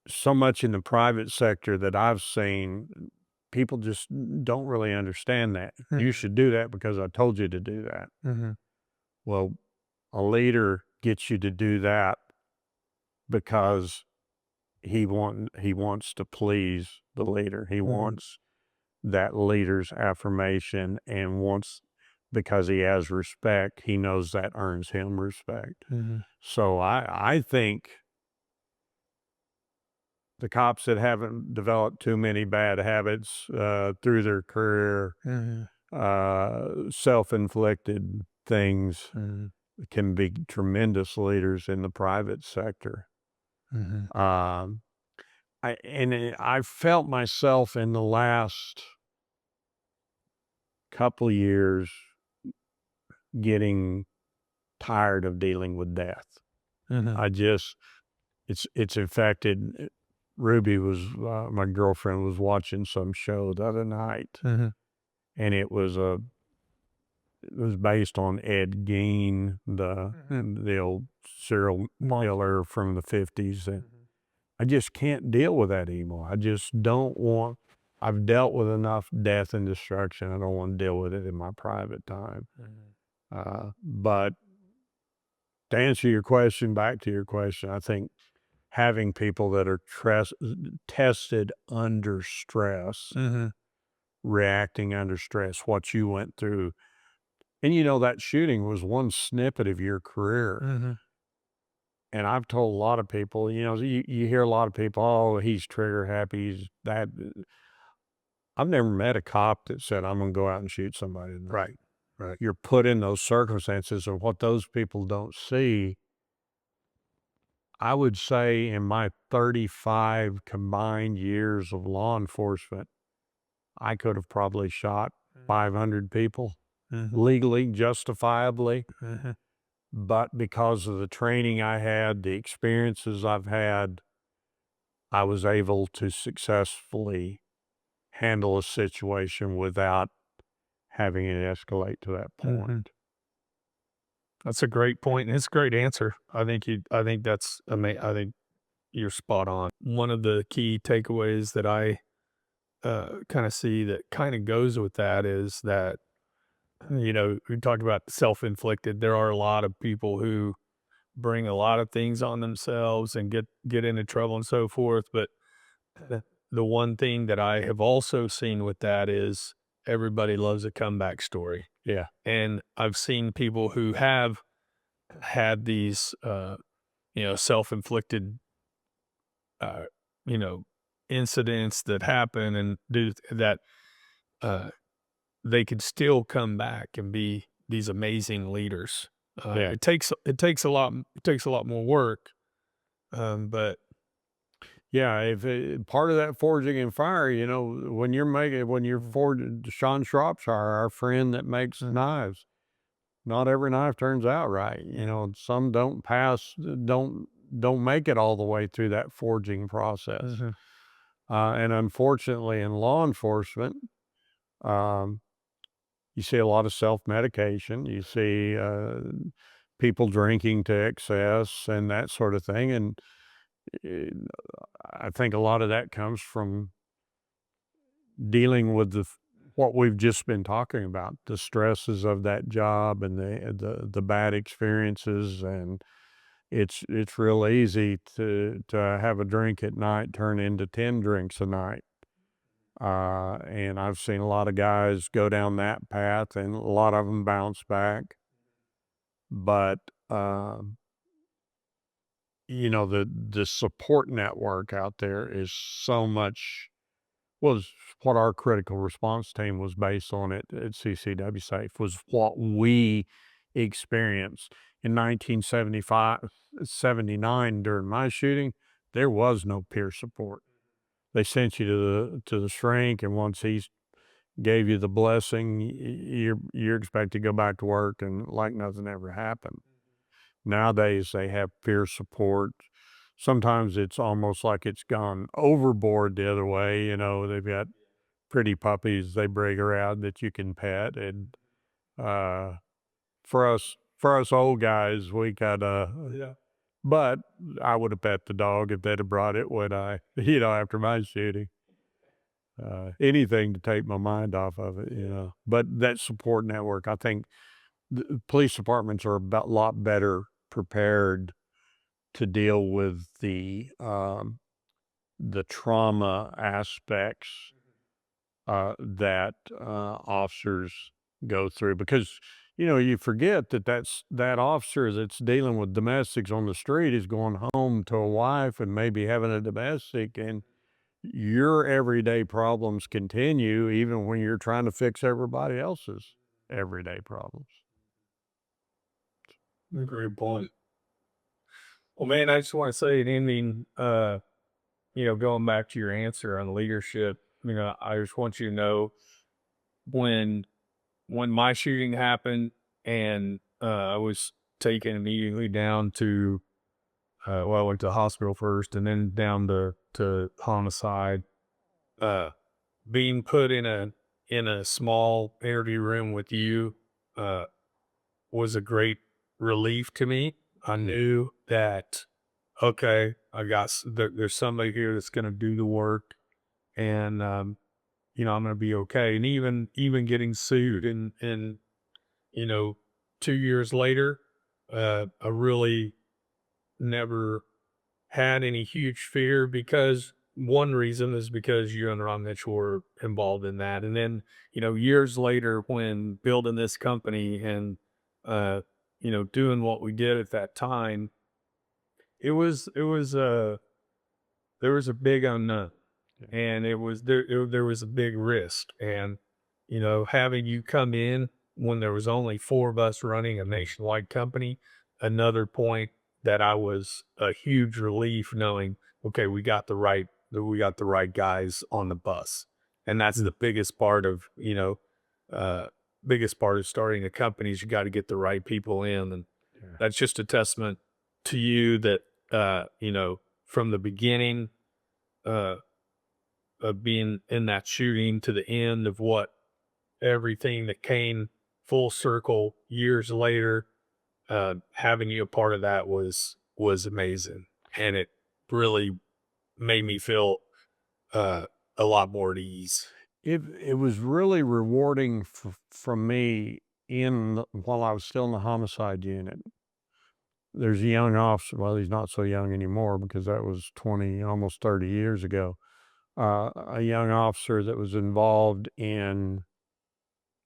so much in the private sector that I've seen, people just don't really understand that. You should do that because I told you to do that. Well, a leader gets you to do that because he wants to please the leader. He wants that leader's affirmation and because he has respect, he knows that earns him respect. So I think the cops that haven't developed too many bad habits through their career, self-inflicted things, can be tremendous leaders in the private sector. I felt myself in the last couple of years getting tired of dealing with death. It's affected. Ruby was my girlfriend was watching some show the other night, and it was based on Ed Gein, the old serial killer from the 50s. And I just can't deal with that anymore. I just don't want. I've dealt with enough death and destruction. I don't want to deal with it in my private time. But to answer your question, back to your question, I think having people that are tested under stress, reacting under stress, what you went through. And that shooting was one snippet of your career. And I've told a lot of people, you hear a lot of people, oh, he's trigger happy, he's that. I've never met a cop that said, I'm going to go out and shoot somebody tonight. Right. You're put in those circumstances, and what those people don't see. I would say in my 35 combined years of law enforcement, I could have probably shot 500 people legally, justifiably. But because of the training I had, the experiences I've had, I was able to successfully handle a situation without having it escalate to that point. That's a great point, and it's a great answer. I think that's amazing. I think you're spot on. One of the key takeaways that I kind of see that kind of goes with that is that, we talked about self-inflicted. There are a lot of people who bring a lot of things on themselves and get into trouble and so forth. But the one thing that I have also seen with that is everybody loves a comeback story. Yeah. And I've seen people who have had these, self-inflicted, incidents that happen and do that, they could still come back and be these amazing leaders. Yeah. It takes a lot more work, but Yeah, if part of that forging and fire, when you're forging Sean Shropshire, our friend that makes knives, not every knife turns out right. Some don't pass, don't make it all the way through that forging process. Mhm. And unfortunately, in law enforcement, um, you see a lot of self-medication. You see people drinking to excess and that sort of thing. And eh, I think a lot of that comes from dealing with what we've just been talking about, the stresses of that job and the bad experiences. And it's real easy to have a drink at night turn into 10 drinks a night. And I've seen a lot of guys go down that path, and a lot of them bounce back. But the support network out there is so much, was what our critical response team was based on at CCW Safe, was what we experienced in 1975, 79 during my shooting. There was no peer support. They sent you to the shrink, and once he gave you the blessing, you're expected to go back to work and like nothing ever happened. Nowadays, they have peer support. Sometimes it's almost like it's gone overboard the other way. They've got pretty puppies they bring around that you can pet. And uh, for us old guys, we kind of, Yeah. but I would have pet the dog if they'd have brought it when after my shooting. Anything to take my mind off of it. But that support network, I think the police departments are about a lot better prepared to deal with the trauma aspects that officers go through, because you forget that officer that's dealing with domestics on the street is going home to a wife and maybe having a domestic, and your everyday problems continue even when you're trying to fix everybody else's everyday problems. Great point. Well, man, I just want to say in ending, going back to your answer on leadership, I just want you to know when my shooting happened and I was taken immediately down to I went to the hospital first and then down to homicide. Uh, Being put in a small interview room with you uh, was a great relief to me. I knew that okay, there's somebody here that's going to do the work, and I'm going to be okay. And even getting sued and 2 years later, I really never had any huge fear because one reason is because you and Ron Mitchell were involved in that. And then, years later when building this company and, uh, doing what we did at that time, it was there was a big unknown and there was a big risk. And, having you come in when there was only four of us running a nationwide company, another point that I was a huge relief knowing, okay, we got the right guys on the bus. And that's the uh, biggest part of starting a company is you got to get the right people in. And Yeah. that's just a testament to you that, from the beginning, uh, of being in that shooting to the end of what everything that came full circle years later, having you a part of that was amazing, and it really made me feel uh, a lot more at ease. It was really rewarding from me while I was still in the homicide unit. There's a young officer. Well, he's not so young anymore because that was 20, almost 30 years ago. A young officer that was involved in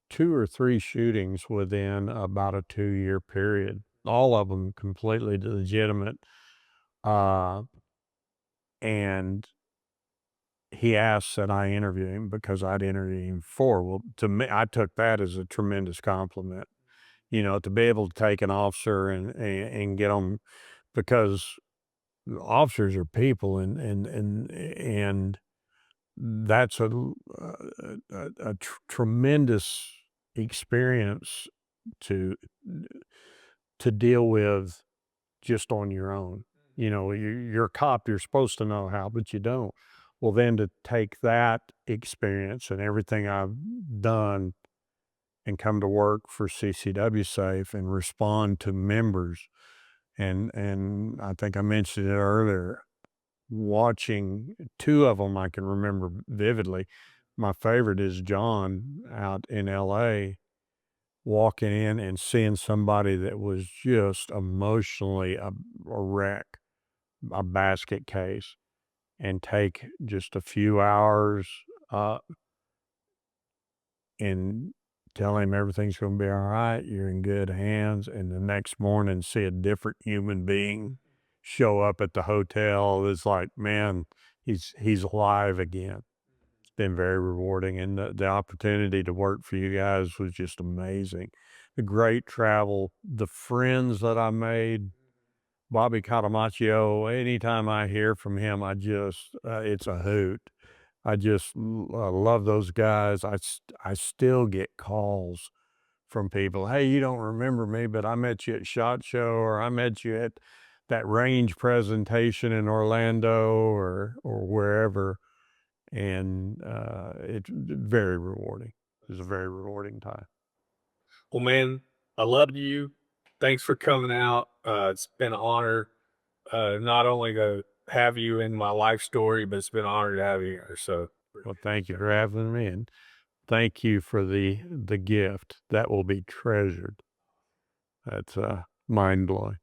two or three shootings within about a 2-year period, all of them completely legitimate. Uh, and he asked that I interview him because I'd interviewed him before. Well, to me, I took that as a tremendous compliment. to be able to take an officer and get them, because officers are people, and that's a tremendous experience to deal with just on your own. You're a cop, you're supposed to know how, but you don't. Well, then to take that experience and everything I've done and come to work for CCW Safe and respond to members, and I think I mentioned it earlier, watching two of them I can remember vividly. My favorite is John out in LA, walking in and seeing somebody that was just emotionally a wreck, a basket case, and take just a few hours uh, and tell him everything's going to be all right. You're in good hands. And the next morning, see a different human being show up at the hotel. It's like, man, he's alive again. It's been very rewarding, and the opportunity to work for you guys was just amazing. The great travel, the friends that I made. Bobby Catamaccio, anytime I hear from him, I just, it's a hoot. I just love those guys. I still get calls from people. Hey, you don't remember me, but I met you at SHOT Show, or I met you at that range presentation in Orlando, or wherever. And it's very rewarding. It was a very rewarding time. Well, man, I love you. Thanks for coming out. It's been an honor, not only to have you in my life story, but it's been an honor to have you here. So, Well, thank you for having me, and thank you for the gift. That will be treasured. That's mind blowing.